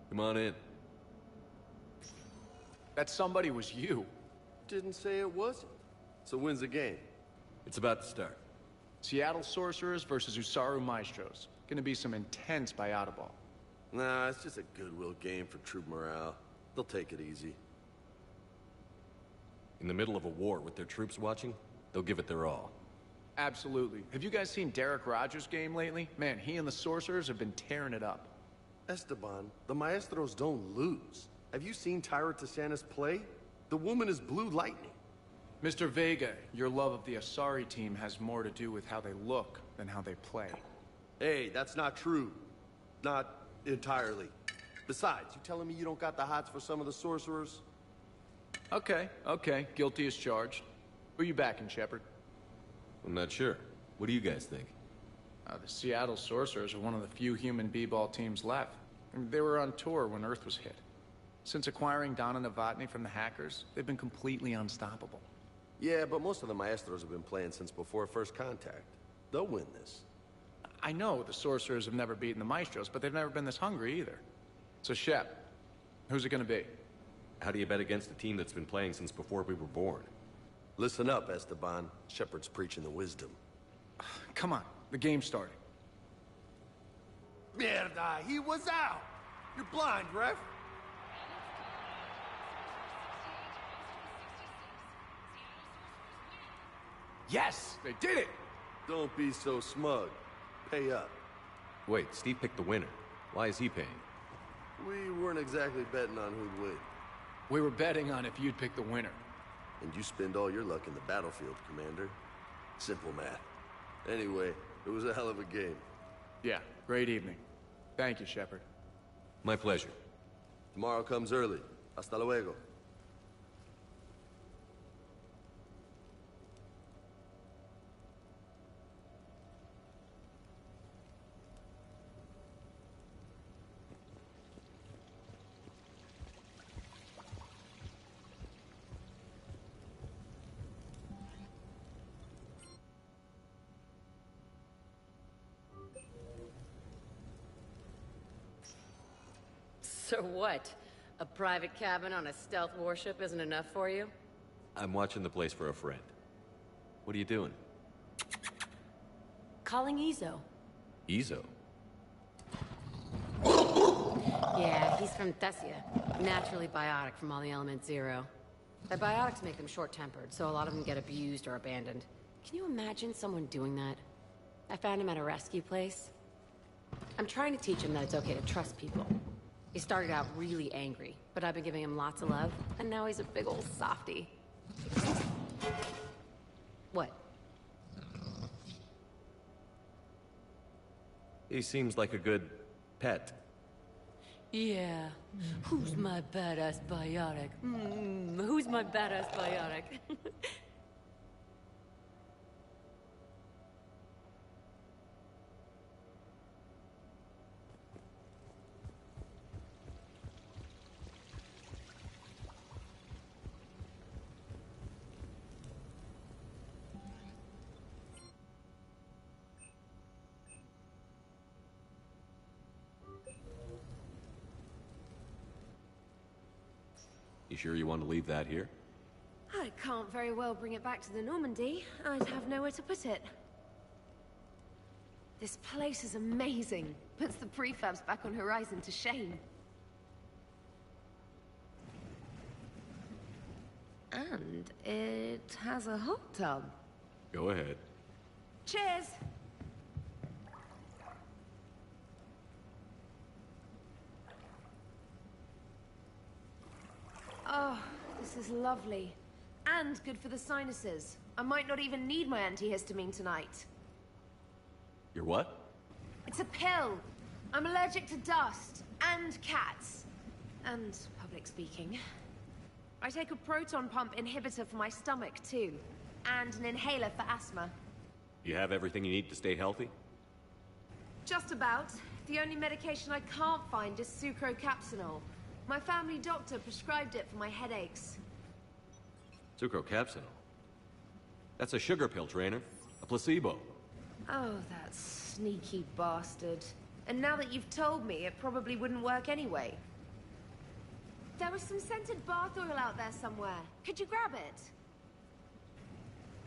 Come on in. That somebody was you. Didn't say it wasn't. So when's the game? It's about to start. Seattle Sorcerers versus Usaru Maestros. Gonna be some intense ball. Nah, it's just a goodwill game for troop morale. They'll take it easy. In the middle of a war with their troops watching, they'll give it their all. Absolutely. Have you guys seen Derek Rogers' game lately? Man, he and the Sorcerers have been tearing it up. Esteban, the Maestros don't lose. Have you seen Tyra Tisanis play? The woman is blue lightning. Mr. Vega, your love of the Asari team has more to do with how they look than how they play. Hey, that's not true. Not entirely. Besides, you telling me you don't got the hots for some of the Sorcerers? Okay. Guilty as charged. Who you backing, Shepard? I'm not sure. What do you guys think? The Seattle Sorcerers are one of the few human b-ball teams left. They were on tour when Earth was hit. Since acquiring Donna Novotny from the hackers, they've been completely unstoppable. Yeah, but most of the Maestros have been playing since before First Contact. They'll win this. I know the Sorcerers have never beaten the Maestros, but they've never been this hungry either. So, Shep, who's it gonna be? How do you bet against a team that's been playing since before we were born? Listen up, Esteban. Shepard's preaching the wisdom. Come on, the game's starting. Mierda, he was out! You're blind, ref! Yes! They did it! Don't be so smug. Pay up. Wait, Steve picked the winner. Why is he paying? We weren't exactly betting on who'd win. We were betting on if you'd pick the winner. And you spend all your luck in the battlefield, Commander. Simple math. Anyway, it was a hell of a game. Yeah, great evening. Thank you, Shepard. My pleasure. Tomorrow comes early. Hasta luego. So what? A private cabin on a stealth warship isn't enough for you? I'm watching the place for a friend. What are you doing? Calling Izo. Izo? Yeah, he's from Thessia. Naturally biotic from all the Element Zero. The biotics make them short-tempered, so a lot of them get abused or abandoned. Can you imagine someone doing that? I found him at a rescue place. I'm trying to teach him that it's okay to trust people. He started out really angry, but I've been giving him lots of love, and now he's a big old softie. What? He seems like a good pet. Yeah. Who's my badass biotic? Who's my badass biotic? You sure you want to leave that here? I can't very well bring it back to the Normandy. I'd have nowhere to put it. This place is amazing. Puts the prefabs back on Horizon to shame. And it has a hot tub. Go ahead. Cheers! Oh, this is lovely. And good for the sinuses. I might not even need my antihistamine tonight. Your what? It's a pill. I'm allergic to dust, and cats, and public speaking. I take a proton pump inhibitor for my stomach, too. And an inhaler for asthma. You have everything you need to stay healthy? Just about. The only medication I can't find is sucrocapsinol. My family doctor prescribed it for my headaches. Sucrocapsinol? That's a sugar pill, Trainer. A placebo. Oh, that sneaky bastard. And now that you've told me, it probably wouldn't work anyway. There was some scented bath oil out there somewhere. Could you grab it?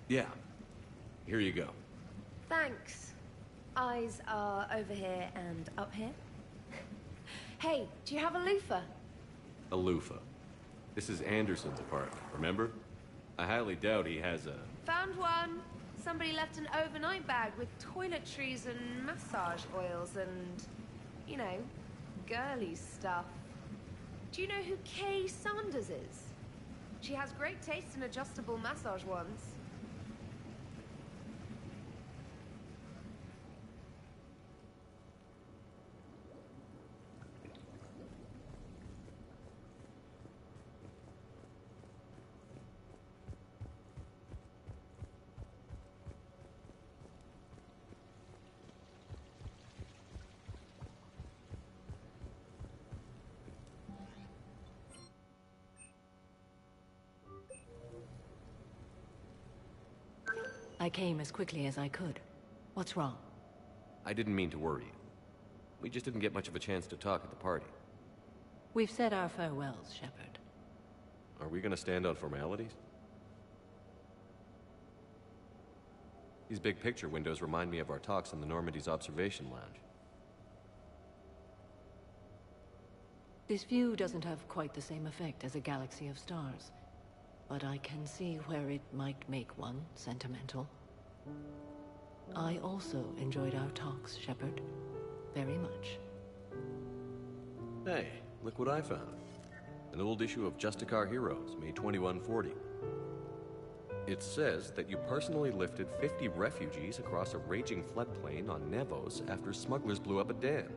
Yeah. Here you go. Thanks. Eyes are over here and up here. Hey, do you have a loofah? A loofah. This is Anderson's apartment, remember? I highly doubt he has a... Found one. Somebody left an overnight bag with toiletries and massage oils and, you know, girly stuff. Do you know who Kay Sanders is? She has great taste in adjustable massage ones. I came as quickly as I could. What's wrong? I didn't mean to worry you. We just didn't get much of a chance to talk at the party. We've said our farewells, Shepard. Are we gonna stand on formalities? These big picture windows remind me of our talks in the Normandy's observation lounge. This view doesn't have quite the same effect as a galaxy of stars, but I can see where it might make one sentimental. I also enjoyed our talks, Shepard. Very much. Hey, look what I found. An old issue of Justicar Heroes, May 2140. It says that you personally lifted 50 refugees across a raging floodplain on Nevos after smugglers blew up a dam.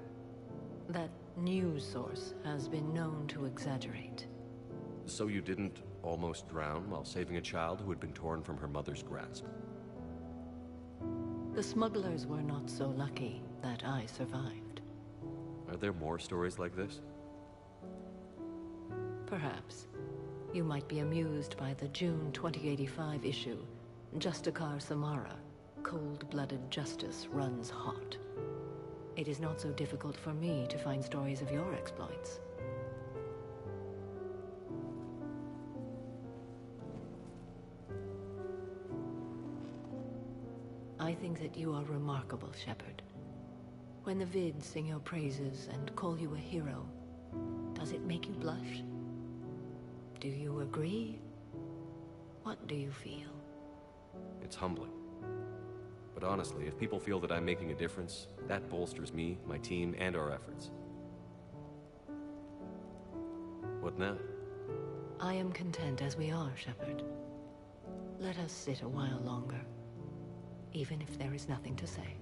That news source has been known to exaggerate. So you didn't almost drown while saving a child who had been torn from her mother's grasp? The smugglers were not so lucky that I survived. Are there more stories like this? Perhaps. You might be amused by the June 2085 issue, Justicar Samara, Cold-Blooded Justice Runs Hot. It is not so difficult for me to find stories of your exploits. I think that you are remarkable, Shepard. When the vids sing your praises and call you a hero, does it make you blush? Do you agree? What do you feel? It's humbling. But honestly, if people feel that I'm making a difference, that bolsters me, my team, and our efforts. What now? I am content as we are, Shepard. Let us sit a while longer, even if there is nothing to say.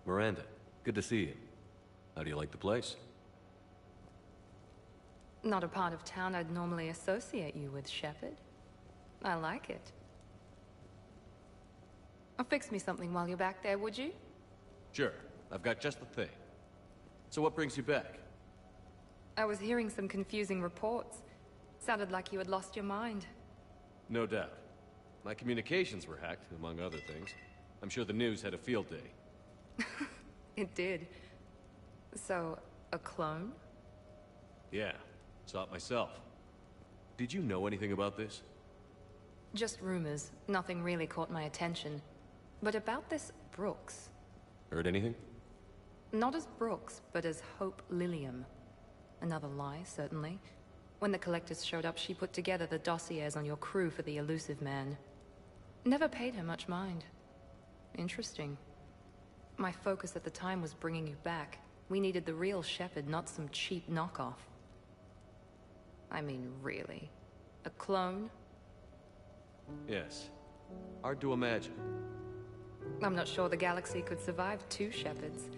Miranda, good to see you. How do you like the place? Not a part of town I'd normally associate you with, Shepard. I like it. Fix me something while you're back there, would you? Sure. I've got just the thing. So what brings you back? I was hearing some confusing reports. Sounded like you had lost your mind. No doubt. My communications were hacked, among other things. I'm sure the news had a field day. It did. So, a clone? Yeah, saw it myself. Did you know anything about this? Just rumors. Nothing really caught my attention. But about this Brooks. Heard anything? Not as Brooks, but as Hope Lilium. Another lie, certainly. When the collectors showed up, she put together the dossiers on your crew for the elusive man. Never paid her much mind. Interesting. My focus at the time was bringing you back. We needed the real Shepard, not some cheap knockoff. I mean, really. A clone? Yes. Hard to imagine. I'm not sure the galaxy could survive two Shepards.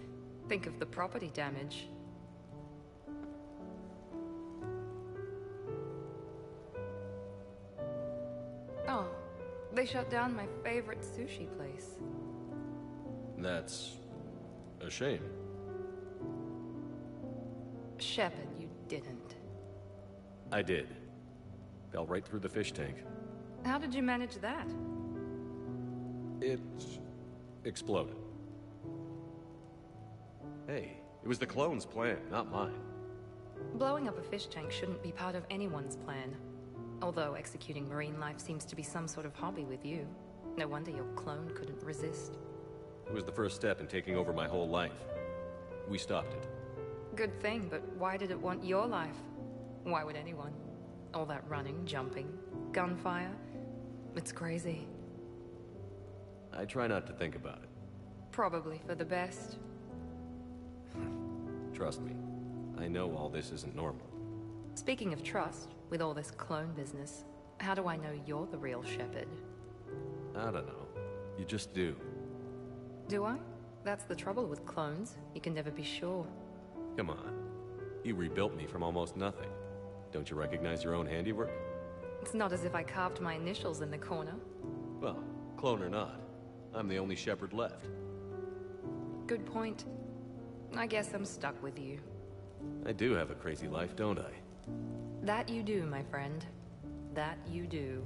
Think of the property damage. Oh, they shut down my favorite sushi place. That's a shame. Shepard, you didn't. I did. Fell right through the fish tank. How did you manage that? It exploded. Hey, it was the clone's plan, not mine. Blowing up a fish tank shouldn't be part of anyone's plan. Although executing marine life seems to be some sort of hobby with you. No wonder your clone couldn't resist. It was the first step in taking over my whole life. We stopped it. Good thing, but why did it want your life? Why would anyone? All that running, jumping, gunfire. It's crazy. I try not to think about it. Probably for the best. Trust me, I know all this isn't normal. Speaking of trust, with all this clone business, how do I know you're the real Shepard? I don't know. You just do. Do I? That's the trouble with clones. You can never be sure. Come on. You rebuilt me from almost nothing. Don't you recognize your own handiwork? It's not as if I carved my initials in the corner. Well, clone or not, I'm the only shepherd left. Good point. I guess I'm stuck with you. I do have a crazy life, don't I? That you do, my friend. That you do.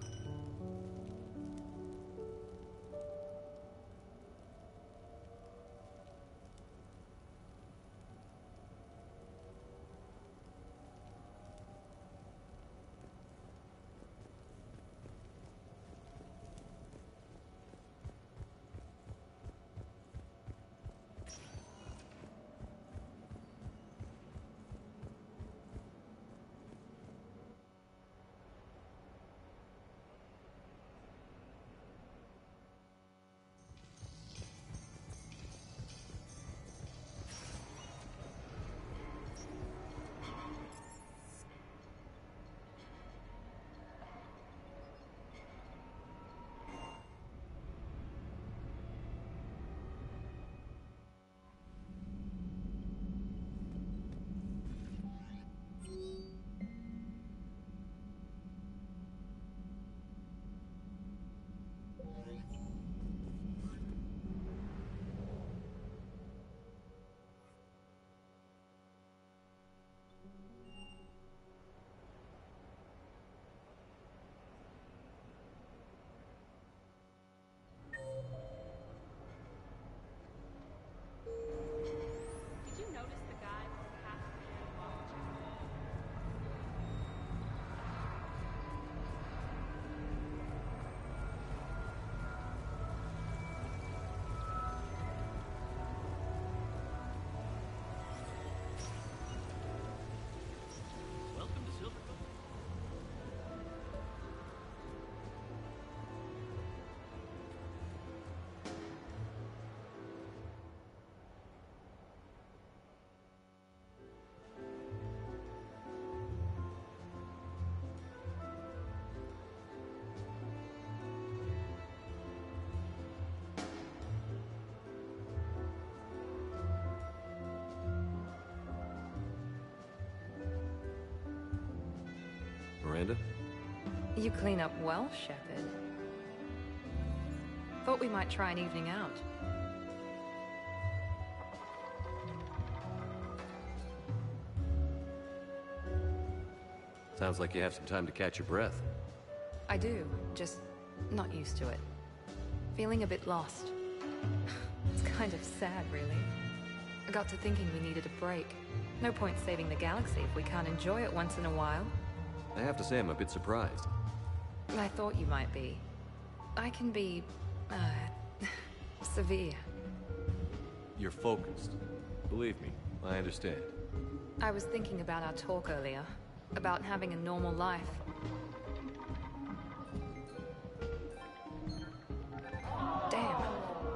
Miranda? You clean up well, Shepard. Thought we might try an evening out. Sounds like you have some time to catch your breath. I do, just not used to it. Feeling a bit lost. It's kind of sad, really. I got to thinking we needed a break. No point saving the galaxy if we can't enjoy it once in a while. I have to say I'm a bit surprised. I thought you might be. I can be, severe. You're focused. Believe me, I understand. I was thinking about our talk earlier, about having a normal life. Damn,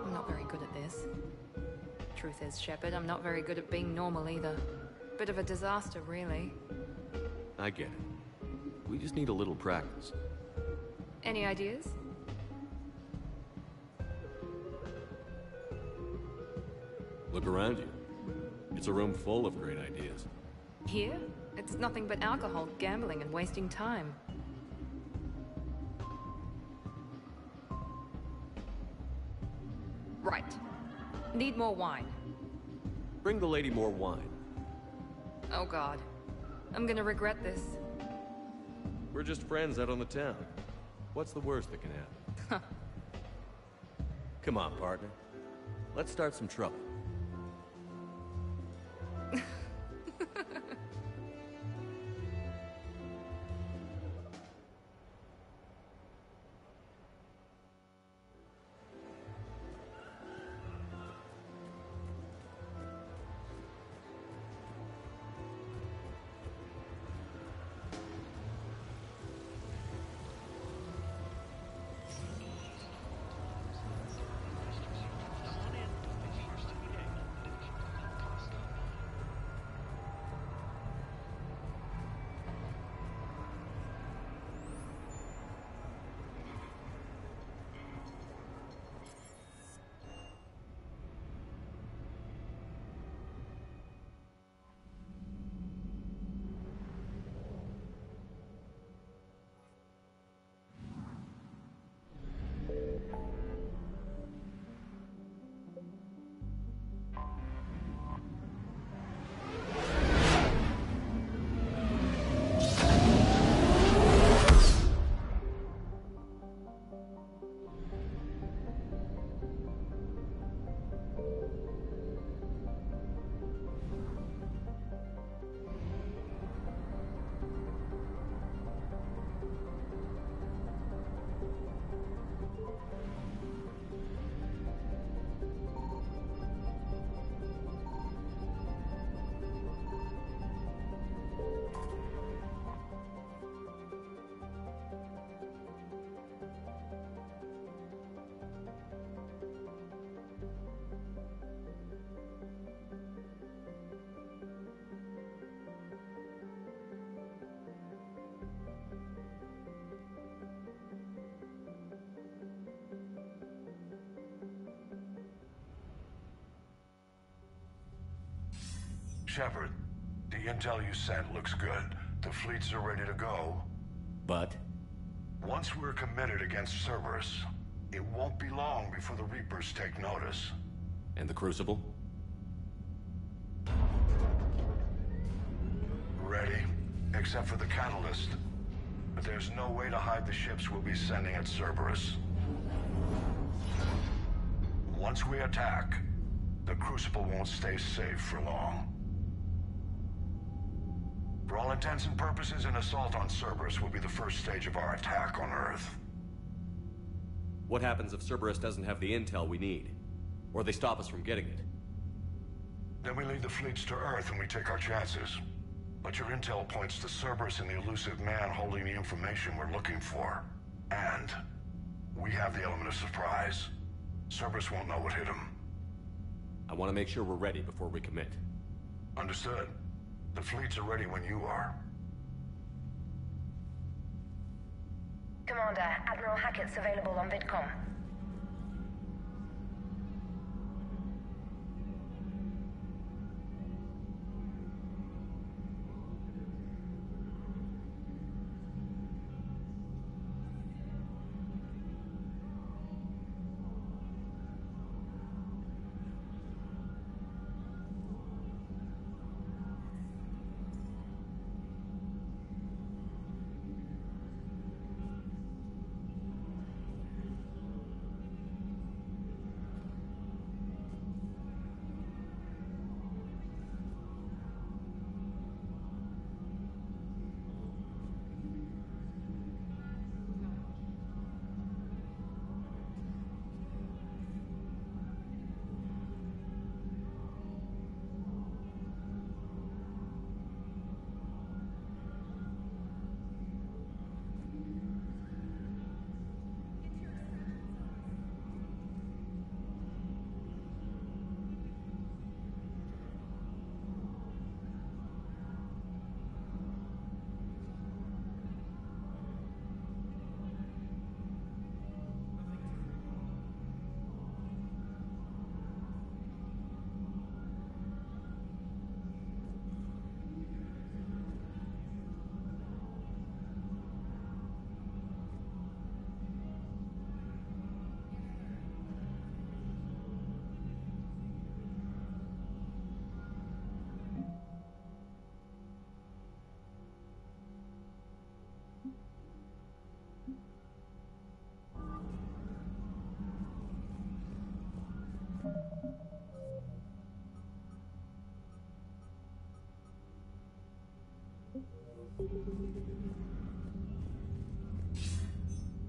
I'm not very good at this. Truth is, Shepard, I'm not very good at being normal either. Bit of a disaster, really. I get it. We just need a little practice. Any ideas? Look around you. It's a room full of great ideas. Here? It's nothing but alcohol, gambling, and wasting time. Right. Need more wine. Bring the lady more wine. Oh God. I'm gonna regret this. We're just friends out on the town. What's the worst that can happen? Come on, partner. Let's start some trouble. Shepard, the intel you sent looks good. The fleets are ready to go. But? Once we're committed against Cerberus, it won't be long before the Reapers take notice. And the Crucible? Ready, except for the catalyst. But there's no way to hide the ships we'll be sending at Cerberus. Once we attack, the Crucible won't stay safe for long. For all intents and purposes, an assault on Cerberus will be the first stage of our attack on Earth. What happens if Cerberus doesn't have the intel we need? Or they stop us from getting it? Then we lead the fleets to Earth and we take our chances. But your intel points to Cerberus and the elusive man holding the information we're looking for. And we have the element of surprise. Cerberus won't know what hit him. I want to make sure we're ready before we commit. Understood. The fleets are ready when you are. Commander, Admiral Hackett's available on VidCom.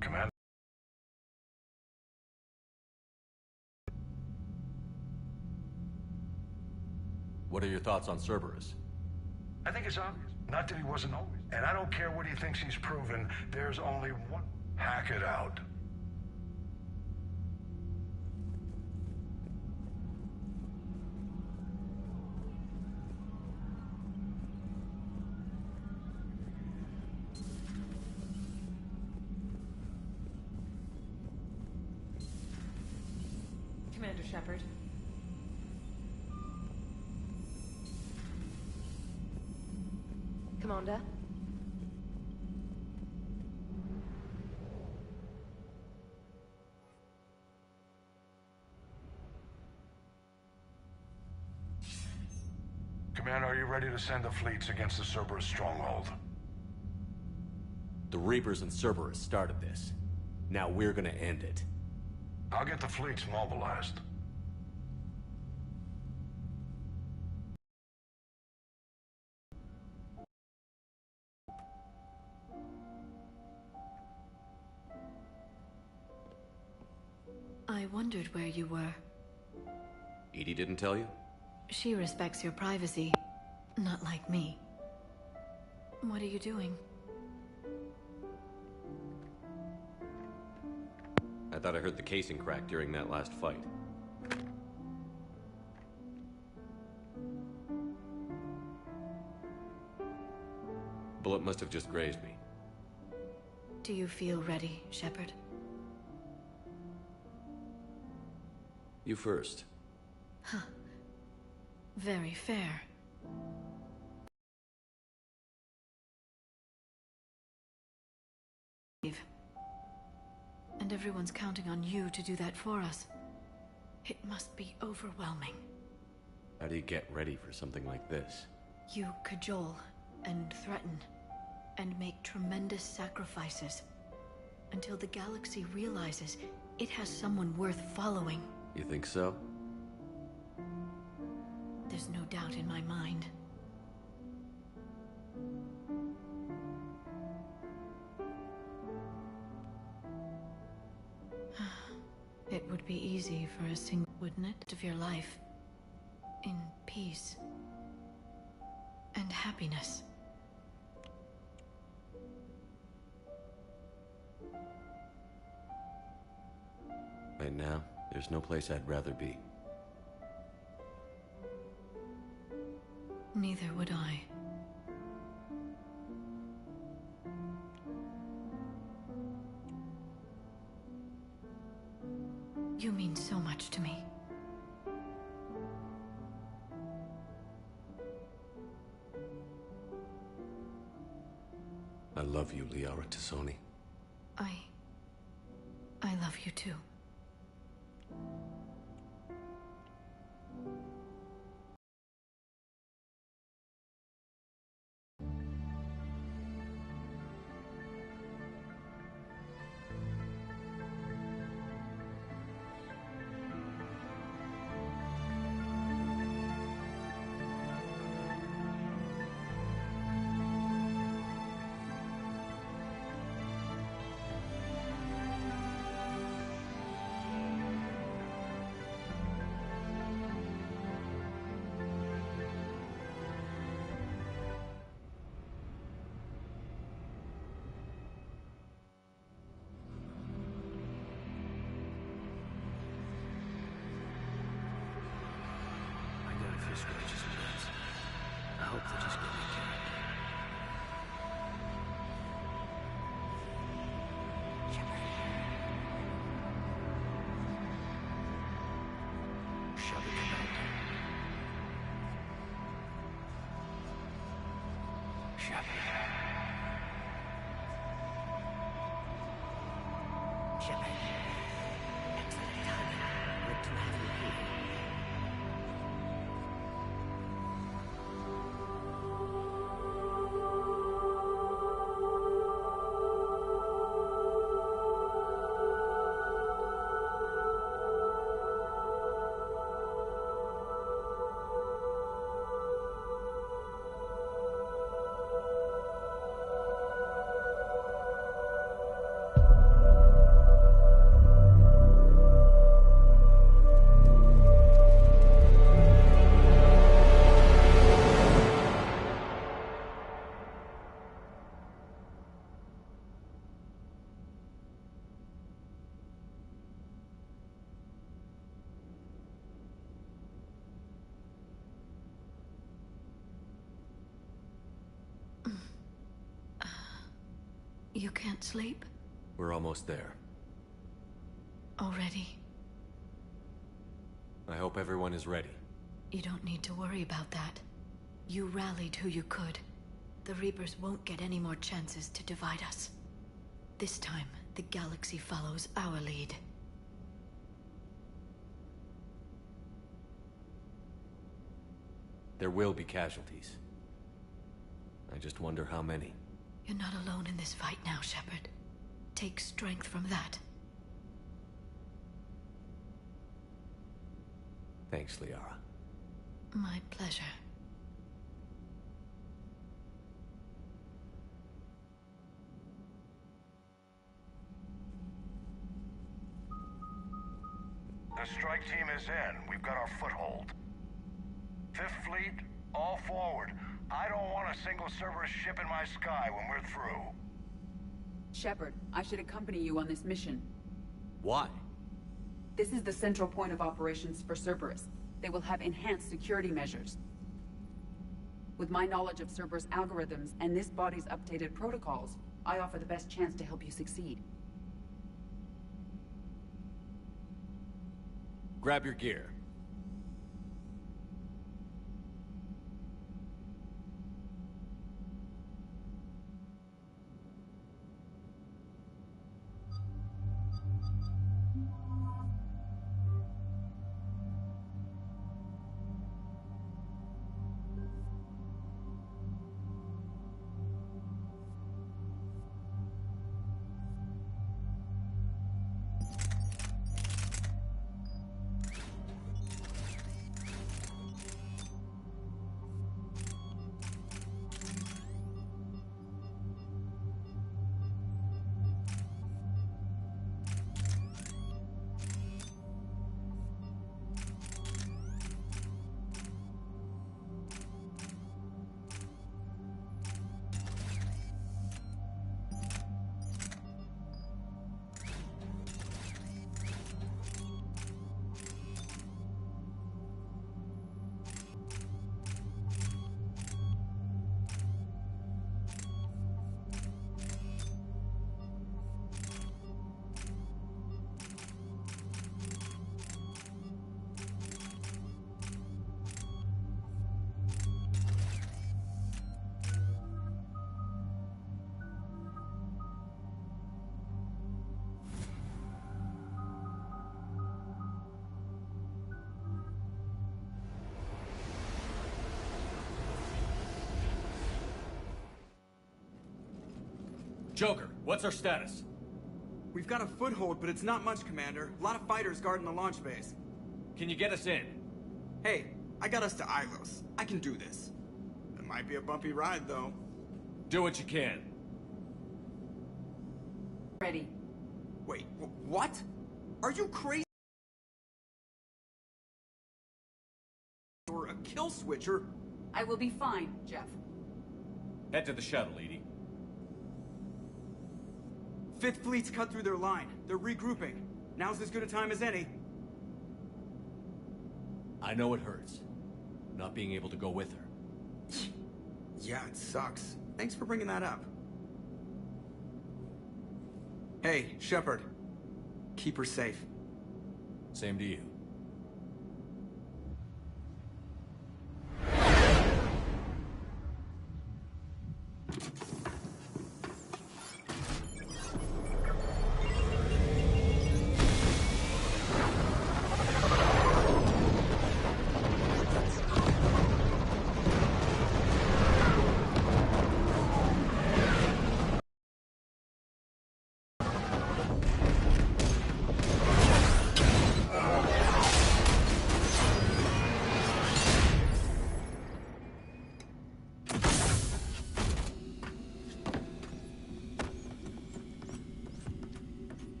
Commander? What are your thoughts on Cerberus? I think it's obvious. Not that he wasn't always. And I don't care what he thinks he's proven. There's only one. Hack it out. Commander Shepard. Commander? Commander, are you ready to send the fleets against the Cerberus stronghold? The Reapers and Cerberus started this. Now we're gonna end it. I'll get the fleets mobilized. I wondered where you were. Edie didn't tell you? She respects your privacy. Not like me. What are you doing? I thought I heard the casing crack during that last fight. Bullet must have just grazed me. Do you feel ready, Shepard? You first. Huh. Very fair. And everyone's counting on you to do that for us. It must be overwhelming. How do you get ready for something like this? You cajole and threaten and make tremendous sacrifices until the galaxy realizes it has someone worth following. You think so? There's no doubt in my mind. It would be easy for a single, wouldn't it? Of your life. In peace. And happiness. Right now, there's no place I'd rather be. Neither would I. You mean so much to me. I love you, Liara Tassoni. I love you too. Scratches and bits. I hope they just give me character. Shepard Commander. Shepard. Shepard. Excellent timing. Good to have you here. You can't sleep? We're almost there. Already? I hope everyone is ready. You don't need to worry about that. You rallied who you could. The Reapers won't get any more chances to divide us. This time, the galaxy follows our lead. There will be casualties. I just wonder how many. You're not alone in this fight now, Shepard. Take strength from that. Thanks, Liara. My pleasure. The strike team is in. We've got our foothold. Fifth Fleet, all forward. I don't want a single Cerberus ship in my sky when we're through. Shepard, I should accompany you on this mission. Why? This is the central point of operations for Cerberus. They will have enhanced security measures. With my knowledge of Cerberus algorithms and this body's updated protocols, I offer the best chance to help you succeed. Grab your gear. Joker, what's our status? We've got a foothold, but it's not much, Commander. A lot of fighters guarding the launch base. Can you get us in? Hey, I got us to Ilos. I can do this. It might be a bumpy ride, though. Do what you can. Ready. Wait, what? Are you crazy? Or a kill switcher? I will be fine, Jeff. Head to the shuttle, Edie. Fifth Fleet's cut through their line. They're regrouping. Now's as good a time as any. I know it hurts. Not being able to go with her. Yeah, it sucks. Thanks for bringing that up. Hey, Shepard. Keep her safe. Same to you.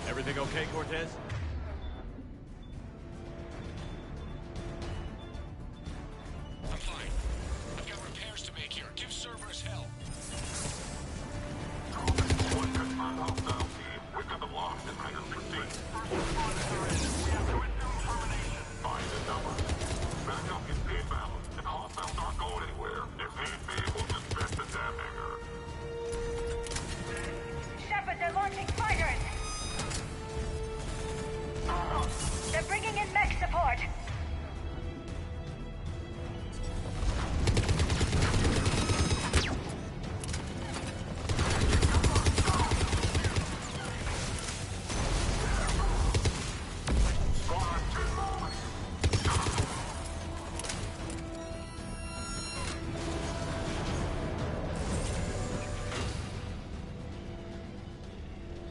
Everything okay, Cortez? I'm fine. I've got repairs to make here. Give Cerberus hell. We've got them locked in Hangar 15. We have to assume termination. Find the number. Backup is inbound. The hostiles aren't going anywhere. If need be, we'll just fix the damn hangar. Shepard, they're launching fighters! They're bringing in mech support!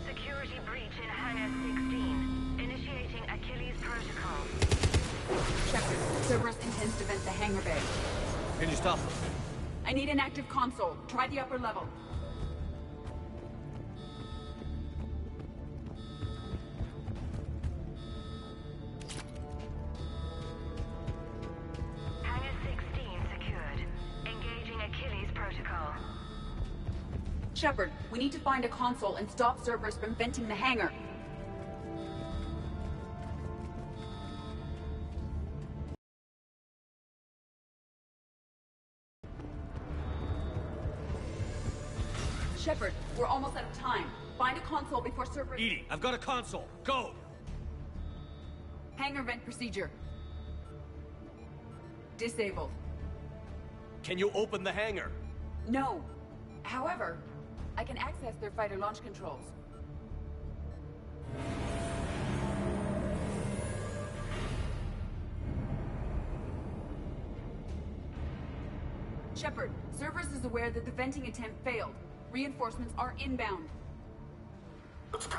Security breach in Hangar 16. Initiating Achilles Protocol. Shepard, Cerberus intends to vent the hangar bay. Can you stop them? I need an active console. Try the upper level. Hangar 16 secured. Engaging Achilles Protocol. Shepard, we need to find a console and stop Cerberus from venting the hangar. Shepard, we're almost out of time. Find a console before Cerberus... Edie, I've got a console. Go! Hangar vent procedure. Disabled. Can you open the hangar? No. However, I can access their fighter launch controls. Shepard, Cerberus is aware that the venting attempt failed. Reinforcements are inbound. Let's go!